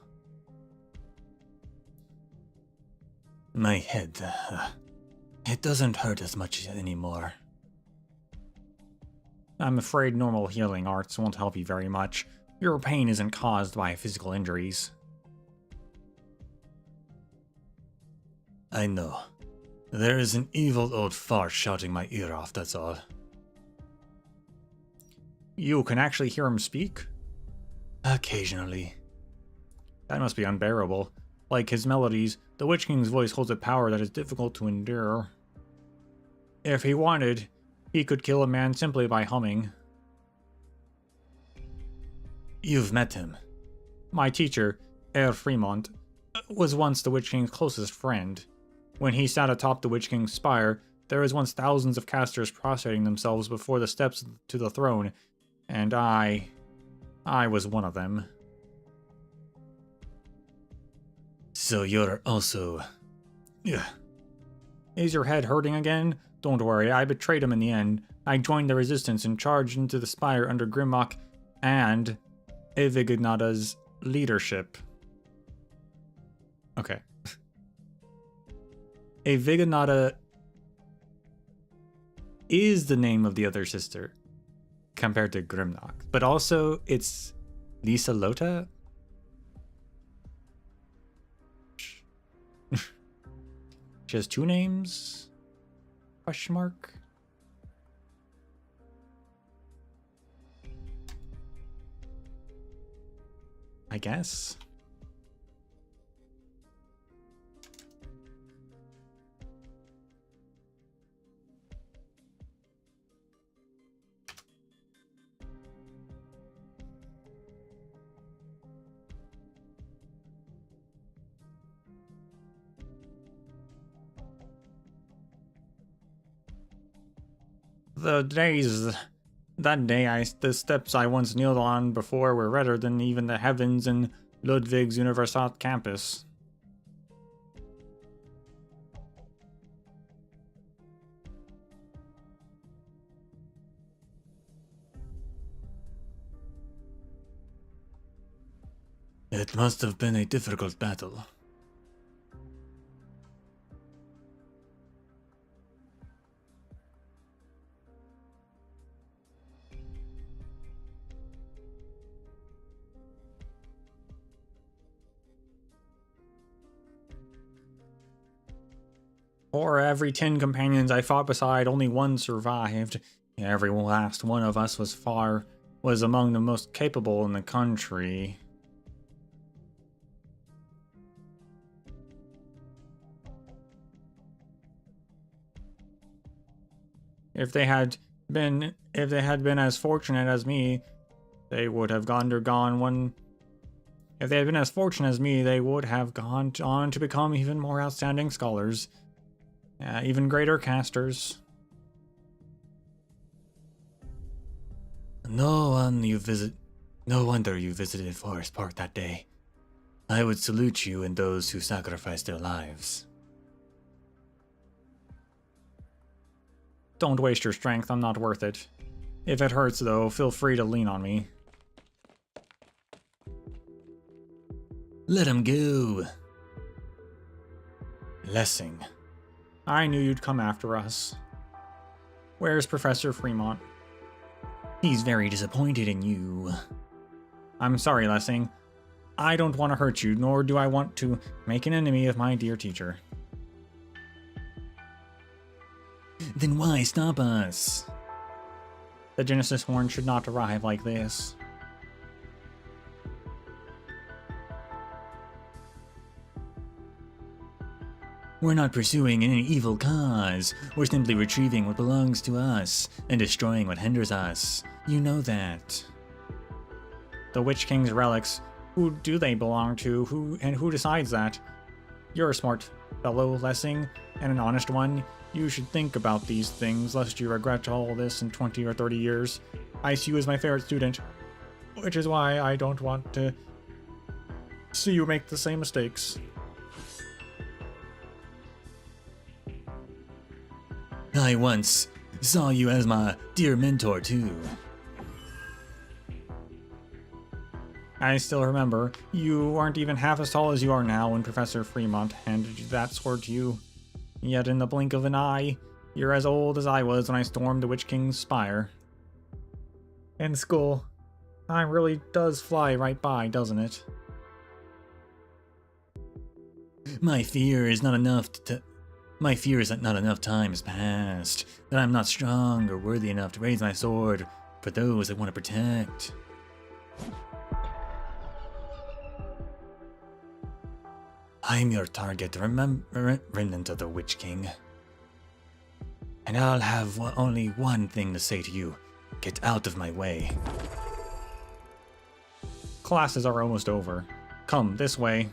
My head, it doesn't hurt as much anymore. I'm afraid normal healing arts won't help you very much. Your pain isn't caused by physical injuries. I know. There is an evil old fart shouting my ear off, that's all. You can actually hear him speak? Occasionally. That must be unbearable. Like his melodies, the Witch King's voice holds a power that is difficult to endure. If he wanted, he could kill a man simply by humming. You've met him. My teacher, Herr Fremont, was once the Witch King's closest friend. When he sat atop the Witch King's spire, there was once thousands of casters prostrating themselves before the steps to the throne, and I was one of them. So you're also... Yeah. Is your head hurting again? Don't worry, I betrayed him in the end. I joined the resistance and charged into the spire under Grimmacht and Evignada's leadership. Okay. Evignada is the name of the other sister compared to Grimmacht, but also it's Lisa Lota. She has two names? Question mark? I guess. The steps I once kneeled on before were redder than even the heavens in Ludwig's Universität campus. It must have been a difficult battle. For every 10 companions I fought beside, only one survived. Every last one of us was among the most capable in the country. If they had been as fortunate as me, they would have undergone one. If they had been as fortunate as me, they would have gone on to become even more outstanding scholars, even greater casters. No wonder you visited Forest Park that day. I would salute you and those who sacrificed their lives. Don't waste your strength, I'm not worth it. If it hurts though, feel free to lean on me. Let him go. Lessing. I knew you'd come after us. Where's Professor Fremont? He's very disappointed in you. I'm sorry, Lessing. I don't want to hurt you, nor do I want to make an enemy of my dear teacher. Then why stop us? The Genesis Horn should not arrive like this. We're not pursuing any evil cause. We're simply retrieving what belongs to us and destroying what hinders us. You know that. The Witch King's relics, who do they belong to? Who decides that? You're a smart fellow, Lessing, and an honest one. You should think about these things, lest you regret all this in 20 or 30 years. I see you as my favorite student, which is why I don't want to see you make the same mistakes. I once saw you as my dear mentor, too. I still remember, you weren't even half as tall as you are now when Professor Fremont handed that sword to you. Yet in the blink of an eye, you're as old as I was when I stormed the Witch King's spire. In school, time really does fly right by, doesn't it? My fear is that not enough time has passed, that I'm not strong or worthy enough to raise my sword for those I want to protect. I'm your target, remnant of the Witch King. And I'll have only one thing to say to you. Get out of my way. Classes are almost over. Come, this way.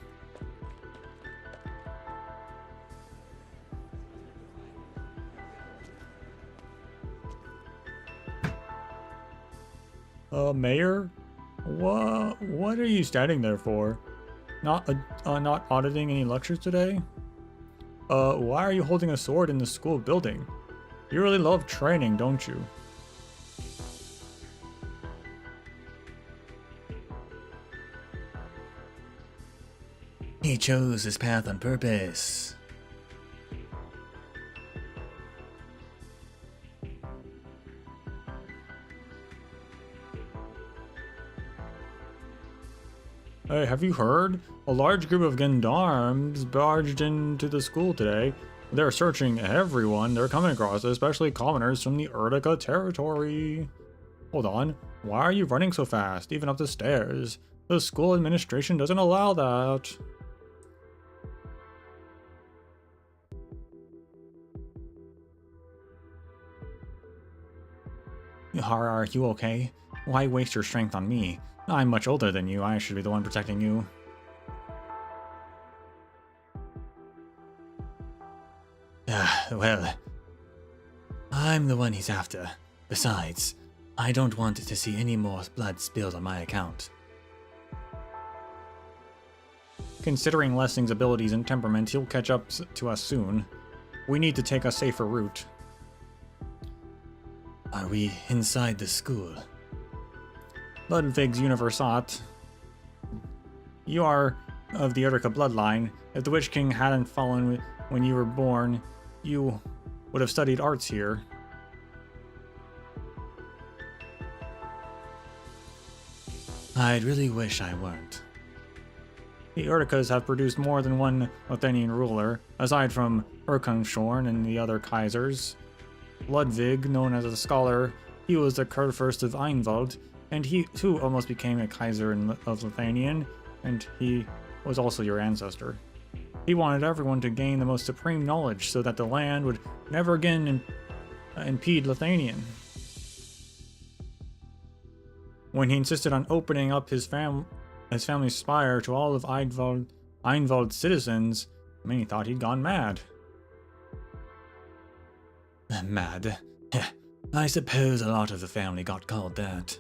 Mayor? What are you standing there for? Not auditing any lectures today? Why are you holding a sword in the school building? You really love training, don't you? He chose his path on purpose. Hey, have you heard? A large group of gendarmes barged into the school today. They're searching everyone they're coming across, especially commoners from the Urtica territory. Hold on, why are you running so fast, even up the stairs? The school administration doesn't allow that. Are you okay? Why waste your strength on me? I'm much older than you. I should be the one protecting you. Well, I'm the one he's after. Besides, I don't want to see any more blood spilled on my account. Considering Lessing's abilities and temperament, he'll catch up to us soon. We need to take a safer route. Are we inside the school? Ludwig's Universitat. You are of the Utica bloodline. If the Witch King hadn't fallen when you were born, you would have studied arts here. I'd really wish I weren't. The Uticas have produced more than one Lithuanian ruler, aside from Erkenschorn and the other Kaisers. Ludwig, known as a scholar, he was the Kurfürst of Einwald, and he too almost became a Kaiser of Lithuanian, and he was also your ancestor. He wanted everyone to gain the most supreme knowledge so that the land would never again impede Lithuanian. When he insisted on opening up his family's spire to all of Einwald's citizens, many thought he'd gone mad. Mad? I suppose a lot of the family got called that.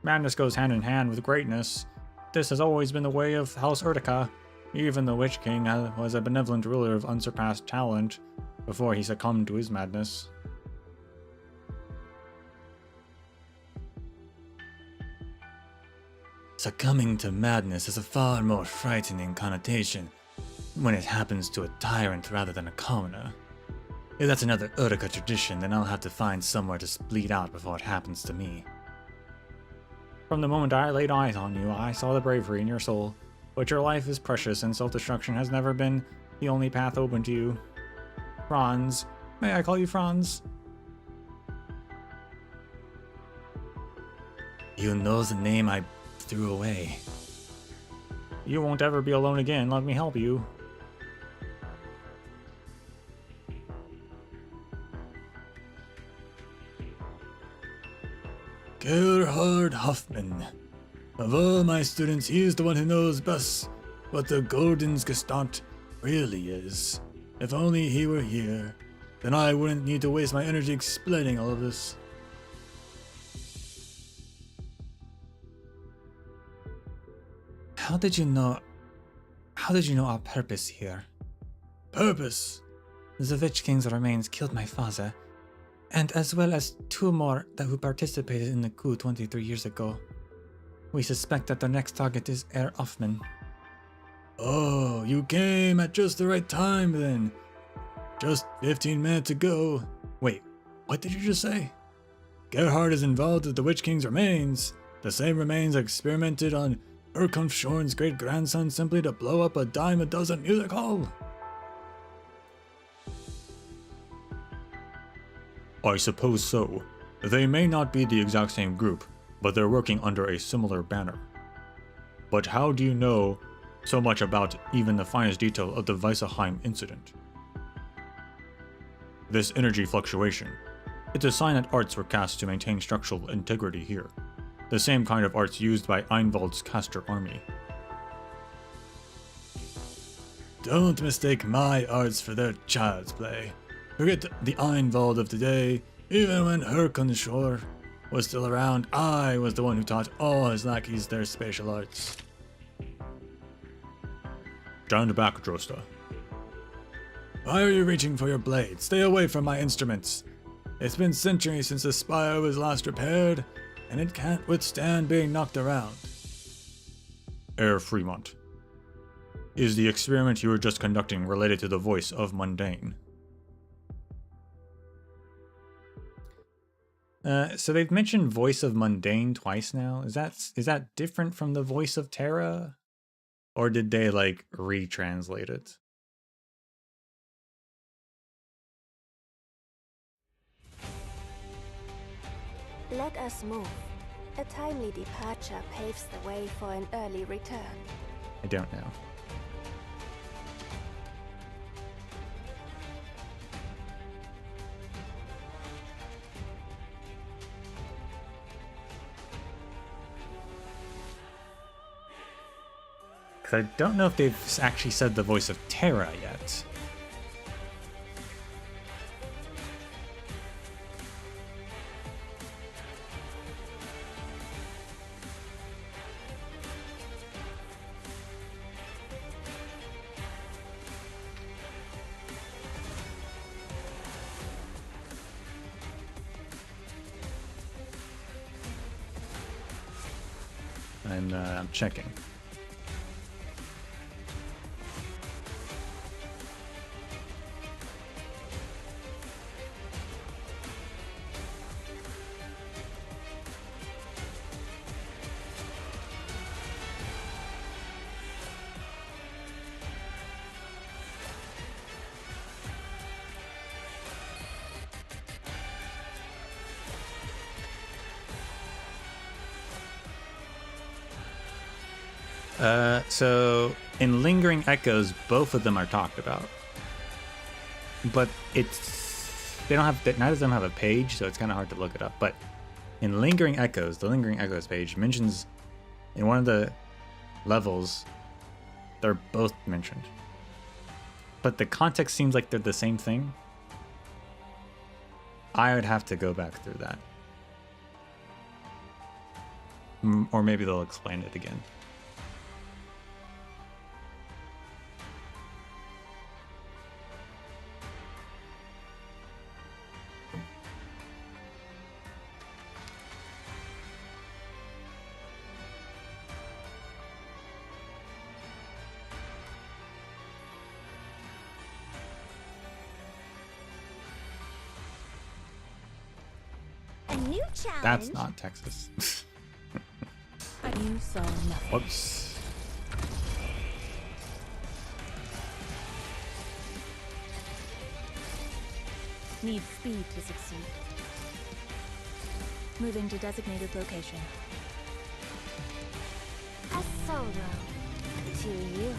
Madness goes hand in hand with greatness. This has always been the way of House Utica. Even the Witch King was a benevolent ruler of unsurpassed talent before he succumbed to his madness. Succumbing to madness has a far more frightening connotation when it happens to a tyrant rather than a commoner. If that's another Utica tradition, then I'll have to find somewhere to bleed out before it happens to me. From the moment I laid eyes on you, I saw the bravery in your soul, but your life is precious and self-destruction has never been the only path open to you. Franz. May I call you Franz? You know the name I threw away. You won't ever be alone again, let me help you. Gerhard Hoffman. Of all my students, he is the one who knows best what the Goldensgestalt really is. If only he were here, then I wouldn't need to waste my energy explaining all of this. How did you know our purpose here? Purpose? The Witch King's remains killed my father, and as well as two more who participated in the coup 23 years ago. We suspect that the next target is Herr Hoffman. Oh, you came at just the right time then. Just 15 minutes ago. Wait, what did you just say? Gerhard is involved with the Witch King's remains. The same remains experimented on Erkenschorn's great-grandson simply to blow up a dime a dozen music hall. I suppose so. They may not be the exact same group, but they're working under a similar banner. But how do you know so much about even the finest detail of the Weissenheim incident? This energy fluctuation. It's a sign that arts were cast to maintain structural integrity here. The same kind of arts used by Einwald's caster army. Don't mistake my arts for their child's play. Forget the Einwald of today. Even when Erkenschorn was still around, I was the one who taught all his lackeys their spatial arts. Stand back, Drosta. Why are you reaching for your blade? Stay away from my instruments. It's been centuries since the spire was last repaired, and it can't withstand being knocked around. Herr Fremont, is the experiment you were just conducting related to the voice of Mundane? So they've mentioned voice of Mundane twice now. Is that different from the voice of Terra? Or did they like retranslate it? Let us move. A timely departure paves the way for an early return. I don't know. I don't know if they've actually said the voice of Terra yet. I'm checking. So in Lingering Echoes, both of them are talked about, but they don't have, neither of them have a page, so it's kind of hard to look it up. But in Lingering Echoes, the Lingering Echoes page mentions in one of the levels, they're both mentioned, but the context seems like they're the same thing. I would have to go back through that, or maybe they'll explain it again. A new challenge. That's not Texas. You saw nothing. Whoops. Need speed to succeed. Moving to designated location. A solo to you.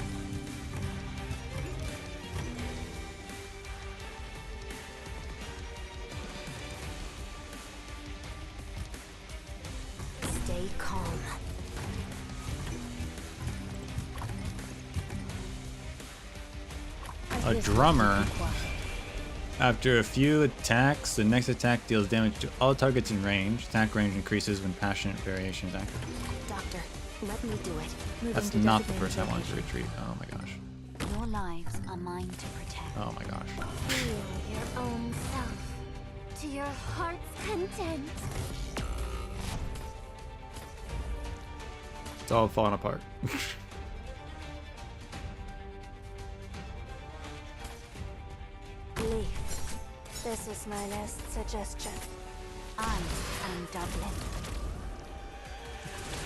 Stay calm. A drummer. After a few attacks, the next attack deals damage to all targets in range. Attack range increases when passionate variation is active. Doctor, let me do it. Moving That's to not the designated person I wanted to location. retreat. Oh my gosh. Your lives are mine to protect. Oh my gosh. Feel your own self. To your heart's content. It's all falling apart. Leaf. This is my last suggestion. I am Dublin.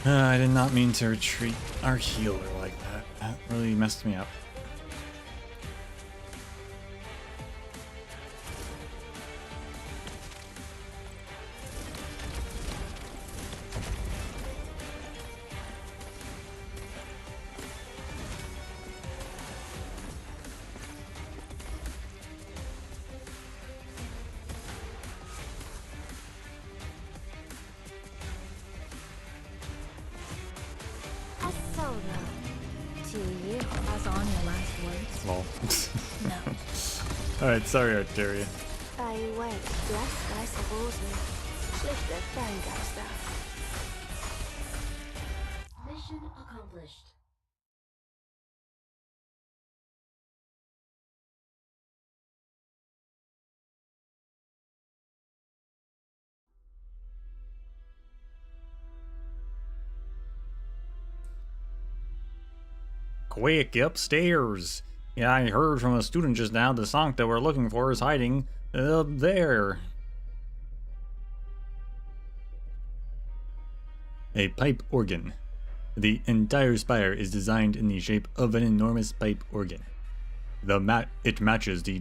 I did not mean to retreat our healer like that. That really messed me up. A solo to you. Pass on your last words. Lol. No. Alright, sorry, Arteria. I wait. Blessed I suppose me. Schlichte Fangauster. Mission accomplished. Quick, upstairs! Yeah, I heard from a student just now the song that we're looking for is hiding up there. A pipe organ. The entire spire is designed in the shape of an enormous pipe organ. It matches the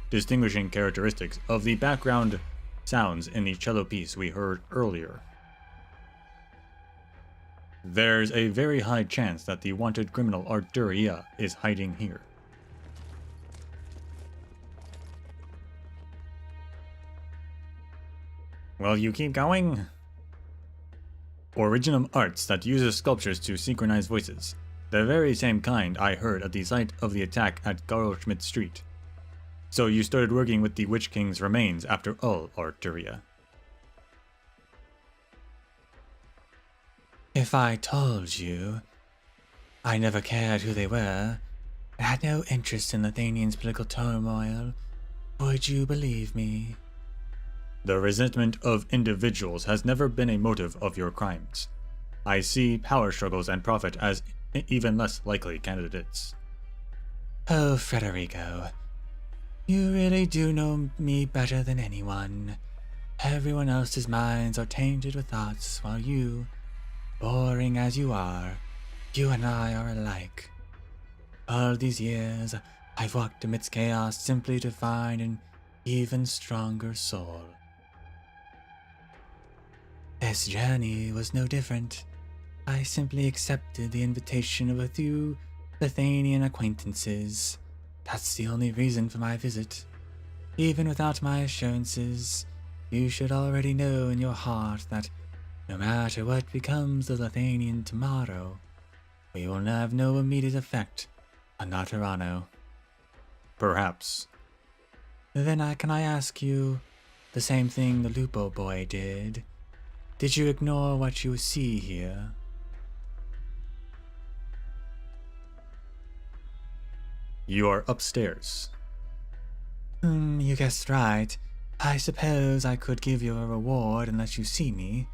distinguishing characteristics of the background sounds in the cello piece we heard earlier. There's a very high chance that the wanted criminal Arturia is hiding here. Well, you keep going? Originum arts that uses sculptures to synchronize voices. The very same kind I heard at the site of the attack at Garlschmidt Street. So you started working with the Witch King's remains after all, Arturia. If I told you I never cared who they were, and had no interest in Athenian's political turmoil, would you believe me? The resentment of individuals has never been a motive of your crimes. I see power struggles and profit as even less likely candidates. Oh, Federico, you really do know me better than anyone. Everyone else's minds are tainted with thoughts, while you, boring as you are, you and I are alike. All these years, I've walked amidst chaos simply to find an even stronger soul. This journey was no different. I simply accepted the invitation of a few Lithanian acquaintances. That's the only reason for my visit. Even without my assurances, you should already know in your heart that no matter what becomes of Lithanian tomorrow, we will have no immediate effect on Laterano. Perhaps. Then can I ask you the same thing the Lupo boy did? Did you ignore what you see here? You are upstairs. You guessed right. I suppose I could give you a reward and let you see me.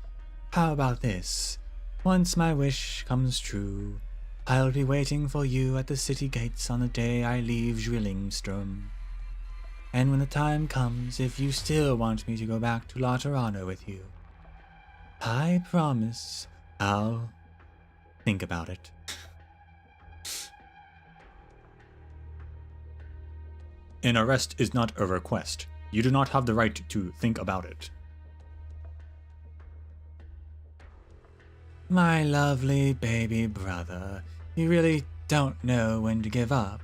How about this? Once my wish comes true, I'll be waiting for you at the city gates on the day I leave Zwillingstürme. And when the time comes, if you still want me to go back to Laterano with you, I promise I'll think about it. An arrest is not a request. You do not have the right to think about it. My lovely baby brother, you really don't know when to give up.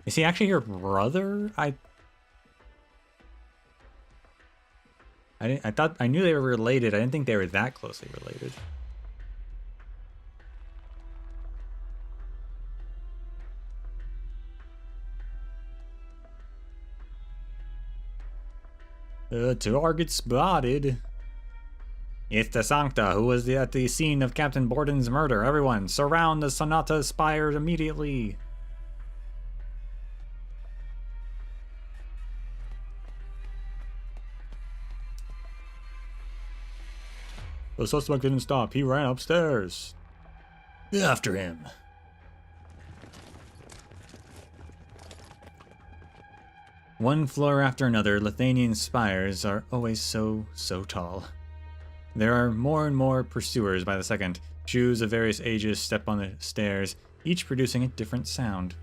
Is he actually your brother? I thought I knew they were related. I didn't think they were that closely related. Target spotted. It's the Sancta who was at the scene of Captain Borden's murder. Everyone, surround the Sonata spires immediately. The suspect didn't stop. He ran upstairs. After him. One floor after another, Lithanian spires are always so tall. There are more and more pursuers by the second. Jews of various ages step on the stairs, each producing a different sound.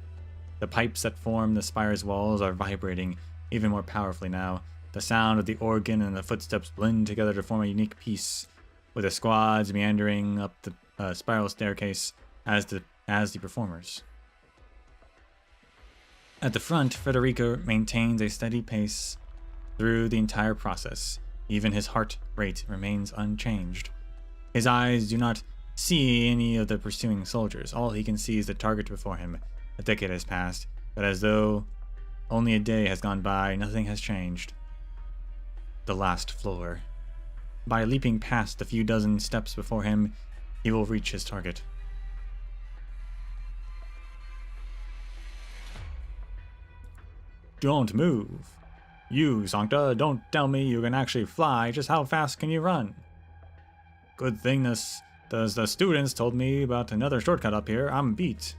The pipes that form the spire's walls are vibrating even more powerfully now. The sound of the organ and the footsteps blend together to form a unique piece, with the squads meandering up the spiral staircase as the performers. At the front, Federico maintains a steady pace through the entire process. Even his heart rate remains unchanged. His eyes do not see any of the pursuing soldiers. All he can see is the target before him. A decade has passed, but as though only a day has gone by, nothing has changed. The last floor. By leaping past the few dozen steps before him, he will reach his target. Don't move. You, Sancta, don't tell me you can actually fly. Just how fast can you run? Good thing the students told me about another shortcut up here. I'm beat.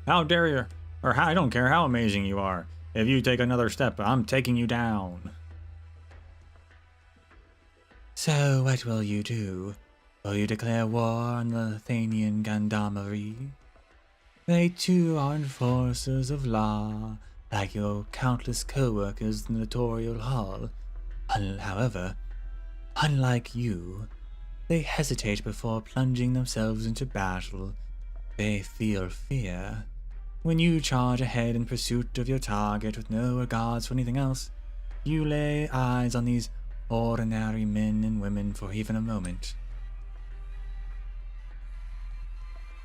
How dare you? Or I don't care how amazing you are. If you take another step, I'm taking you down. So what will you do? Will you declare war on the Lithanian gendarmerie? They too are enforcers of law, like your countless co-workers in the tutorial hall. However, unlike you, they hesitate before plunging themselves into battle. They feel fear. When you charge ahead in pursuit of your target with no regards for anything else, you lay eyes on these ordinary men and women for even a moment.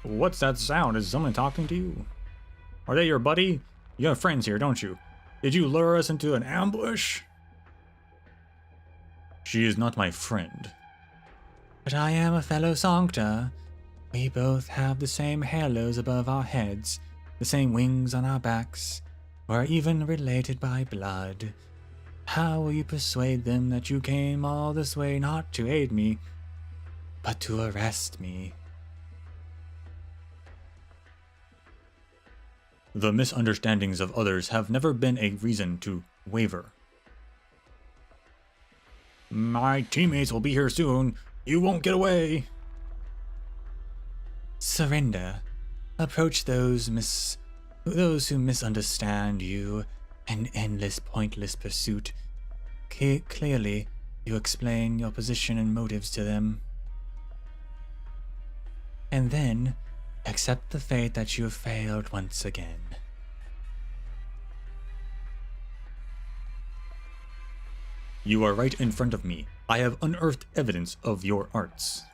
What's that sound? Is someone talking to you? Are they your buddy? You have friends here, don't you? Did you lure us into an ambush? She is not my friend. But I am a fellow Sancta. We both have the same halos above our heads, the same wings on our backs. We're even related by blood. How will you persuade them that you came all this way not to aid me, but to arrest me? The misunderstandings of others have never been a reason to waver. My teammates will be here soon. You won't get away. Surrender. Approach those who misunderstand you. An endless, pointless pursuit. Clearly, you explain your position and motives to them. And then, accept the fate that you have failed once again. You are right in front of me. I have unearthed evidence of your arts.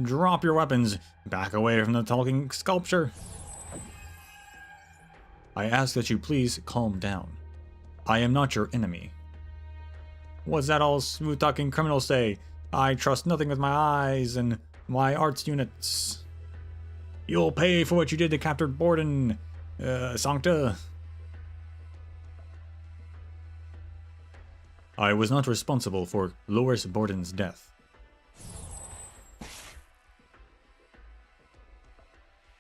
Drop your weapons. Back away from the talking sculpture. I ask that you please calm down. I am not your enemy. What's that all smooth-talking criminals say? I trust nothing with my eyes and my arts units. You'll pay for what you did to Captain Borden, Sancta. I was not responsible for Loris Borden's death.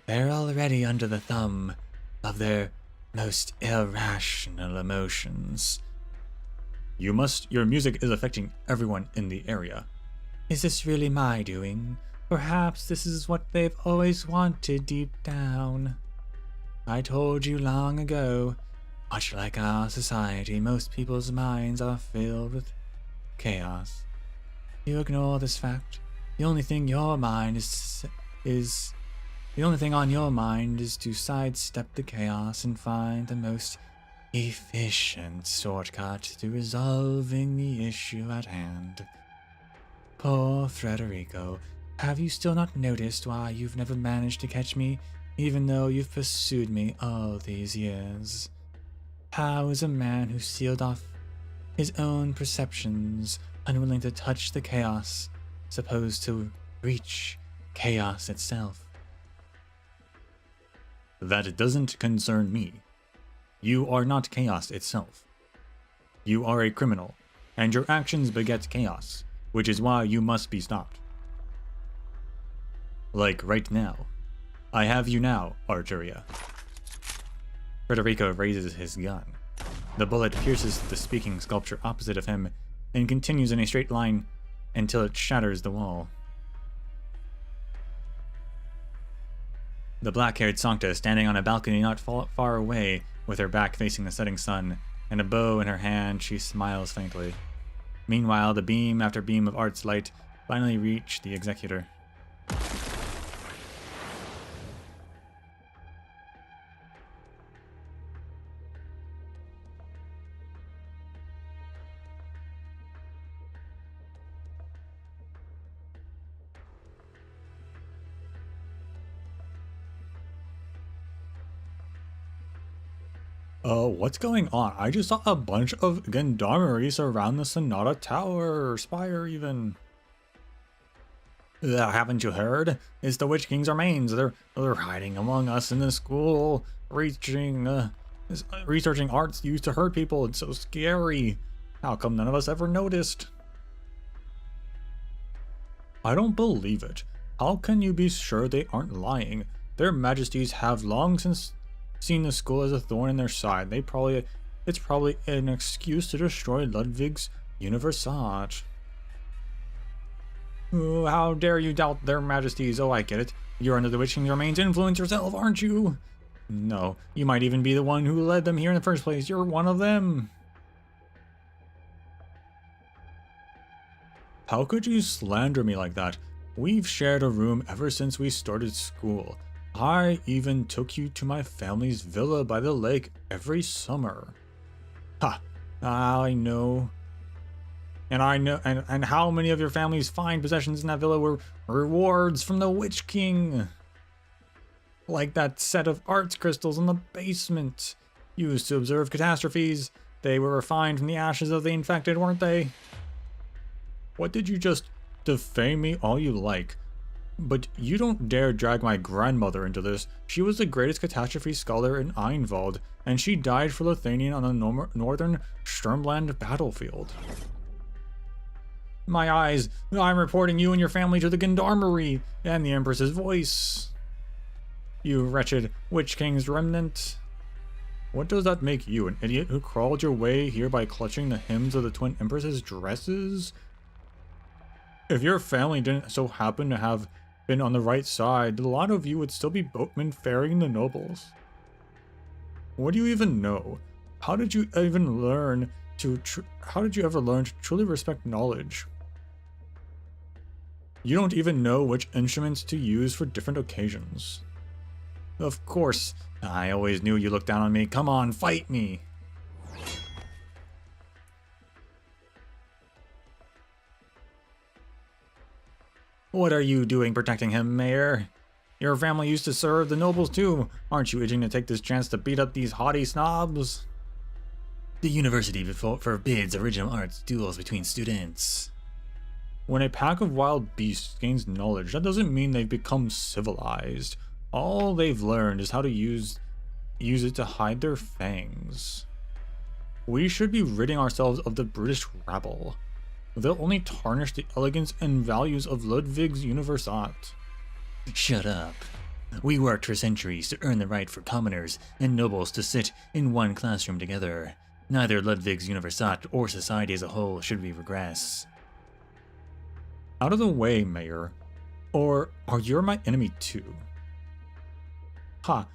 They're already under the thumb of their most irrational emotions. Your music is affecting everyone in the area. Is this really my doing? Perhaps this is what they've always wanted deep down. I told you long ago, much like our society, most people's minds are filled with chaos. You ignore this fact. The only thing on your mind is to sidestep the chaos and find the most efficient shortcut to resolving the issue at hand. Poor Frederico, have you still not noticed why you've never managed to catch me, even though you've pursued me all these years? How is a man who sealed off his own perceptions, unwilling to touch the chaos, supposed to reach chaos itself? That doesn't concern me. You are not chaos itself. You are a criminal, and your actions beget chaos, which is why you must be stopped. Like right now. I have you now, Arturia. Federico raises his gun. The bullet pierces the speaking sculpture opposite of him and continues in a straight line until it shatters the wall. The black-haired Sancta is standing on a balcony not far away with her back facing the setting sun and a bow in her hand. She smiles faintly. Meanwhile, the beam after beam of art's light finally reach the executor. What's going on? I just saw a bunch of gendarmerie surround the Sonata Tower, or Spire even. Haven't you heard? It's the Witch King's remains. They're hiding among us in the school, researching arts used to hurt people. It's so scary. How come none of us ever noticed? I don't believe it. How can you be sure they aren't lying? Their Majesties have long since seen the school as a thorn in their side. It's probably an excuse to destroy Ludwig's Universität. Oh, how dare you doubt their Majesties? Oh, I get it. You're under the Witch King's remains influence yourself, aren't you? No, you might even be the one who led them here in the first place. You're one of them. How could you slander me like that? We've shared a room ever since we started school. I even took you to my family's villa by the lake every summer. Ha! I know. And how many of your family's fine possessions in that villa were rewards from the Witch King? Like that set of arts crystals in the basement. Used to observe catastrophes. They were refined from the ashes of the infected, weren't they? What did you just defame me all you like? But you don't dare drag my grandmother into this. She was the greatest catastrophe scholar in Einwald, and she died for Lithuanian on the northern Sturmland battlefield. My eyes! I'm reporting you and your family to the Gendarmerie and the Empress's voice. You wretched Witch King's remnant. What does that make you, an idiot who crawled your way here by clutching the hems of the Twin Empress's dresses? If your family didn't so happen to have been on the right side, a lot of you would still be boatmen ferrying the nobles. What do you even know? How did you even learn to how did you ever learn to truly respect knowledge? You don't even know which instruments to use for different occasions. Of course, I always knew you looked down on me. Come on, fight me. What are you doing protecting him, Mayor? Your family used to serve the nobles too. Aren't you itching to take this chance to beat up these haughty snobs? The university forbids original arts duels between students. When a pack of wild beasts gains knowledge, that doesn't mean they've become civilized. All they've learned is how to use it to hide their fangs. We should be ridding ourselves of the brutish rabble. They'll only tarnish the elegance and values of Ludwig's Universität. Shut up. We worked for centuries to earn the right for commoners and nobles to sit in one classroom together. Neither Ludwig's Universität or society as a whole should we regress. Out of the way, Mayor. Or are you my enemy too? Ha!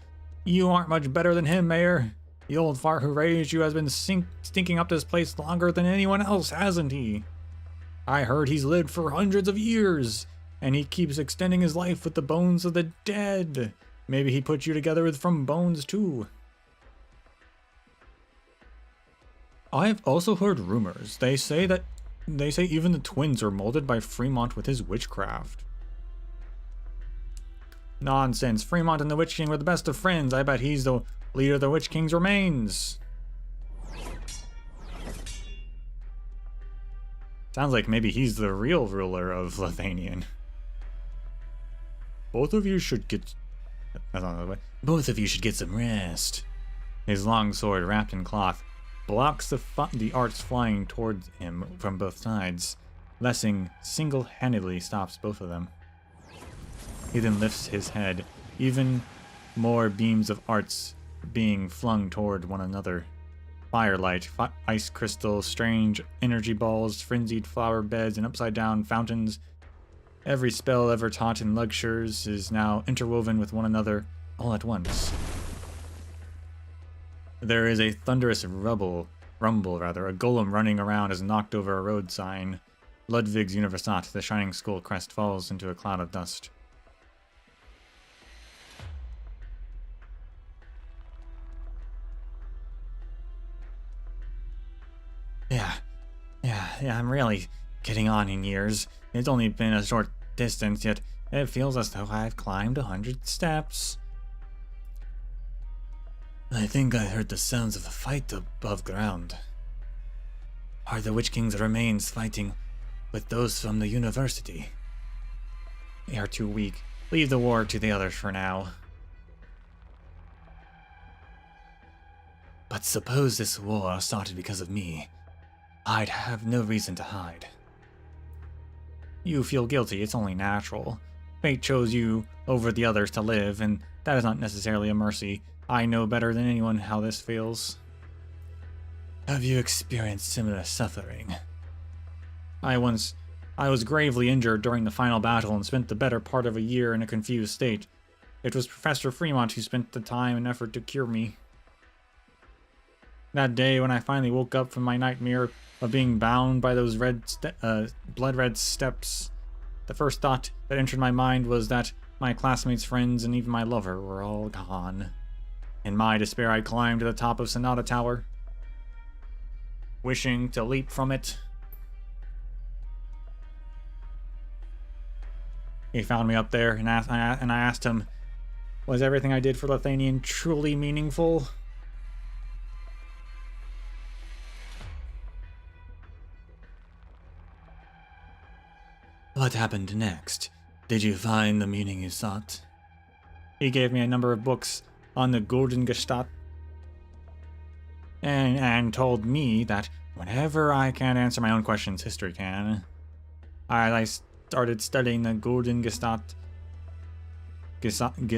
You aren't much better than him, Mayor. The old fart who raised you has been stinking up this place longer than anyone else, hasn't he? I heard he's lived for hundreds of years, and he keeps extending his life with the bones of the dead. Maybe he put you together with from bones too. I've also heard rumors. They say even the twins are molded by Fremont with his witchcraft. Nonsense. Fremont and the Witch King were the best of friends. I bet he's the leader of the Witch King's remains. Sounds like maybe he's the real ruler of Lithuanian. Both of you should get... That's not the way. Both of you should get some rest. His long sword, wrapped in cloth, blocks the arts flying towards him from both sides. Lessing single-handedly stops both of them. He then lifts his head, even more beams of arts being flung toward one another. Firelight, ice crystals, strange energy balls, frenzied flower beds, and upside-down fountains. Every spell ever taught in lectures is now interwoven with one another, all at once. There is a thunderous rumble, a golem running around has knocked over a road sign. Ludwig's Universität, the shining skull crest, falls into a cloud of dust. Yeah, I'm really getting on in years. It's only been a short distance, yet it feels as though I've climbed 100 steps. I think I heard the sounds of a fight above ground. Are the Witch King's remains fighting with those from the university? They are too weak. Leave the war to the others for now. But suppose this war started because of me. I'd have no reason to hide. You feel guilty, it's only natural. Fate chose you over the others to live, and that is not necessarily a mercy. I know better than anyone how this feels. Have you experienced similar suffering? I was gravely injured during the final battle and spent the better part of a year in a confused state. It was Professor Fremont who spent the time and effort to cure me. That day when I finally woke up from my nightmare of being bound by those blood-red steps, the first thought that entered my mind was that my classmates, friends, and even my lover were all gone. In my despair, I climbed to the top of Sonata Tower, wishing to leap from it. He found me up there, and I asked him, was everything I did for Lithuanian truly meaningful? What happened next? Did you find the meaning you sought? He gave me a number of books on the Golden Gestalt and told me that whenever I can't answer my own questions, history can. I started studying the Golden Gestalt, Gesatz,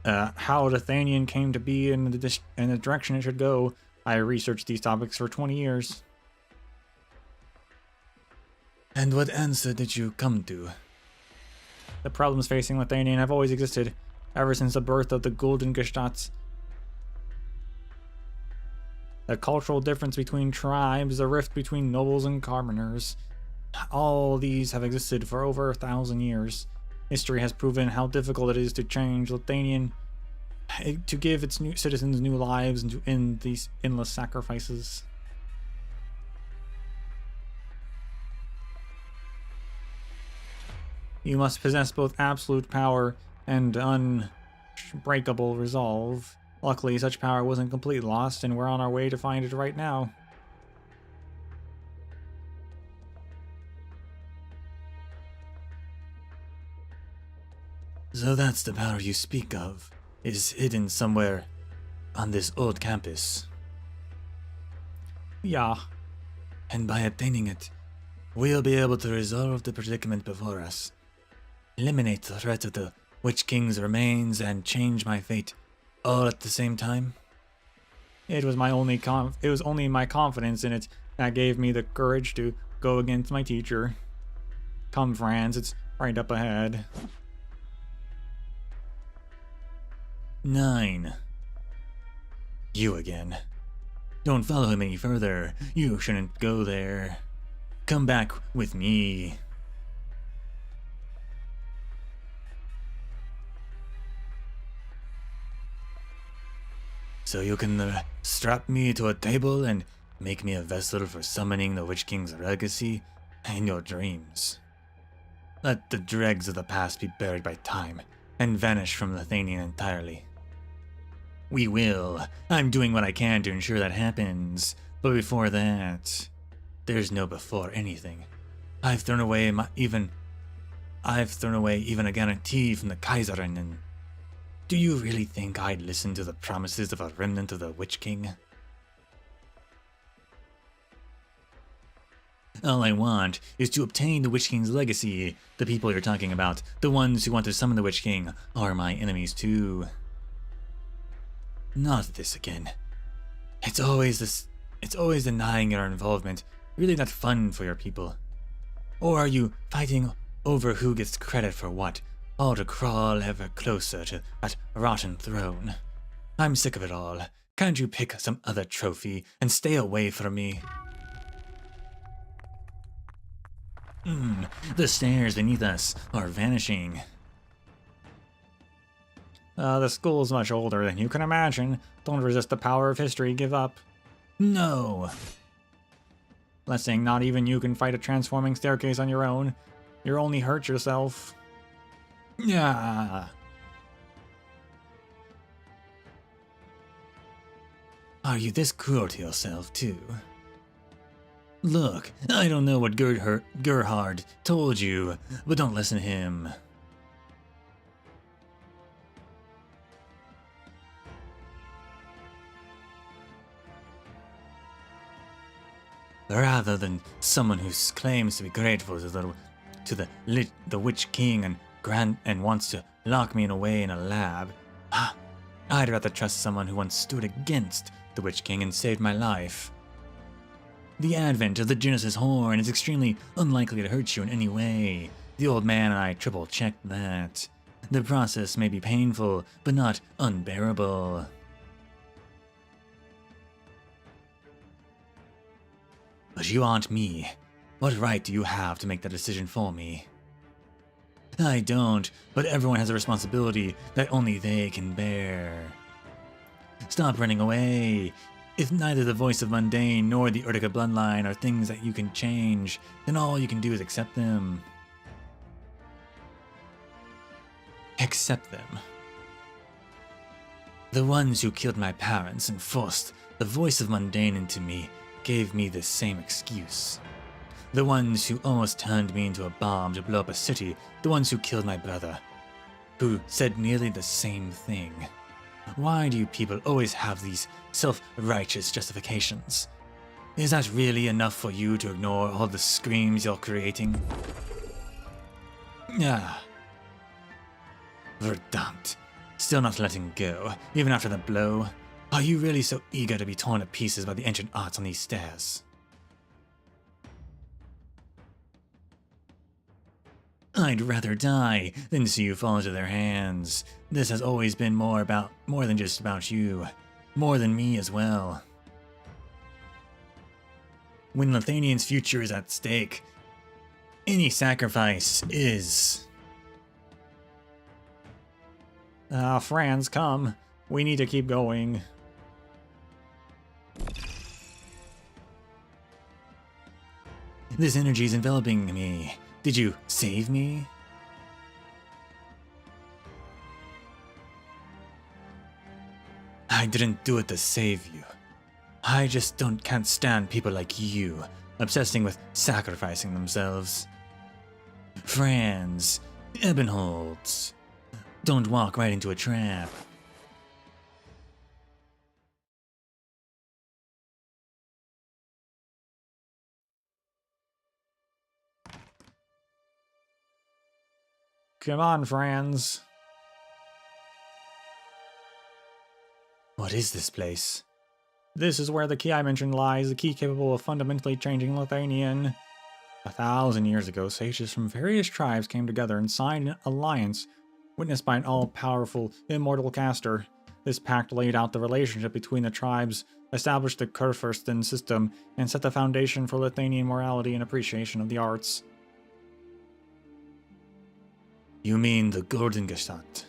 how the Thanian came to be and the direction it should go. I researched these topics for 20 years. And what answer did you come to? The problems facing Lithuanian have always existed, ever since the birth of the Golden Gestats. The cultural difference between tribes, the rift between nobles and commoners. All these have existed for over 1,000 years. History has proven how difficult it is to change Lithuanian, to give its new citizens new lives and to end these endless sacrifices. You must possess both absolute power and unbreakable resolve. Luckily, such power wasn't completely lost, and we're on our way to find it right now. So that's the power you speak of, is hidden somewhere on this old campus. Yeah. And by attaining it, we'll be able to resolve the predicament before us, eliminate the threat of the Witch King's remains, and change my fate, all at the same time. It was only my confidence in it that gave me the courage to go against my teacher. Come, Franz, it's right up ahead. 9. You again. Don't follow him any further. You shouldn't go there. Come back with me. So you can strap me to a table and make me a vessel for summoning the Witch King's legacy in your dreams. Let the dregs of the past be buried by time and vanish from Lithuania entirely. We will. I'm doing what I can to ensure that happens. But before that, there's no before anything. I've thrown away even a guarantee from the Kaiserinnen. Do you really think I'd listen to the promises of a remnant of the Witch King? All I want is to obtain the Witch King's legacy. The people you're talking about, the ones who want to summon the Witch King, are my enemies too. Not this again. It's always denying your involvement. Really not fun for your people. Or are you fighting over who gets credit for what, all to crawl ever closer to that rotten throne? I'm sick of it all. Can't you pick some other trophy and stay away from me? The stairs beneath us are vanishing. The school's much older than you can imagine. Don't resist the power of history, give up. No! Blessing, not even you can fight a transforming staircase on your own. You'll only hurt yourself. Yeah. Are you this cruel to yourself, too? Look, I don't know what Gerhard told you, but don't listen to him. Rather than someone who claims to be grateful to the Witch King and wants to lock me away in a lab, I'd rather trust someone who once stood against the Witch King and saved my life. The advent of the Genesis Horn is extremely unlikely to hurt you in any way. The old man and I triple-checked that. The process may be painful, but not unbearable. But you aren't me. What right do you have to make that decision for me? I don't, but everyone has a responsibility that only they can bear. Stop running away. If neither the voice of Mundane nor the Urtica bloodline are things that you can change, then all you can do is accept them. Accept them. The ones who killed my parents and forced the voice of Mundane into me gave me the same excuse. The ones who almost turned me into a bomb to blow up a city, the ones who killed my brother, who said nearly the same thing. Why do you people always have these self-righteous justifications? Is that really enough for you to ignore all the screams you're creating? Ah. Verdammt. Still not letting go, even after the blow. Are you really so eager to be torn to pieces by the ancient arts on these stairs? I'd rather die than see you fall into their hands. This has always been more than just about you. More than me as well. When Lithanian's future is at stake, any sacrifice is... Franz, come. We need to keep going. This energy is enveloping me. Did you save me? I didn't do it to save you. I just can't stand people like you, obsessing with sacrificing themselves. Franz, Ebenholz, don't walk right into a trap. Come on, Franz. What is this place? This is where the key I mentioned lies, the key capable of fundamentally changing Lithanian. 1,000 years ago, sages from various tribes came together and signed an alliance, witnessed by an all-powerful, immortal caster. This pact laid out the relationship between the tribes, established the Kurfürsten system, and set the foundation for Lithanian morality and appreciation of the arts. You mean the Golden Gestalt?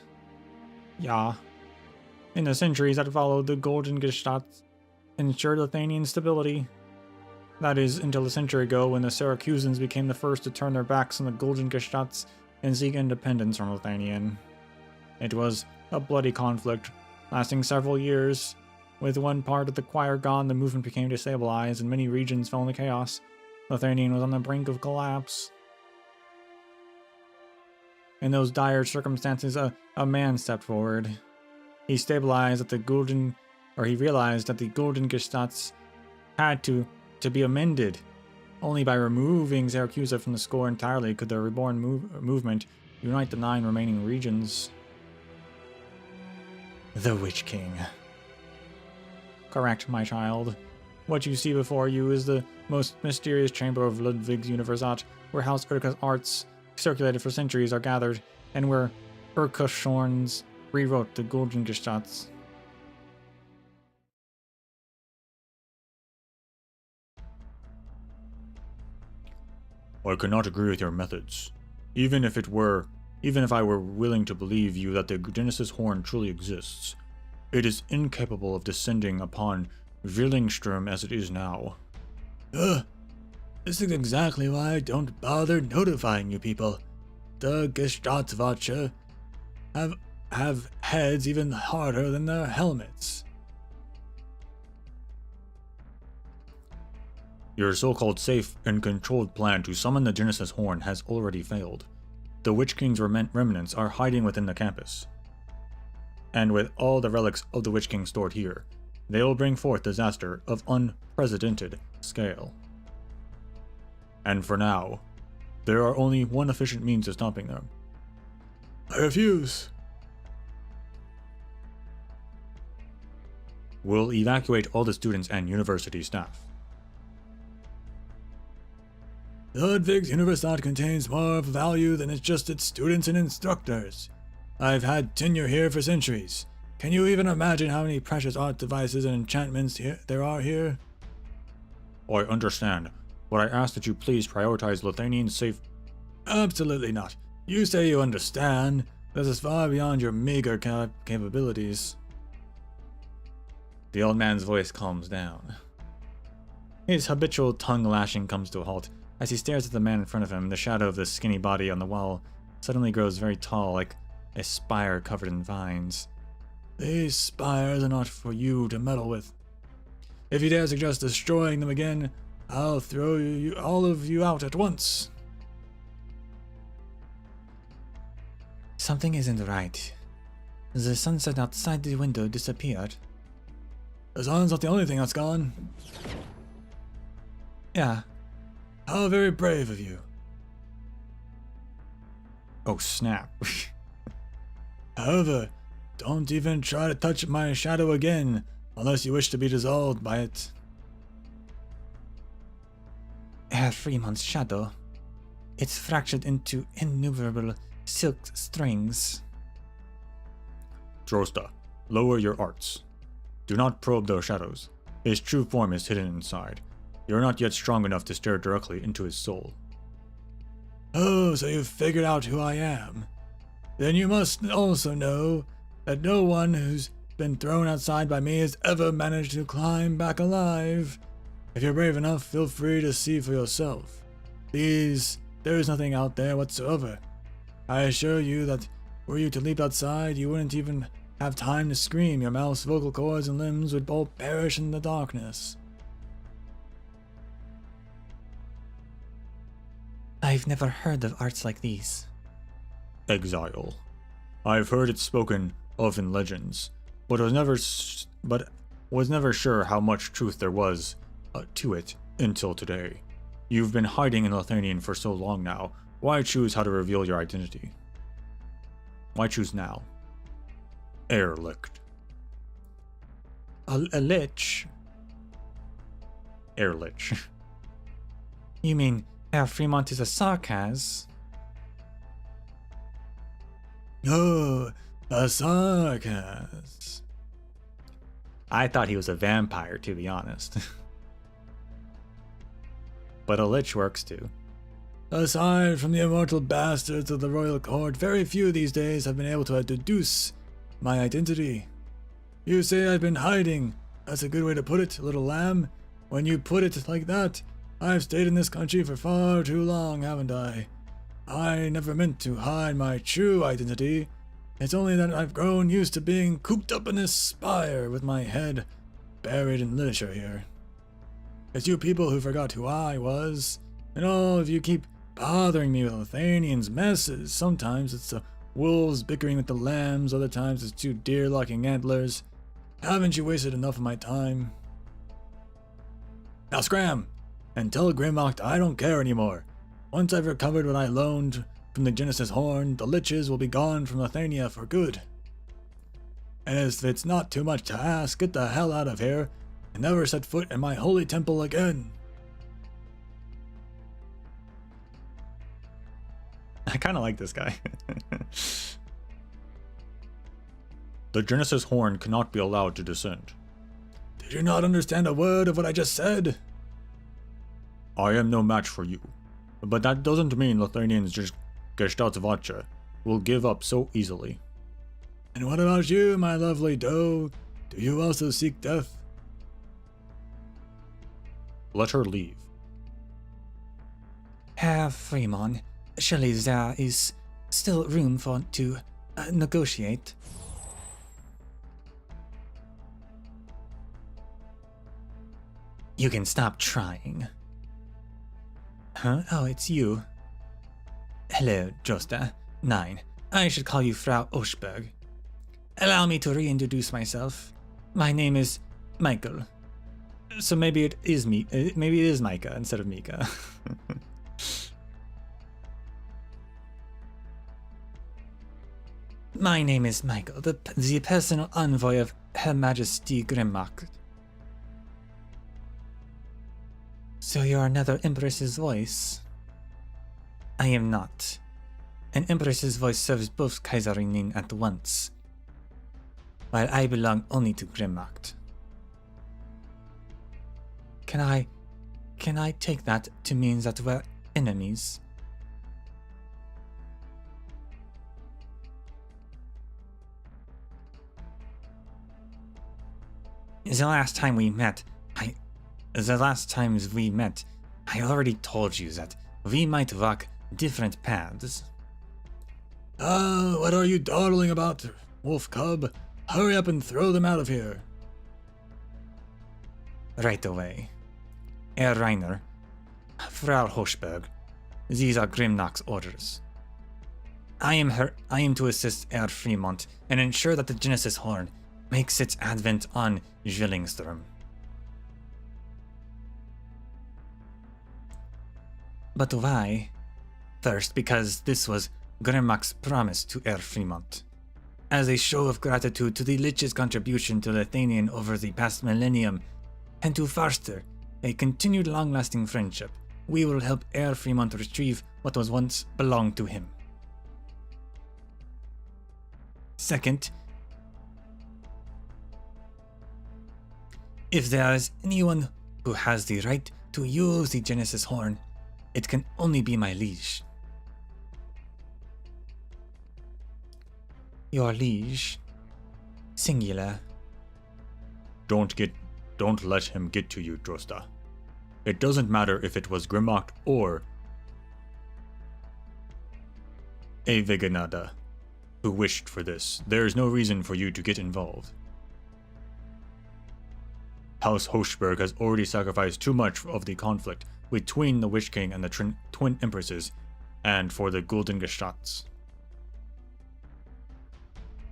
Yeah. In the centuries that followed, the Golden Gestalt ensured Lithanian stability. That is, until a century ago when the Syracusans became the first to turn their backs on the Golden Gestalts and seek independence from Lithanian. It was a bloody conflict, lasting several years. With one part of the choir gone, the movement became destabilized and many regions fell into chaos. Lithanian was on the brink of collapse. In those dire circumstances, a man stepped forward. He realized that the Golden Gestalts had to be amended. Only by removing Syracuse from the score entirely could the reborn movement unite the 9 remaining regions. The Witch King. Correct, my child. What you see before you is the most mysterious chamber of Ludwig's Universität, where House Urka's arts, circulated for centuries, are gathered, and where Urka Schorns rewrote the Golden Gestalts. I cannot agree with your methods. Even if I were willing to believe you that the Genesis horn truly exists, it is incapable of descending upon Zwillingstürme as it is now. This is exactly why I don't bother notifying you people. The Gestaltsvacher have heads even harder than their helmets. Your so-called safe and controlled plan to summon the Genesis horn has already failed. The Witch King's remnants are hiding within the campus. And with all the relics of the Witch King stored here, they will bring forth disaster of unprecedented scale. And for now, there are only one efficient means of stopping them. I refuse. We'll evacuate all the students and university staff. Ludwig's Universität contains more value than just its students and instructors. I've had tenure here for centuries. Can you even imagine how many precious art devices and enchantments there are here? I understand, but I ask that you please prioritize Lithanian's safe... Absolutely not. You say you understand. This is far beyond your meager capabilities. The old man's voice calms down. His habitual tongue lashing comes to a halt. As he stares at the man in front of him, the shadow of the skinny body on the wall suddenly grows very tall, like a spire covered in vines. These spires are not for you to meddle with. If you dare suggest destroying them again, I'll throw you all of you out at once. Something isn't right. The sunset outside the window disappeared. The sun's not the only thing that's gone. Yeah. How very brave of you. Oh, snap. However, don't even try to touch my shadow again, unless you wish to be dissolved by it. Herr Fremont's shadow. It's fractured into innumerable silk strings. Drosta, lower your arts. Do not probe those shadows. His true form is hidden inside. You are not yet strong enough to stare directly into his soul. Oh, so you've figured out who I am. Then you must also know that no one who's been thrown outside by me has ever managed to climb back alive. If you're brave enough, feel free to see for yourself. There is nothing out there whatsoever. I assure you that were you to leap outside, you wouldn't even have time to scream. Your mouth's vocal cords and limbs would all perish in the darkness. I've never heard of arts like these. Exile. I've heard it spoken of in legends, but was never sure how much truth there was to it until today. You've been hiding in Lithanian for so long now. Why choose how to reveal your identity? Why choose now? Airlicht. A lich? Airlich. You mean Herr Fremont is a sarcas? Oh, a sarcas. I thought he was a vampire, to be honest. But a lich works too. Aside from the immortal bastards of the royal court, very few these days have been able to deduce my identity. You say I've been hiding. That's a good way to put it, little lamb. When you put it like that, I've stayed in this country for far too long, haven't I? I never meant to hide my true identity. It's only that I've grown used to being cooped up in this spire with my head buried in literature here. It's you people who forgot who I was, and all of you keep bothering me with Lithanian's messes. Sometimes it's the wolves bickering with the lambs, other times it's two deer locking antlers. Haven't you wasted enough of my time? Now scram, and tell Grimlock I don't care anymore. Once I've recovered what I loaned from the Genesis Horn, the liches will be gone from Lithania for good. And if it's not too much to ask, get the hell out of here and never set foot in my holy temple again. I kind of like this guy. The Genesis Horn cannot be allowed to descend. Did you not understand a word of what I just said? I am no match for you. But that doesn't mean Lithanian's Gestaltvacha will give up so easily. And what about you, my lovely doe? Do you also seek death? Let her leave. Herr Fremont, surely there is still room to negotiate. You can stop trying. Huh? Oh, it's you. Hello, Josta. 9. I should call you Frau Oshberg. Allow me to reintroduce myself. My name is Michael. So maybe it is me. Maybe it is Micah instead of Mika. My name is Michael, the personal envoy of Her Majesty Grimmacht. So you're another Empress's voice? I am not. An Empress's voice serves both Kaiserinnen at once, while I belong only to Grimmacht. Can I take that to mean that we're enemies? The last times we met, I already told you that we might walk different paths. What are you dawdling about, wolf cub? Hurry up and throw them out of here. Right away. Herr Reiner, Frau Hochberg, these are Grimnock's orders. I am to assist Herr Fremont and ensure that the Genesis Horn makes its advent on Zwillingstürme. But why? First, because this was Grimnock's promise to Herr Fremont. As a show of gratitude to the Lich's contribution to Lithuanian over the past millennium, and to foster a continued long-lasting friendship, we will help Herr Fremont retrieve what was once belonged to him. Second, if there is anyone who has the right to use the Genesis Horn, it can only be my liege. Your liege, singular. Don't let him get to you, Drosta. It doesn't matter if it was Grimlock or a Veganada who wished for this. There is no reason for you to get involved. House Hochberg has already sacrificed too much of the conflict between the Witch King and the Twin Empresses, and for the Golden Gestats.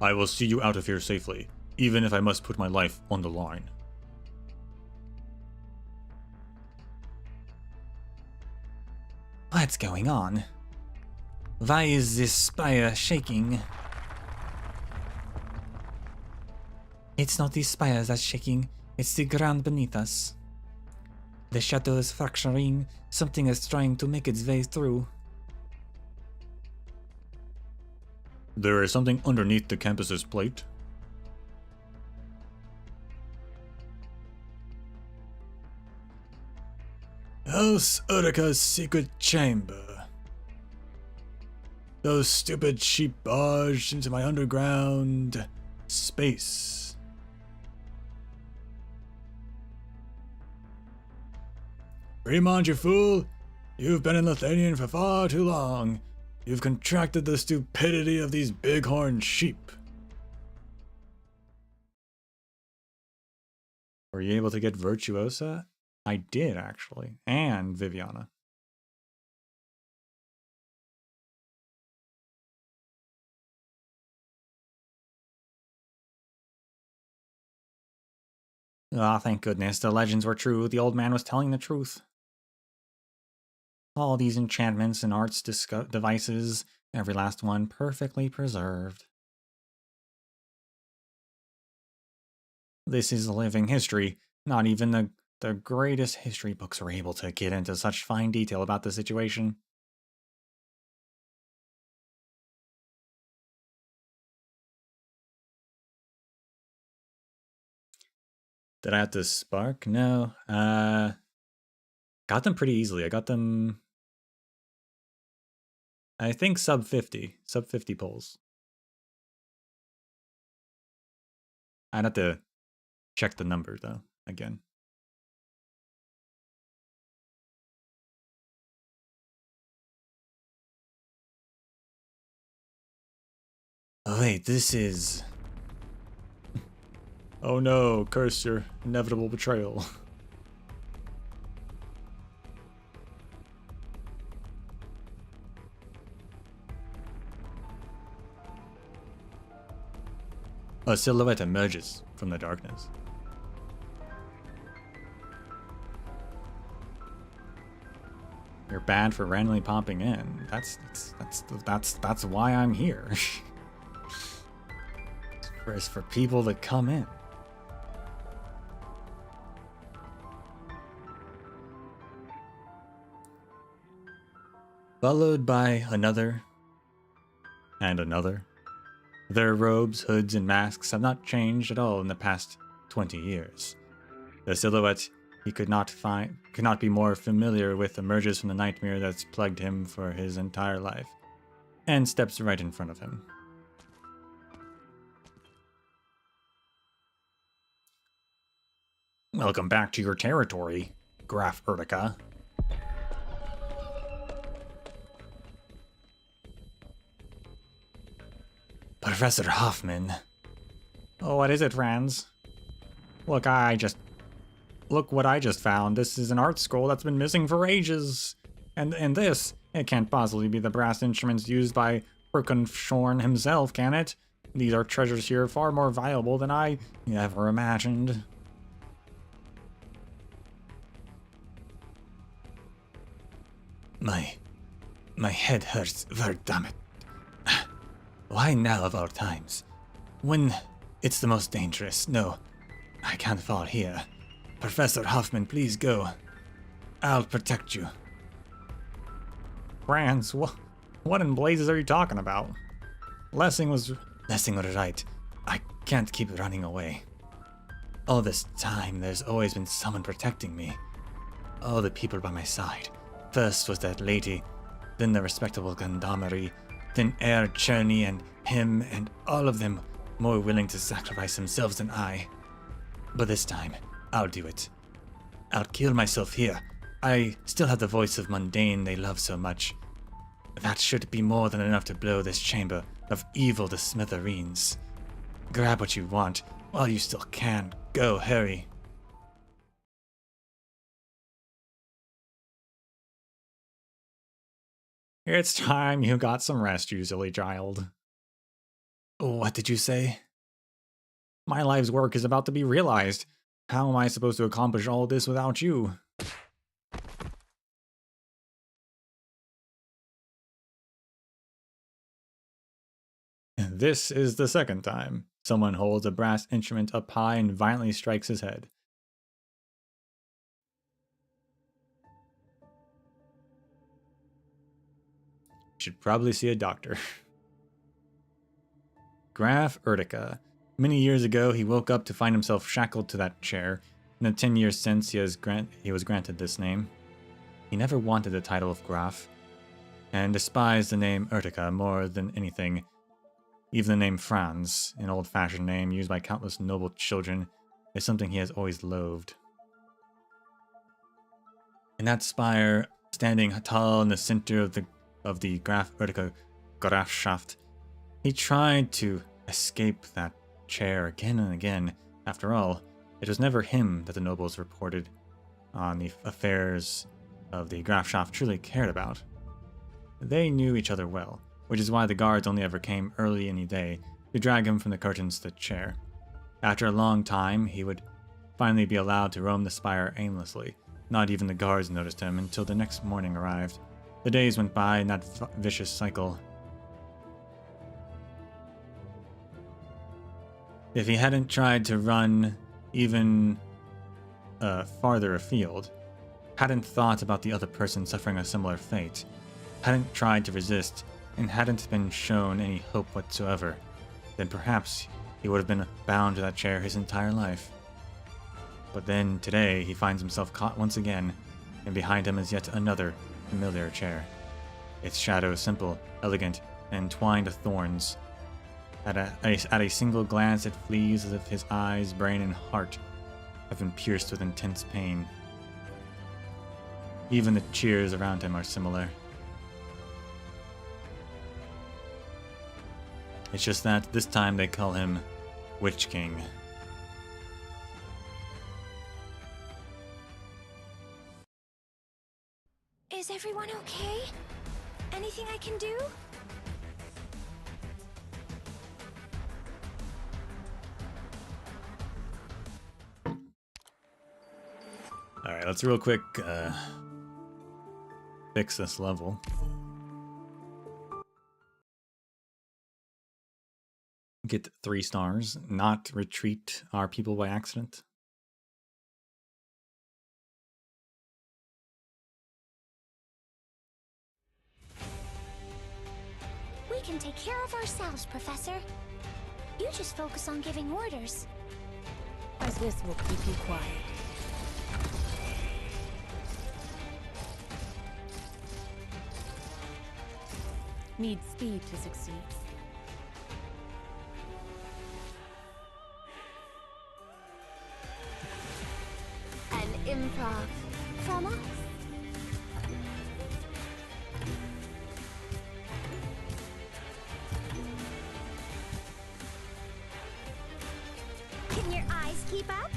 I will see you out of here safely, even if I must put my life on the line. What's going on? Why is this spire shaking? It's not the spire that's shaking, it's the ground beneath us. The shadow is fracturing, something is trying to make its way through. There is something underneath the campus's plate. House Urika's secret chamber. Those stupid sheep barged into my underground space. Fremont, you fool! You've been in Lithuanian for far too long. You've contracted the stupidity of these bighorn sheep. Were you able to get Virtuosa? I did, actually. And Viviana. Ah, thank goodness, the legends were true. The old man was telling the truth. All these enchantments and arts devices, every last one perfectly preserved. This is living history. Not even the greatest history books are able to get into such fine detail about the situation. Did I have to spark? No. Got them pretty easily. I got them, I think, sub 50 pulls. I'd have to check the number, though, again. Oh, wait, this is... Oh no, curse your inevitable betrayal. A silhouette emerges from the darkness. You're bad for randomly popping in. That's why I'm here. It's for people to come in. Followed by another and another. Their robes, hoods, and masks have not changed at all in the past 20 years. The silhouette he could not be more familiar with emerges from the nightmare that's plagued him for his entire life, and steps right in front of him. Welcome back to your territory, Graf Urtica. Professor Hoffman. Oh, what is it, friends? Look, I just look what I just found. This is an art scroll that's been missing for ages. And this, it can't possibly be the brass instruments used by Birkenshorn himself, can it? These are treasures here far more valuable than I ever imagined. My head hurts, verdammit. Why now of all times? When it's the most dangerous. No, I can't fall here. Professor Hoffman, please go. I'll protect you. Franz, what in blazes are you talking about? Lessing was right. I can't keep running away. All this time, there's always been someone protecting me. All the people by my side. First was that lady, then the respectable gendarmerie, then Herr Czerny and him, and all of them more willing to sacrifice themselves than I. But this time, I'll do it. I'll kill myself here. I still have the voice of mundane they love so much. That should be more than enough to blow this chamber of evil to smithereens. Grab what you want while you still can. Go, hurry. It's time you got some rest, you silly child. What did you say? My life's work is about to be realized. How am I supposed to accomplish all this without you? This is the second time someone holds a brass instrument up high and violently strikes his head. Should probably see a doctor. Graf Ertica. Many years ago, he woke up to find himself shackled to that chair. In the 10 years since, he was granted this name. He never wanted the title of Graf, and despised the name Ertica more than anything. Even the name Franz, an old-fashioned name used by countless noble children, is something he has always loathed. In that spire, standing tall in the center of the Graf Ertica Grafschaft, he tried to escape that chair again and again. After all, it was never him that the nobles reported on the affairs of the Grafschaft truly cared about. They knew each other well, which is why the guards only ever came early in the day to drag him from the curtains to the chair. After a long time, he would finally be allowed to roam the spire aimlessly. Not even the guards noticed him until the next morning arrived. The days went by in that vicious cycle. If he hadn't tried to run even farther afield, hadn't thought about the other person suffering a similar fate, hadn't tried to resist, and hadn't been shown any hope whatsoever, then perhaps he would have been bound to that chair his entire life. But then, today, he finds himself caught once again, and behind him is yet another familiar chair. Its shadow simple, elegant, and entwined with thorns. At a single glance, it flees as if his eyes, brain, and heart have been pierced with intense pain. Even the cheers around him are similar. It's just that this time they call him Witch King. Is everyone okay? Anything I can do? Alright, let's real quick fix this level. Get 3 stars, not retreat our people by accident. We can take care of ourselves, Professor. You just focus on giving orders. As this will keep you quiet. Need speed to succeed. An improv from us. Can your eyes keep up?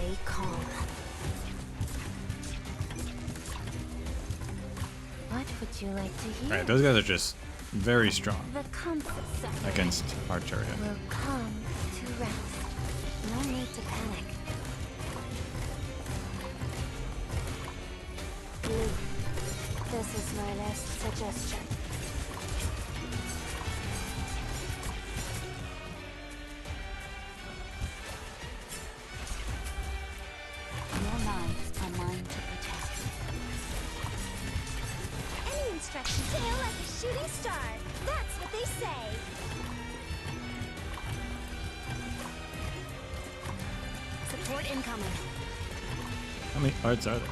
Stay calm. What would you like to hear? Alright, those guys are just very strong The comfort suffering against Arteria. will come to rest. No need to panic. Blue, this is my last suggestion. Your lives are mine to protect. Any instruction tail like a shooting star. That's what they say. Support incoming. How many arts are there?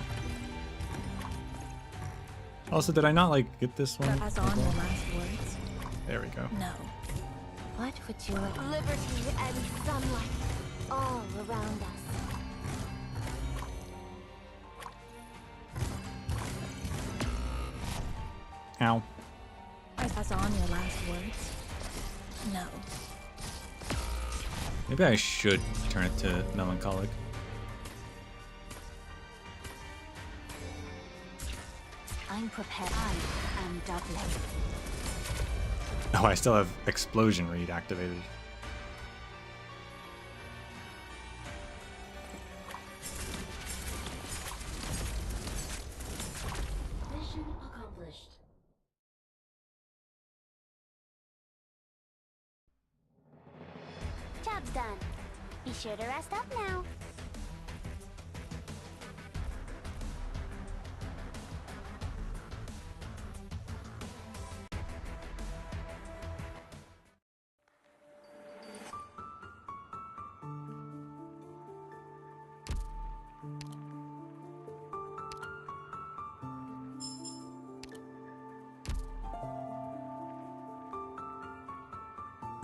Also, did I not like get this one? Pass on your last words. There we go. No. What would you like? Liberty and sunlight all around us. Ow. Pass on your last words. No. Maybe I should turn it to melancholic. I'm prepared. I am doubling. Oh, I still have explosion read activated. Mission accomplished. Job's done. Be sure to rest up now.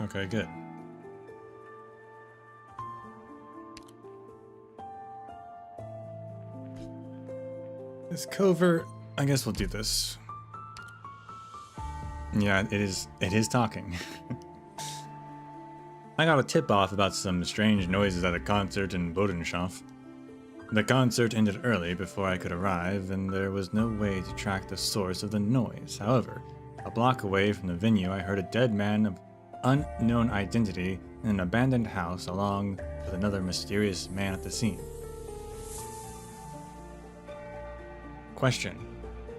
Okay, good. This covert, I guess we'll do this. Yeah, it is talking. I got a tip off about some strange noises at a concert in Bodenshof. The concert ended early before I could arrive, and there was no way to track the source of the noise. However, a block away from the venue, I heard a dead man of unknown identity in an abandoned house, along with another mysterious man at the scene. Question.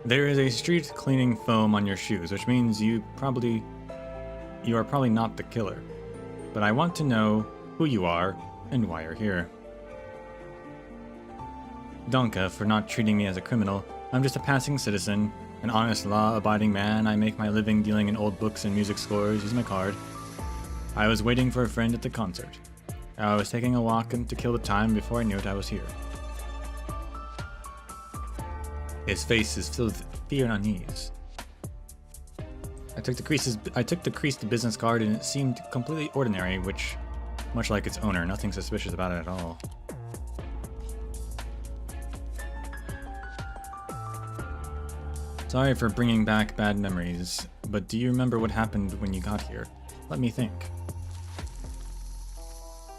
There is a street cleaning foam on your shoes, which means you are probably not the killer. But I want to know who you are and why you're here. Danke for not treating me as a criminal. I'm just a passing citizen, an honest law-abiding man. I make my living dealing in old books and music scores. Use my card. I was waiting for a friend at the concert. I was taking a walk and to kill the time before I knew it I was here. His face is filled with fear and unease. I took the creased business card and it seemed completely ordinary, which, much like its owner, nothing suspicious about it at all. Sorry for bringing back bad memories, but do you remember what happened when you got here? Let me think.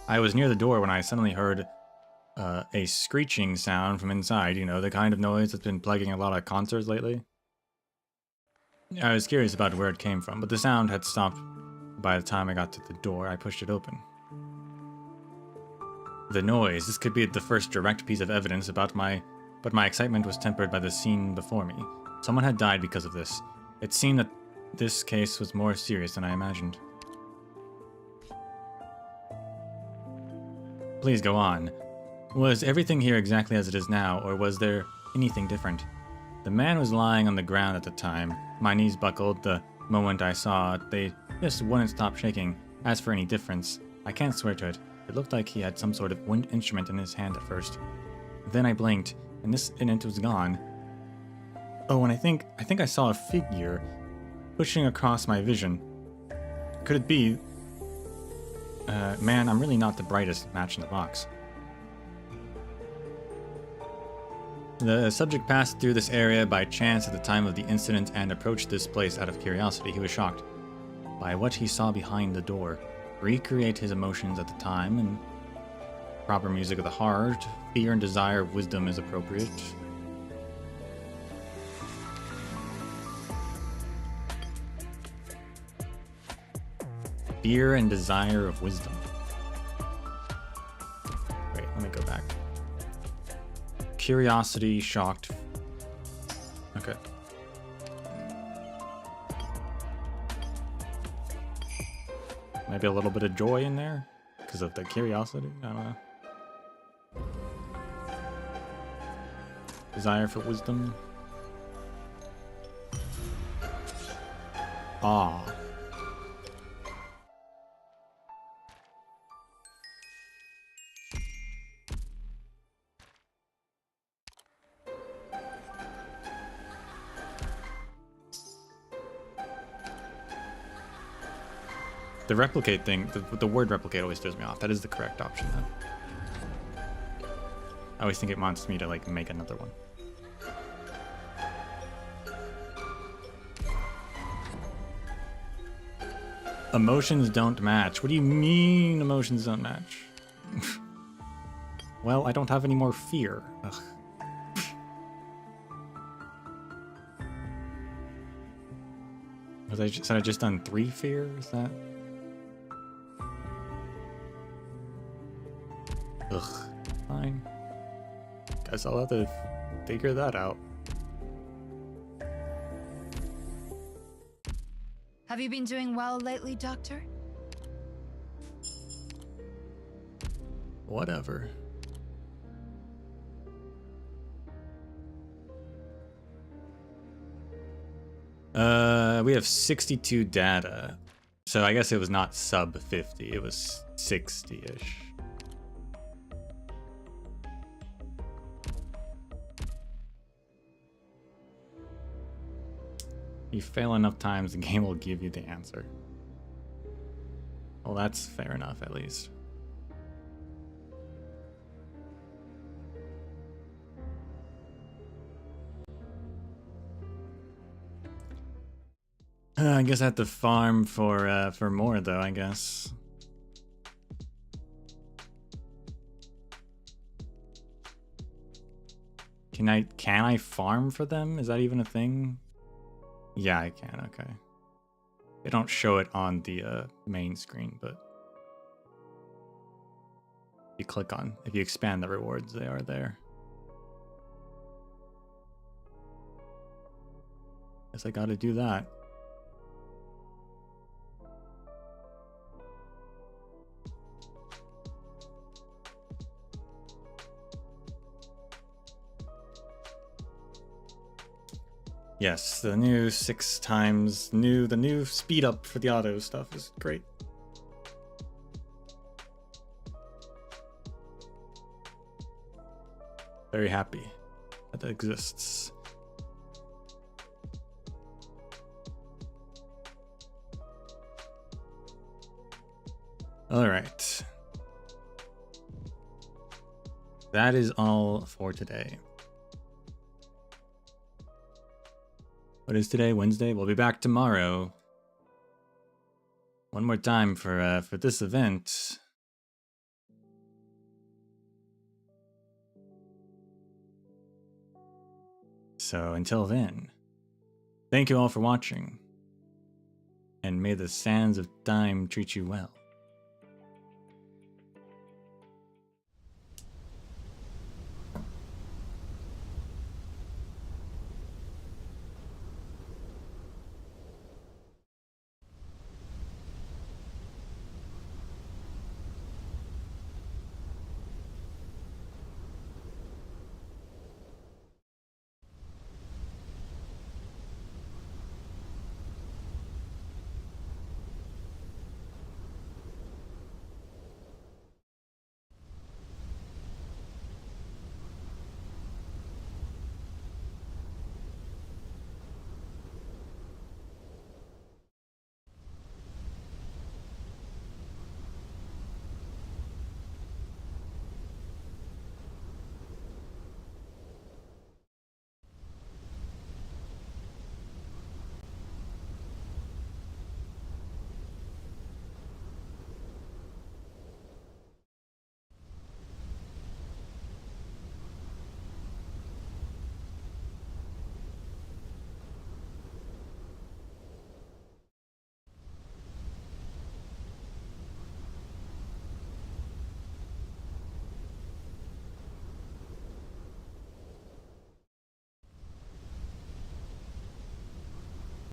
I was near the door when I suddenly heard a screeching sound from inside, you know, the kind of noise that's been plaguing a lot of concerts lately. I was curious about where it came from, but the sound had stopped by the time I got to the door. I pushed it open. The noise, this could be the first direct piece of evidence but my excitement was tempered by the scene before me. Someone had died because of this. It seemed that this case was more serious than I imagined. Please go on. Was everything here exactly as it is now, or was there anything different? The man was lying on the ground at the time. My knees buckled the moment I saw it. They just wouldn't stop shaking. As for any difference, I can't swear to it. It looked like he had some sort of wind instrument in his hand at first. Then I blinked, and it was gone. Oh, and I think I saw a figure pushing across my vision. Could it be? Man, I'm really not the brightest match in the box. The subject passed through this area by chance at the time of the incident and approached this place out of curiosity. He was shocked by what he saw behind the door. Recreate his emotions at the time, and Proper music of the heart. Fear and desire of wisdom is appropriate. Fear and desire of wisdom. Wait, let me go back. Curiosity, shocked. Okay. Maybe a little bit of joy in there because of the curiosity. I don't know. Desire for wisdom. Ah. The replicate thing, the word replicate always throws me off. That is the correct option, though. I always think it wants me to, like, make another one. Emotions don't match. What do you mean emotions don't match? Well, I don't have any more fear. Ugh. Had I just done 3 fear? Is that... Ugh. Fine. Guess I'll have to figure that out. Have you been doing well lately, Doctor? Whatever. We have 62 data. So I guess it was not sub 50, it was 60-ish. You fail enough times, the game will give you the answer. Well, that's fair enough, at least. I guess I have to farm for more, though, I guess. Can I farm for them? Is that even a thing? Yeah, I can, okay. They don't show it on the main screen, but if you expand the rewards, they are there. Guess I gotta do that. Yes, the new 6 times the new speed up for the auto stuff is great. Very happy that that exists. All right. That is all for today. What is today? Wednesday? We'll be back tomorrow. One more time for this event. So until then, thank you all for watching, and may the sands of time treat you well.